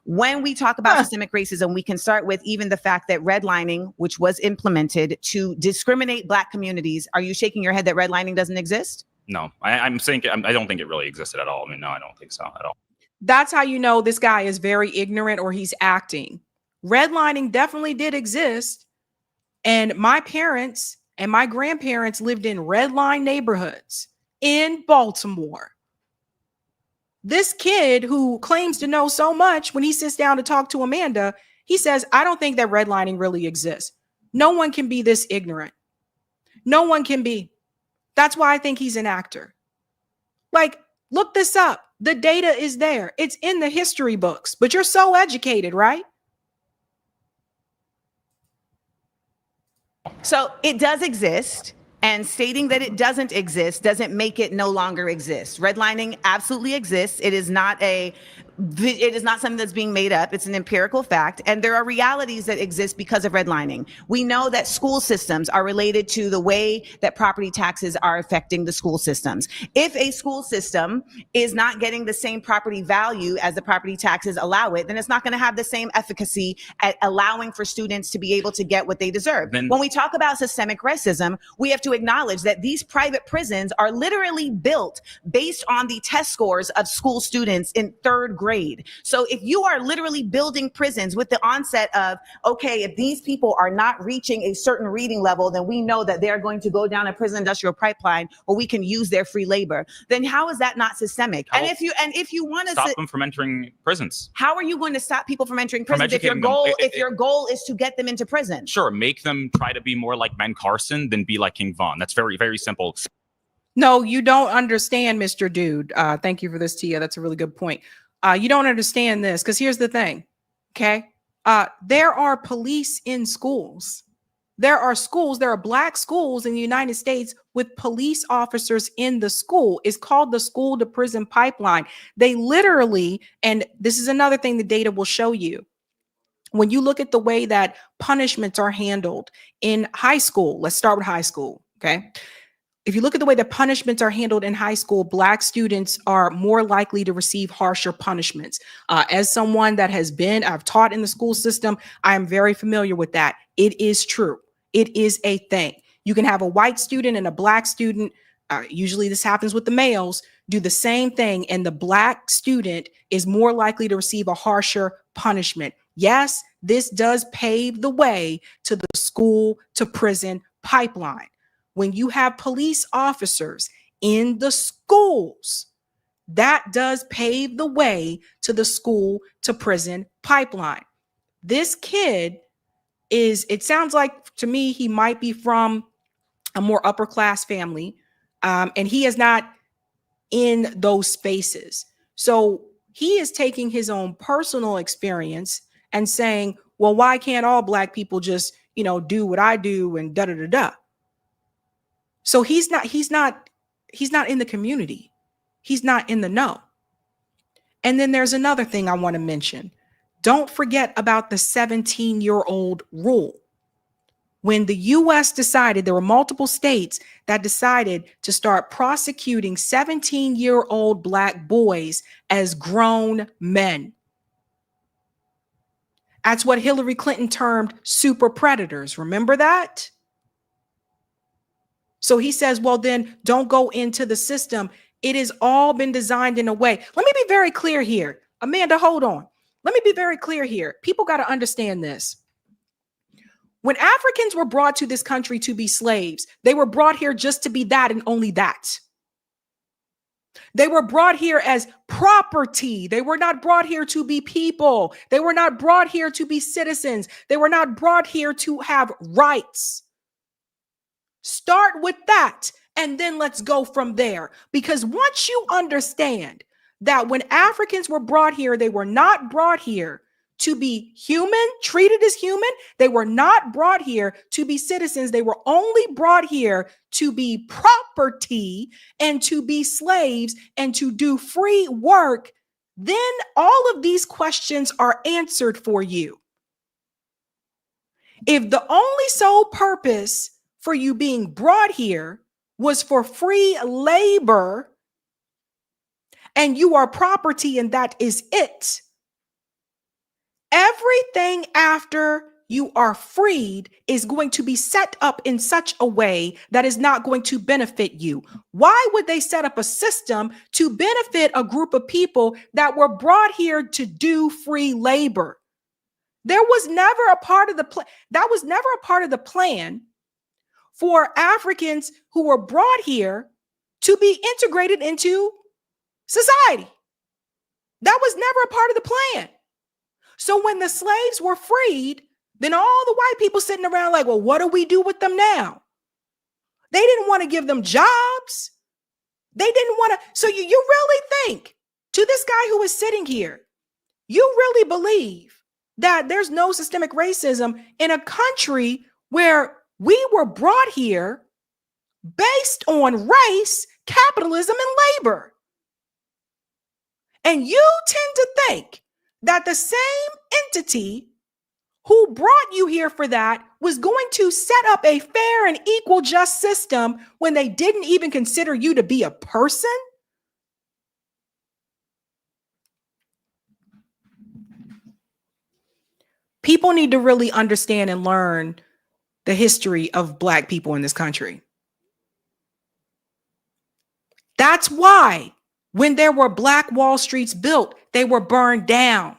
When we talk about systemic racism, we can start with even the fact that redlining, which was implemented to discriminate black communities. Are you shaking your head that redlining doesn't exist? No, I'm saying I don't think it really existed at all. I mean, no, I don't think so at all. That's how you know this guy is very ignorant or he's acting. Redlining definitely did exist. And my parents and my grandparents lived in redline neighborhoods in Baltimore. This kid who claims to know so much, when he sits down to talk to Amanda, he says, I don't think that redlining really exists. No one can be this ignorant. No one can be. That's why I think he's an actor. Like, look this up. The data is there. It's in the history books, but you're so educated, right? So it does exist. And stating that it doesn't exist doesn't make it no longer exist. Redlining absolutely exists. It is not something that's being made up. It's an empirical fact. And there are realities that exist because of redlining. We know that school systems are related to the way that property taxes are affecting the school systems. If a school system is not getting the same property value as the property taxes allow it, then it's not going to have the same efficacy at allowing for students to be able to get what they deserve. When we talk about systemic racism, we have to acknowledge that these private prisons are literally built based on the test scores of school students in third grade. So if you are literally building prisons with the onset of, okay, if these people are not reaching a certain reading level, then we know that they're going to go down a prison industrial pipeline or we can use their free labor, then how is that not systemic? And if you want to stop them from entering prisons, how are you going to stop people from entering prisons if your goal is to get them into prison? Sure, make them try to be more like Ben Carson than be like King Von. That's very, very simple. No, you don't understand, Mr. Dude. Thank you for this, Tia. That's a really good point. You don't understand this because here's the thing. Okay. There are police in schools. There are black schools in the United States with police officers in the school. It's called the school to prison pipeline. They literally, and this is another thing the data will show you. When you look at the way that punishments are handled in high school, let's start with high school. Okay. If you look at the way that punishments are handled in high school, black students are more likely to receive harsher punishments. As someone that I've taught in the school system, I am very familiar with that. It is true. It is a thing. You can have a white student and a black student. Usually this happens with the males, do the same thing. And the black student is more likely to receive a harsher punishment. Yes, this does pave the way to the school to prison pipeline. When you have police officers in the schools, that does pave the way to the school to prison pipeline. This kid it sounds like to me, he might be from a more upper class family, and he is not in those spaces. So he is taking his own personal experience and saying, well, why can't all Black people just, do what I do and da da da da. So he's not in the community. He's not in the know. And then there's another thing I want to mention. Don't forget about the 17-year-old rule. When the U.S. decided, there were multiple states that decided to start prosecuting 17-year-old Black boys as grown men. That's what Hillary Clinton termed super predators. Remember that? So he says, well, then don't go into the system. It has all been designed in a way. Let me be very clear here. Amanda, hold on. Let me be very clear here. People got to understand this. When Africans were brought to this country to be slaves, they were brought here just to be that and only that. They were brought here as property. They were not brought here to be people. They were not brought here to be citizens. They were not brought here to have rights. Start with that, and then let's go from there. Because once you understand that when Africans were brought here, they were not brought here to be human, treated as human. They were not brought here to be citizens. They were only brought here to be property and to be slaves and to do free work. Then all of these questions are answered for you. If the only sole purpose for you being brought here was for free labor, and you are property and that is it, everything after you are freed is going to be set up in such a way that is not going to benefit you. Why would they set up a system to benefit a group of people that were brought here to do free labor? There was never a part of the plan. That was never a part of the plan for Africans who were brought here to be integrated into society. That was never a part of the plan. So when the slaves were freed, then all the white people sitting around like, well, what do we do with them now? They didn't want to give them jobs. They didn't want to. So you really think, to this guy who is sitting here, you really believe that there's no systemic racism in a country where we were brought here based on race, capitalism, and labor? And you tend to think that the same entity who brought you here for that was going to set up a fair and equal just system when they didn't even consider you to be a person? People need to really understand and learn the history of Black people in this country. That's why when there were Black Wall Streets built, they were burned down.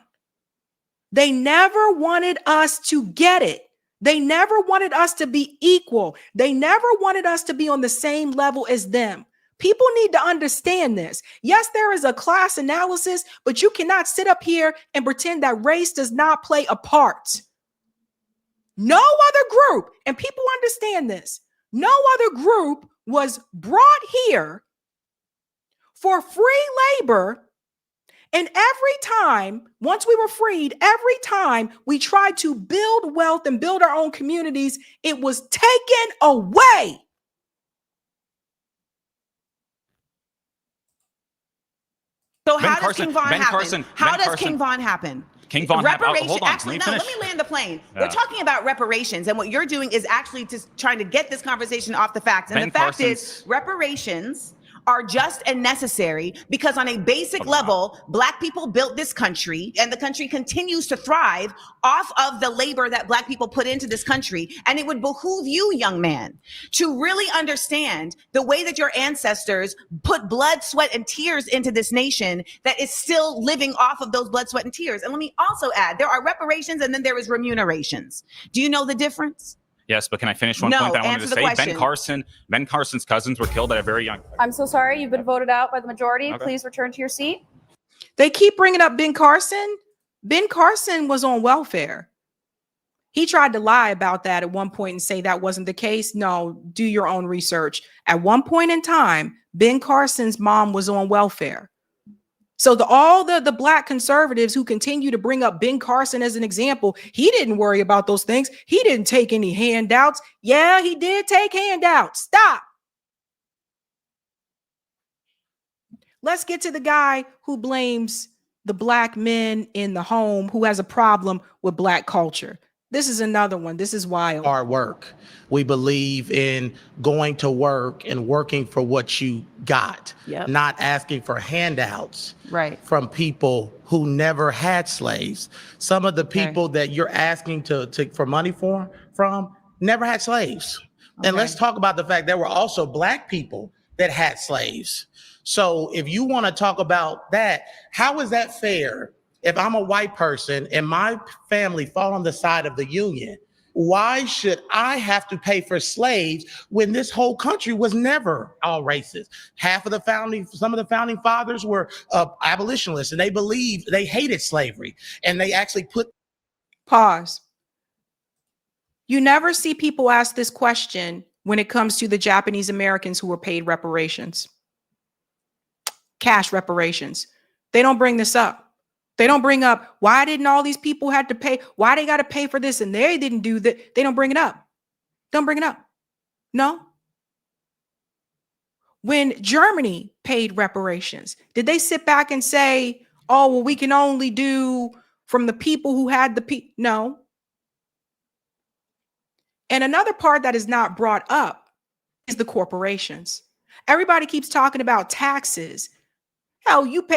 They never wanted us to get it. They never wanted us to be equal. They never wanted us to be on the same level as them. People need to understand this. Yes, there is a class analysis, but you cannot sit up here and pretend that race does not play a part. No other group, and people understand this, no other group was brought here for free labor. And every time, once we were freed, every time we tried to build wealth and build our own communities, it was taken away. So how does King Von happen? How does King Von happen? King Von reparations. Hold on, actually, no, let me land the plane. Yeah. We're talking about reparations, and what you're doing is actually just trying to get this conversation off the facts. And the fact is, reparations are just and necessary because on a basic level, Black people built this country and the country continues to thrive off of the labor that Black people put into this country. And it would behoove you, young man, to really understand the way that your ancestors put blood, sweat, and tears into this nation that is still living off of those blood, sweat, and tears. And let me also add, there are reparations and then there is remunerations. Do you know the difference? Yes, but can I finish one No, point that I wanted to answer the say? question. Ben Carson's cousins were killed at a very young. I'm so sorry. You've been voted out by the majority. Okay. Please return to your seat. They keep bringing up Ben Carson. Ben Carson was on welfare. He tried to lie about that at one point and say that wasn't the case. No, do your own research. At one point in time, Ben Carson's mom was on welfare. So all the Black conservatives who continue to bring up Ben Carson as an example, he didn't worry about those things. He didn't take any handouts. Yeah, he did take handouts. Stop. Let's get to the guy who blames the Black men in the home who has a problem with Black culture. This is another one. This is wild. Hard work. We believe in going to work and working for what you got, not asking for handouts from people who never had slaves. Some of the people that you're asking for money from never had slaves. And let's talk about the fact there were also Black people that had slaves. So if you want to talk about that, how is that fair? If I'm a white person and my family fall on the side of the Union, why should I have to pay for slaves when this whole country was never all racist? Some of the founding fathers were abolitionists, and they hated slavery, and they actually put. Pause. You never see people ask this question when it comes to the Japanese Americans who were paid reparations, cash reparations. They don't bring this up. They don't bring up, why didn't all these people have to pay? Why they got to pay for this and they didn't do that? They don't bring it up. Don't bring it up. No. When Germany paid reparations, did they sit back and say, oh, well, we can only do from the people who had the No. And another part that is not brought up is the corporations. Everybody keeps talking about taxes. Hell, you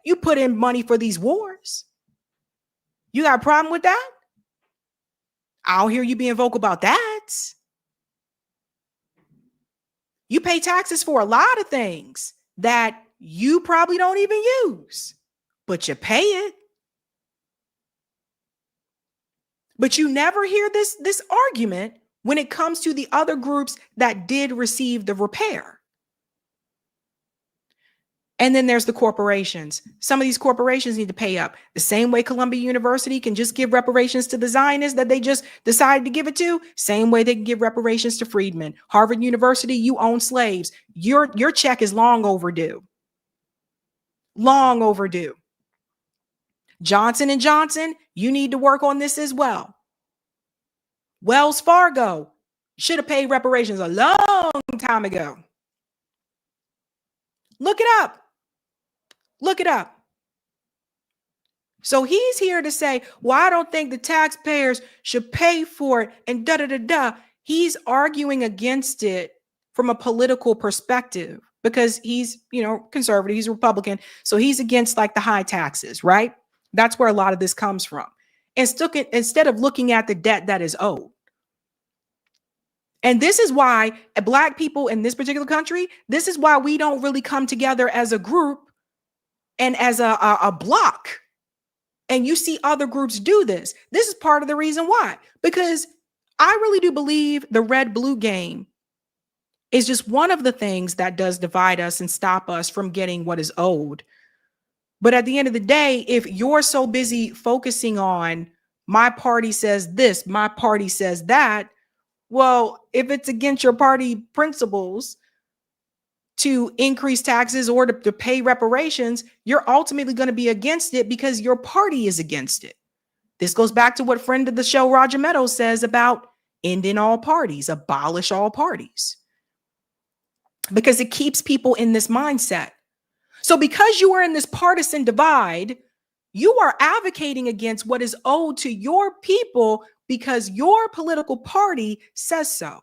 you put in money for these wars. You got a problem with that? I don't hear you being vocal about that. You pay taxes for a lot of things that you probably don't even use, but you pay it. But you never hear this argument when it comes to the other groups that did receive the repair. And then there's the corporations. Some of these corporations need to pay up. The same way Columbia University can just give reparations to the Zionists that they just decided to give it to, same way they can give reparations to freedmen. Harvard University, you own slaves. Your check is long overdue. Long overdue. Johnson & Johnson, you need to work on this as well. Wells Fargo should have paid reparations a long time ago. Look it up. Look it up. So he's here to say, well, I don't think the taxpayers should pay for it and da-da-da-da. He's arguing against it from a political perspective because he's, conservative, he's Republican. So he's against like the high taxes, right? That's where a lot of this comes from. Instead of looking at the debt that is owed. And this is why Black people in this particular country, this is why we don't really come together as a group and as a block. And you see other groups do this. This is part of the reason why. Because I really do believe the red-blue game is just one of the things that does divide us and stop us from getting what is owed. But at the end of the day, if you're so busy focusing on my party says this, my party says that, well, if it's against your party principles to increase taxes or to pay reparations, you're ultimately going to be against it because your party is against it. This goes back to what friend of the show, Roger Meadows, says about ending all parties, abolish all parties, because it keeps people in this mindset. So because you are in this partisan divide, you are advocating against what is owed to your people because your political party says so.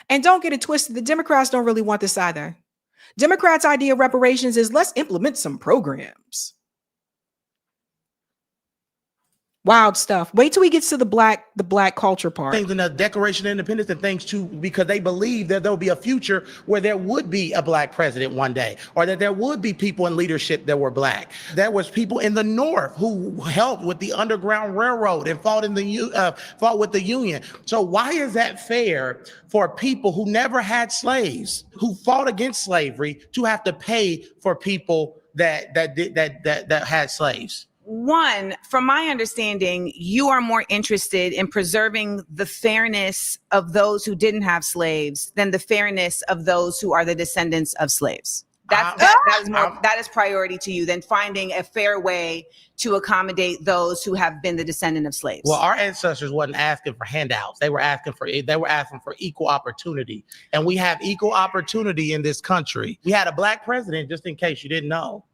And don't get it twisted, the Democrats don't really want this either. Democrats' idea of reparations is let's implement some programs. Wild stuff. Wait till he gets to the black culture part. Things in the Declaration of Independence and things too, because they believe that there'll be a future where there would be a black president one day, or that there would be people in leadership that were black. There was people in the North who helped with the Underground Railroad and fought with the Union. So why is that fair for people who never had slaves, who fought against slavery, to have to pay for people that had slaves? One, from my understanding, you are more interested in preserving the fairness of those who didn't have slaves than the fairness of those who are the descendants of slaves. That is priority to you than finding a fair way to accommodate those who have been the descendant of slaves. Well, our ancestors wasn't asking for handouts. They were asking for equal opportunity. And we have equal opportunity in this country. We had a black president, just in case you didn't know.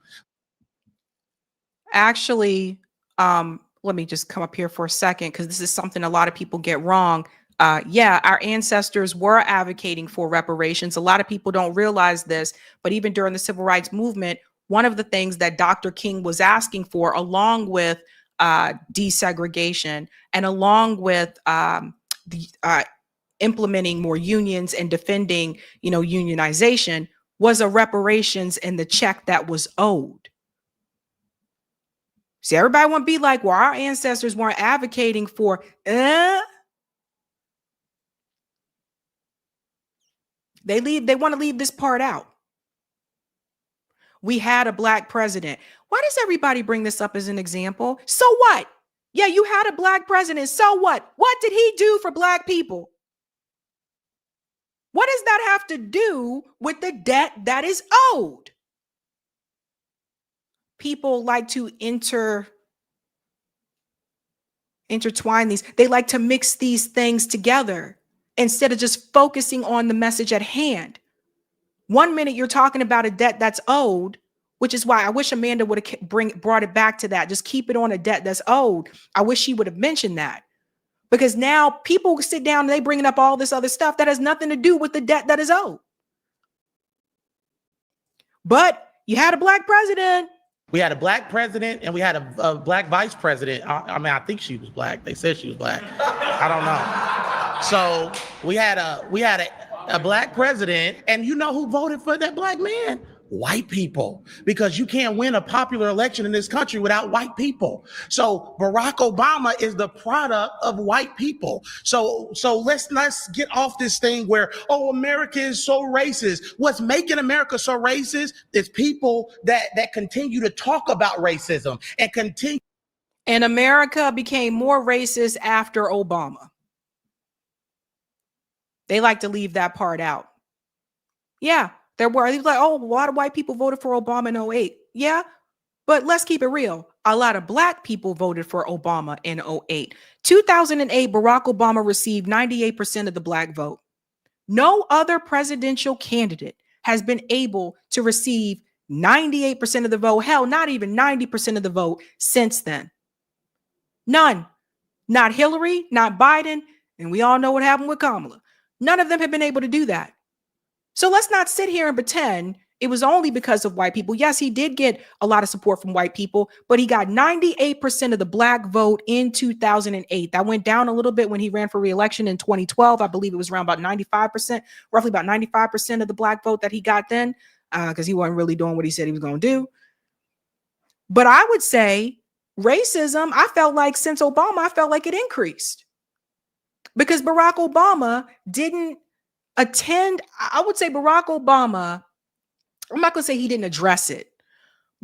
Actually, let me just come up here for a second, because this is something a lot of people get wrong. Yeah, our ancestors were advocating for reparations. A lot of people don't realize this, but even during the civil rights movement, one of the things that Dr. King was asking for, along with desegregation and along with implementing more unions and defending, unionization, was a reparations and the check that was owed. See, everybody want to be like, well, our ancestors weren't advocating for, They want to leave this part out. We had a black president. Why does everybody bring this up as an example? So what? Yeah, you had a black president. So what? What did he do for black people? What does that have to do with the debt that is owed? People like to intertwine these. They like to mix these things together instead of just focusing on the message at hand. 1 minute you're talking about a debt that's owed, which is why I wish Amanda would have brought it back to that. Just keep it on a debt that's owed. I wish she would have mentioned that, because now people sit down and they bringing up all this other stuff that has nothing to do with the debt that is owed. But you had a black president. We had a black president and we had a black vice president. I mean, I think she was black. They said she was black. I don't know. So we had a black president, and you know who voted for that black man? White people, because you can't win a popular election in this country without white people. So Barack Obama is the product of white people. So let's get off this thing where, oh, America is so racist. What's making America so racist is people that continue to talk about racism and continue. And America became more racist after Obama. They like to leave that part out. Yeah. There were, he was like, oh, a lot of white people voted for Obama in 2008. Yeah, but let's keep it real. A lot of black people voted for Obama in 2008. 2008, Barack Obama received 98% of the black vote. No other presidential candidate has been able to receive 98% of the vote. Hell, not even 90% of the vote since then. None. Not Hillary, not Biden. And we all know what happened with Kamala. None of them have been able to do that. So let's not sit here and pretend it was only because of white people. Yes, he did get a lot of support from white people, but he got 98% of the black vote in 2008. That went down a little bit when he ran for re-election in 2012. I believe it was around about 95%, roughly about 95% of the black vote that he got then, because he wasn't really doing what he said he was going to do. But I would say racism, I felt like since Obama, I felt like it increased because Barack Obama didn't attend. I would say Barack Obama, I'm not going to say he didn't address it.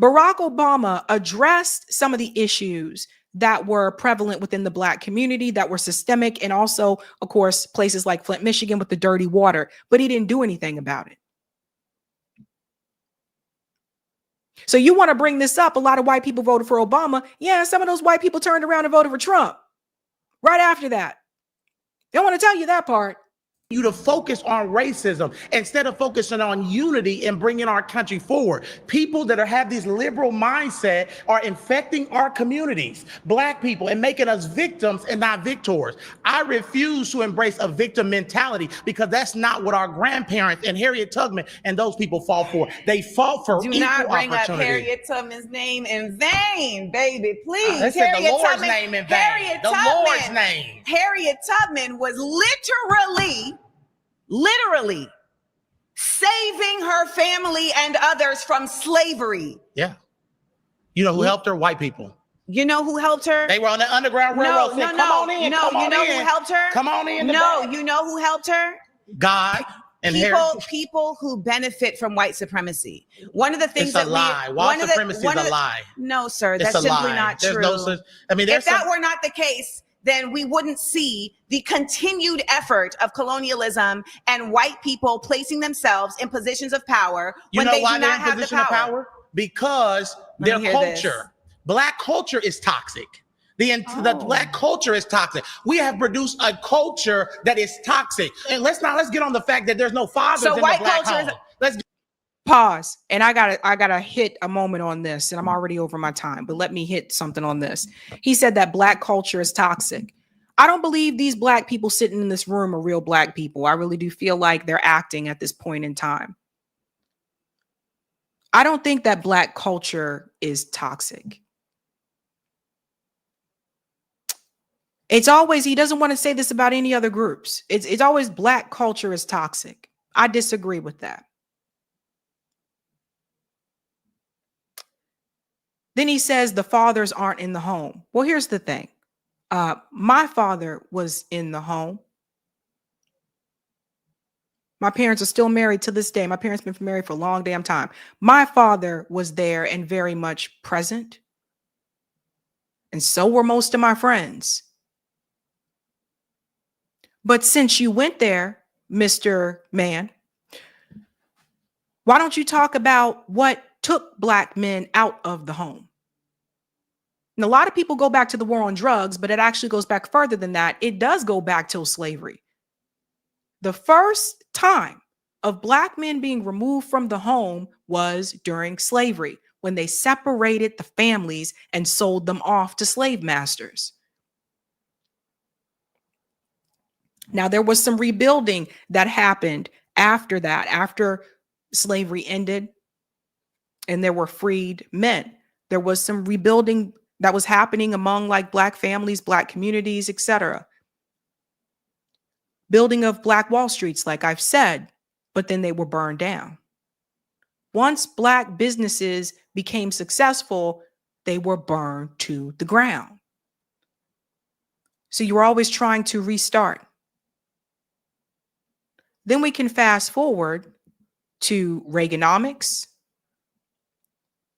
Barack Obama addressed some of the issues that were prevalent within the black community that were systemic, and also, of course, places like Flint, Michigan with the dirty water, but he didn't do anything about it. So you want to bring this up? A lot of white people voted for Obama. Yeah, some of those white people turned around and voted for Trump right after that. They don't want to tell you that part. you to focus on racism instead of focusing on unity and bringing our country forward. People that have this liberal mindset are infecting our communities, Black people, and making us victims and not victors. I refuse to embrace a victim mentality because that's not what our grandparents and Harriet Tubman and those people fought for. They fought for Do equal not bring up opportunity. Harriet Tubman's name in vain, baby. Please. They said the Harriet Lord's Tubman, name in vain. Harriet The Tubman, Lord's name. Harriet Tubman was literally saving her family and others from slavery. Yeah. You know who helped her? White people. You know who helped her? They were on the Underground Railroad. No, Come on in. No, come on you know in. who helped her? Come on in. No, you know who helped her? God and people who benefit from white supremacy. One of the things it's a lie. White supremacy is a lie. No, sir, It's that's a simply lie. not There's true. no such. I mean, if that were not the case, then we wouldn't see the continued effort of colonialism and white people placing themselves in positions of power when they do not have the power. Because their culture, Black culture is toxic. The Black culture is toxic. We have produced a culture that is toxic. And let's get on the fact that there's no fathers in the Black home. Pause. And I gotta hit a moment on this, and I'm already over my time, but let me hit something on this. He said that Black culture is toxic. I don't believe these Black people sitting in this room are real Black people. I really do feel like they're acting at this point in time. I don't think that Black culture is toxic. It's always, he doesn't want to say this about any other groups. It's always Black culture is toxic. I disagree with that. Then he says the fathers aren't in the home. Well, here's the thing. My father was in the home. My parents are still married to this day. My parents have been married for a long damn time. My father was there and very much present. And so were most of my friends. But since you went there, Mr. Man, why don't you talk about what took Black men out of the home? And a lot of people go back to the war on drugs, but it actually goes back further than that. It does go back to slavery. The first time of Black men being removed from the home was during slavery, when they separated the families and sold them off to slave masters. Now, there was some rebuilding that happened after that, after slavery ended and there were freed men. There was some rebuilding that was happening among like Black families, Black communities, etc. Building of Black Wall Streets, like I've said, but then they were burned down. Once Black businesses became successful, they were burned to the ground. So you were always trying to restart. Then we can fast forward to Reaganomics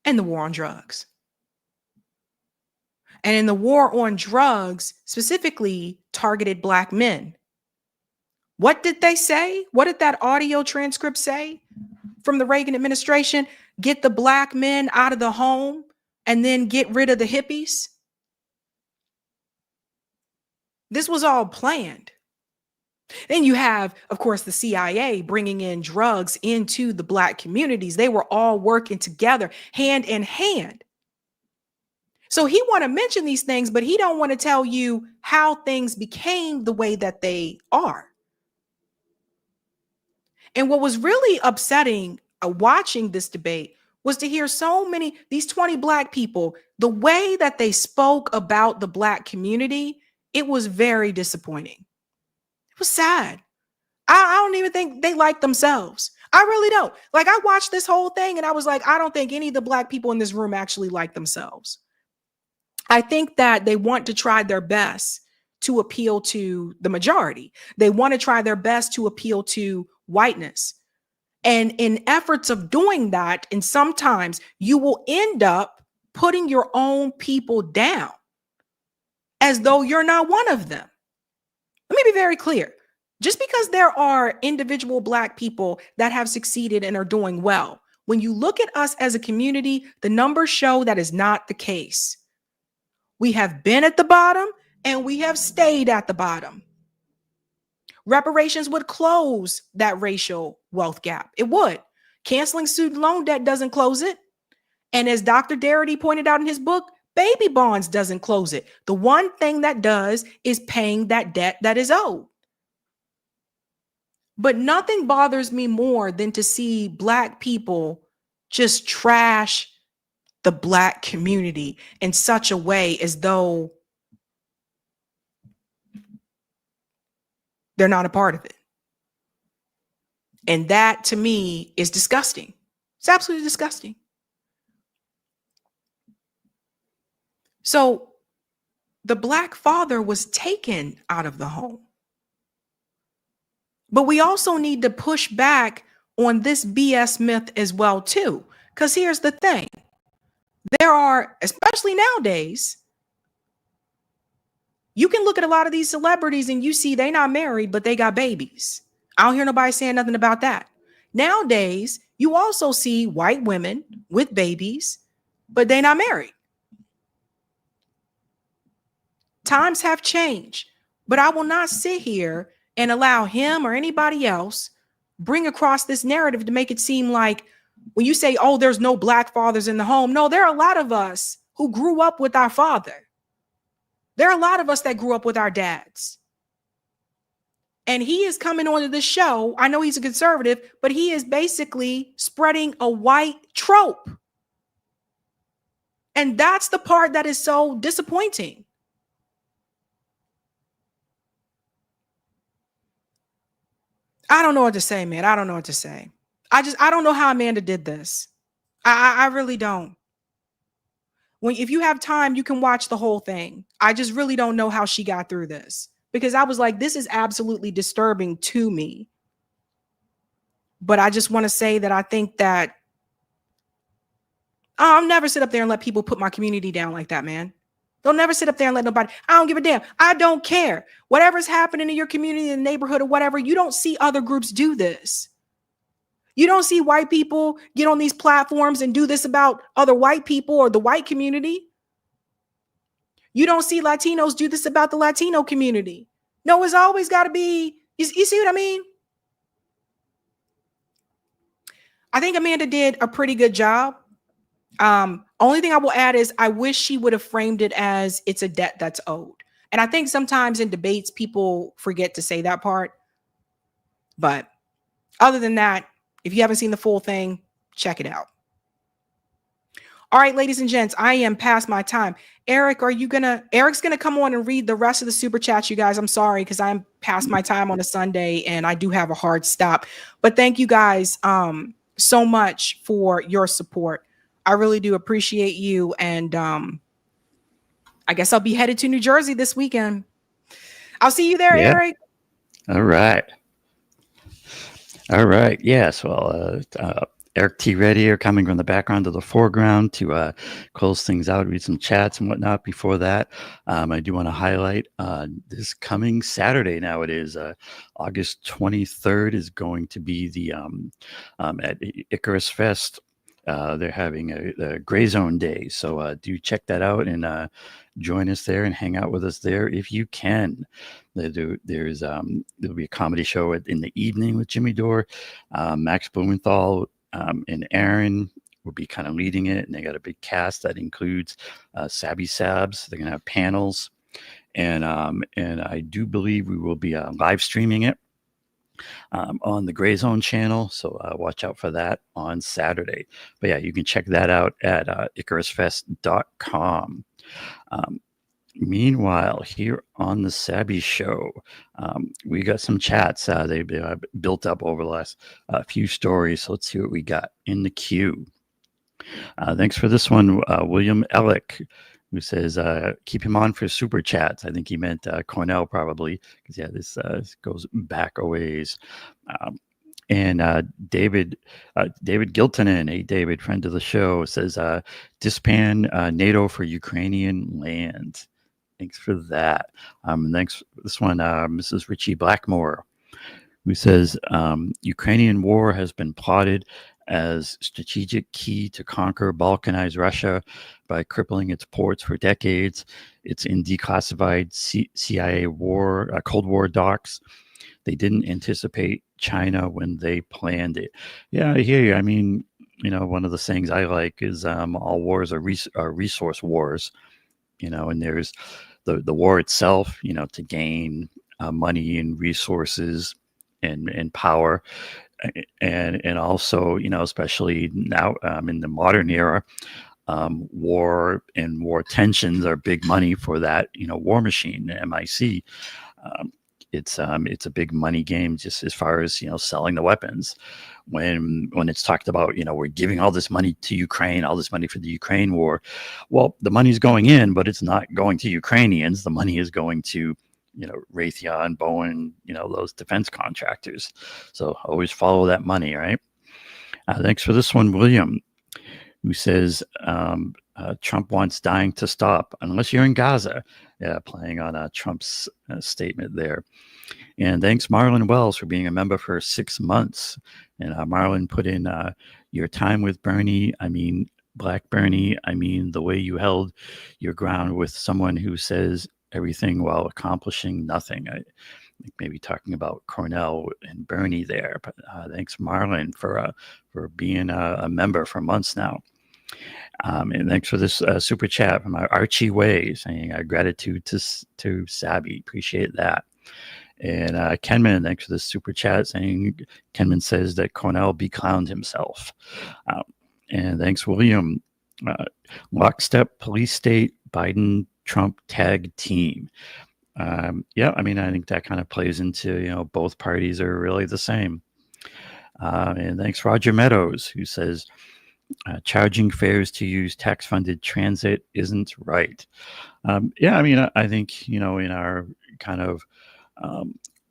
and the war on drugs. And in the war on drugs, specifically targeted Black men. What did they say? What did that audio transcript say from the Reagan administration? Get the Black men out of the home and then get rid of the hippies. This was all planned. Then you have, of course, the CIA bringing in drugs into the Black communities. They were all working together, hand in hand. So he want to mention these things, but he don't want to tell you how things became the way that they are. And what was really upsetting watching this debate was to hear so many, these 20 Black people, the way that they spoke about the Black community, it was very disappointing. It was sad. I don't even think they like themselves. I really don't. Like, I watched this whole thing and I was like, I don't think any of the Black people in this room actually like themselves. I think that they want to try their best to appeal to the majority. They want to try their best to appeal to whiteness. And in efforts of doing that, and sometimes you will end up putting your own people down as though you're not one of them. Let me be very clear. Just because there are individual Black people that have succeeded and are doing well, when you look at us as a community, the numbers show that is not the case. We have been at the bottom and we have stayed at the bottom. Reparations would close that racial wealth gap. It would. Canceling student loan debt doesn't close it. And as Dr. Darity pointed out in his book, baby bonds doesn't close it. The one thing that does is paying that debt that is owed. But nothing bothers me more than to see Black people just trash the Black community in such a way as though they're not a part of it. And that to me is disgusting. It's absolutely disgusting. So the Black father was taken out of the home. But we also need to push back on this BS myth as well, too. Because here's the thing. There are, especially nowadays, you can look at a lot of these celebrities and you see they not married, but they got babies. I don't hear nobody saying nothing about that. Nowadays, you also see white women with babies, but they not married. Times have changed, but I will not sit here and allow him or anybody else bring across this narrative to make it seem like when you say, oh, there's no Black fathers in the home. No, there are a lot of us who grew up with our father. There are a lot of us that grew up with our dads. And he is coming onto the show. I know he's a conservative, but he is basically spreading a white trope. And that's the part that is so disappointing. I don't know what to say, man. I don't know what to say. I don't know how Amanda did this. I really don't. If you have time, you can watch the whole thing. I just really don't know how she got through this, because I was like, this is absolutely disturbing to me. But I just want to say that I think that I'll never sit up there and let people put my community down like that, man. They'll never sit up there and let nobody. I don't give a damn. I don't care. Whatever's happening in your community, in the neighborhood or whatever, you don't see other groups do this. You don't see white people get on these platforms and do this about other white people or the white community. You don't see Latinos do this about the Latino community. No, it's always got to be, you see what I mean? I think Amanda did a pretty good job. Only thing I will add is I wish she would have framed it as it's a debt that's owed. And I think sometimes in debates, people forget to say that part. But other than that, if you haven't seen the full thing, check it out. All right, ladies and gents, I am past my time. Eric, Eric's gonna come on and read the rest of the super chats, you guys. I'm sorry, because I'm past my time on a Sunday and I do have a hard stop. But thank you guys so much for your support. I really do appreciate you. And I guess I'll be headed to New Jersey this weekend. I'll see you there, Eric. All right. All right. Yes. Well, Eric T. Reddy are coming from the background to the foreground to close things out, read some chats and whatnot. Before that, I do want to highlight this coming Saturday. Now it is August 23rd is going to be the at Icarus Fest. They're having a gray zone day. So do check that out and join us there and hang out with us there if you can. There'll be a comedy show in the evening with Jimmy Dore, Max Blumenthal, and Aaron will be kind of leading it. And they got a big cast that includes Sabs. They're going to have panels. And I do believe we will be live streaming it on the Gray Zone channel. So watch out for that on Saturday. But yeah, you can check that out at IcarusFest.com. Meanwhile, here on the Sabby Show, we got some chats. They've built up over the last few stories. So let's see what we got in the queue. Thanks for this one, William Ellick, who says, keep him on for super chats. I think he meant Cornel probably, because yeah, this goes back a ways. And David Giltonen, hey David, friend of the show, says, disband NATO for Ukrainian land. Thanks for that. Thanks for this one, Mrs. Richie Blackmore, who says, Ukrainian war has been plotted as strategic key to conquer balkanize Russia by crippling its ports for decades. It's in declassified CIA Cold War docs. They didn't anticipate China when they planned it. Yeah, I hear you. I mean, one of the things I like is all wars are resource wars, and there's the war itself, to gain money and resources and power. And also, especially now in the modern era, war and war tensions are big money for that, war machine, the MIC. It's a big money game just as far as, selling the weapons. When it's talked about, we're giving all this money to Ukraine, all this money for the Ukraine war. Well, the money's going in, but it's not going to Ukrainians. The money is going to, Raytheon, Boeing, those defense contractors. So always follow that money, right? Thanks for this one, William, who says Trump wants dying to stop unless you're in Gaza. Yeah, playing on Trump's statement there. And thanks, Marlon Wells, for being a member for 6 months. And Marlon put in your time with Bernie. I mean, Black Bernie. I mean, the way you held your ground with someone who says everything while accomplishing nothing. I think maybe talking about Cornel and Bernie there. But thanks, Marlon, for being a member for months now. And thanks for this super chat from Archie Way, saying gratitude to Sabby. Appreciate that. And Kenman, thanks for this super chat, saying Kenman says that Cornel beclowned himself. And thanks, William. Lockstep, police state, Biden, Trump tag team. Yeah, I mean, I think that kind of plays into, both parties are really the same. And thanks, Roger Meadows, who says, charging fares to use tax-funded transit isn't right. Yeah, I mean, I think, in our kind of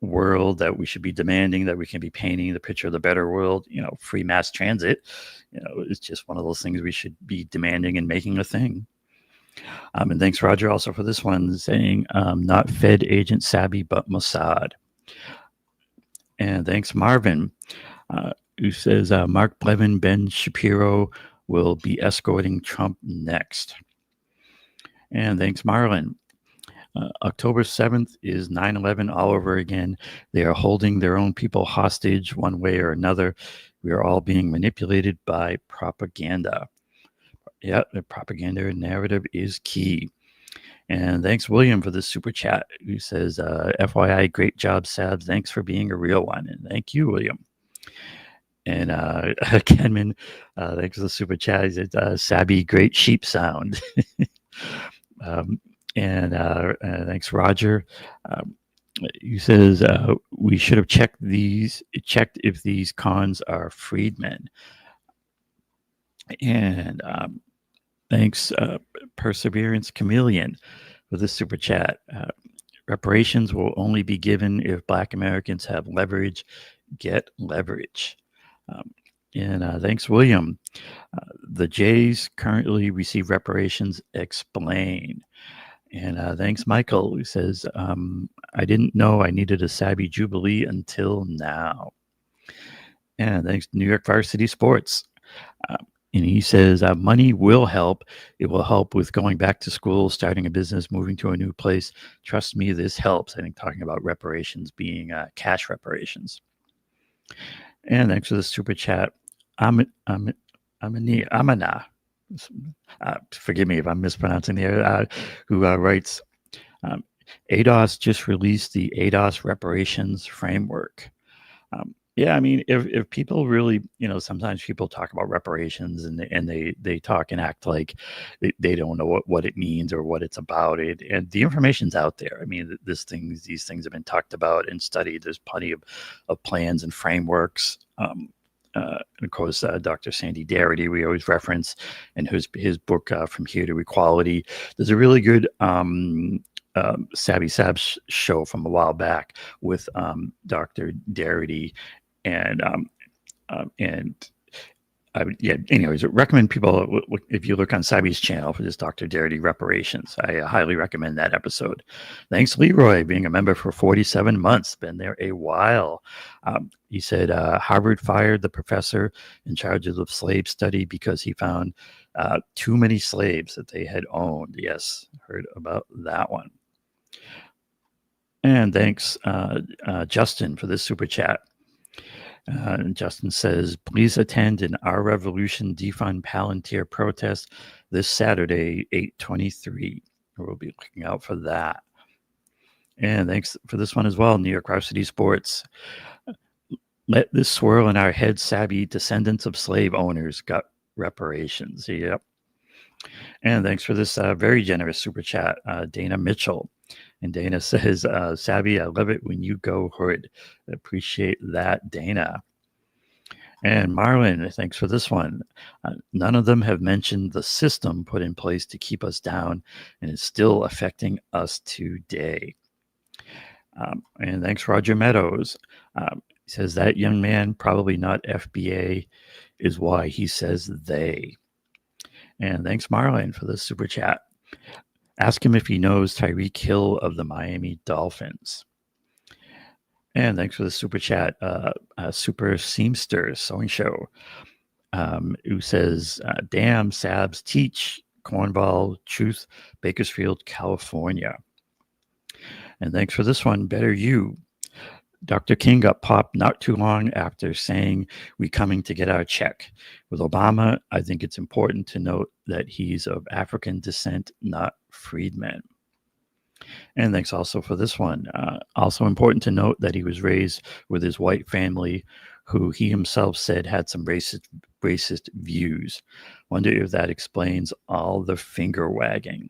world that we should be demanding that we can be painting the picture of the better world, free mass transit, it's just one of those things we should be demanding and making a thing. And thanks, Roger, also for this one, saying not Fed agent Sabby, but Mossad. And thanks, Marvin, who says Mark Blevin, Ben Shapiro will be escorting Trump next. And thanks, Marlon. October 7th is 9/11 all over again. They are holding their own people hostage one way or another. We are all being manipulated by propaganda. Yeah, the propaganda narrative is key. And thanks, William, for this super chat, who says, FYI, great job, Sabs. Thanks for being a real one. And thank you, William. And Kenman, thanks for the super chat. He said, Sabby, great sheep sound. And thanks, Roger. He says, we should have checked if these cons are freedmen. And thanks, Perseverance Chameleon, for this super chat. Reparations will only be given if Black Americans have leverage. Get leverage. And thanks, William. The Jays currently receive reparations. Explain. And thanks, Michael, who says, I didn't know I needed a Sabby Jubilee until now. And thanks, New York Varsity Sports. And he says, money will help. It will help with going back to school, starting a business, moving to a new place. Trust me, this helps. I think talking about reparations being cash reparations. And thanks for the super chat. Amana. Forgive me if I'm mispronouncing there. Who writes, ADOS just released the ADOS reparations framework. Yeah, I mean, if people really, sometimes people talk about reparations and they talk and act like they don't know what it means or what it's about. And the information's out there. I mean, these things have been talked about and studied. There's plenty of plans and frameworks. And of course, Dr. Sandy Darity, we always reference, and his book, From Here to Equality. There's a really good Sabby Sabs show from a while back with Dr. Darity. And anyways, I recommend people, if you look on Sabby's channel for this Dr. Darity Reparations, I highly recommend that episode. Thanks, Leroy, being a member for 47 months, been there a while. He said Harvard fired the professor in charge of the slave study because he found too many slaves that they had owned. Yes, heard about that one. And thanks, Justin, for this super chat. Justin says, please attend an Our Revolution Defund Palantir protest this Saturday, 8/23. We'll be looking out for that. And thanks for this one as well, New York Varsity Sports. Let this swirl in our heads, Sabby. Descendants of slave owners got reparations. Yep. And thanks for this very generous super chat, Dana Mitchell. And Dana says, Sabby, I love it when you go hood. Appreciate that, Dana. And Marlon, thanks for this one. None of them have mentioned the system put in place to keep us down, and it's still affecting us today. And thanks, Roger Meadows. He says that young man, probably not FBA, is why he says they. And thanks, Marlon, for the super chat. Ask him if he knows Tyreek Hill of the Miami Dolphins. And thanks for the super chat, Super Seamster Sewing Show, who says, damn, Sabs, teach Cornwall Truth, Bakersfield, California. And thanks for this one, Better You. Dr. King got popped not too long after saying we coming to get our check. With Obama, I think it's important to note that he's of African descent, not freedmen. And thanks also for this one. Also important to note that he was raised with his white family, who he himself said had some racist views. Wonder if that explains all the finger wagging.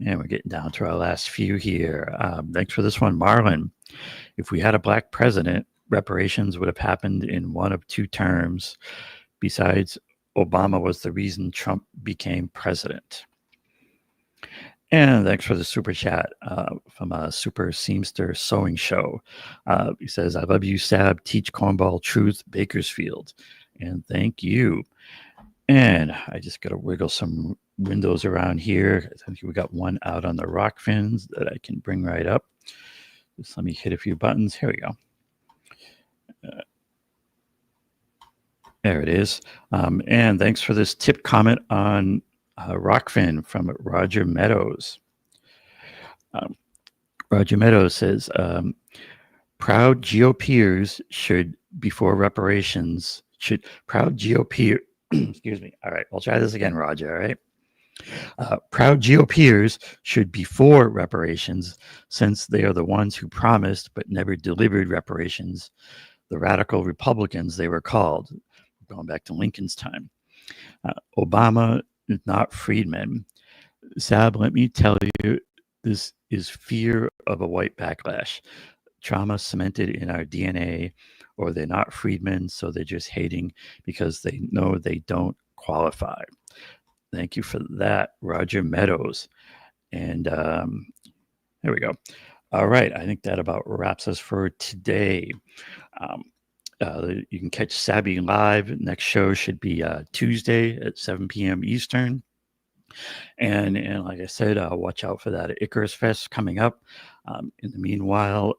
And we're getting down to our last few here. Thanks for this one, Marlon. If we had a black president, reparations would have happened in one of two terms. Besides, Obama was the reason Trump became president. And thanks for the super chat from a Super Seamster Sewing Show. He says, I love you, Sab. Teach Cornball Truth, Bakersfield. And thank you. And I just got to wiggle some windows around here. I think we got one out on the rock fins that I can bring right up. Just let me hit a few buttons. Here we go. There it is. And thanks for this tip comment on Rockfin from Roger Meadows. Roger Meadows says, proud GOPers should, before reparations, proud GOP, excuse me. All right, I'll try this again, Roger, all right? Proud GOPers should, before reparations, since they are the ones who promised but never delivered reparations, the radical Republicans they were called, going back to Lincoln's time. Obama is not freedmen. Sab, let me tell you, this is fear of a white backlash. Trauma cemented in our DNA, or they're not freedmen, so they're just hating because they know they don't qualify. Thank you for that, Roger Meadows. And there we go. All right, I think that about wraps us for today. You can catch Sabby live. Next show should be Tuesday at 7 p.m. Eastern. And like I said, watch out for that Icarus Fest coming up. In the meanwhile,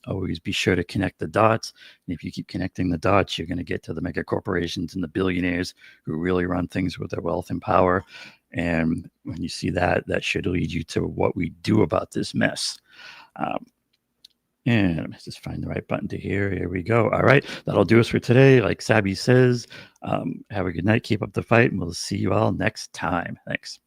always be sure to connect the dots. And if you keep connecting the dots, you're going to get to the mega corporations and the billionaires who really run things with their wealth and power. And when you see that, that should lead you to what we do about this mess. And let me just find the right button to here. Here we go. All right. That'll do us for today. Like Sabby says, have a good night. Keep up the fight. And we'll see you all next time. Thanks.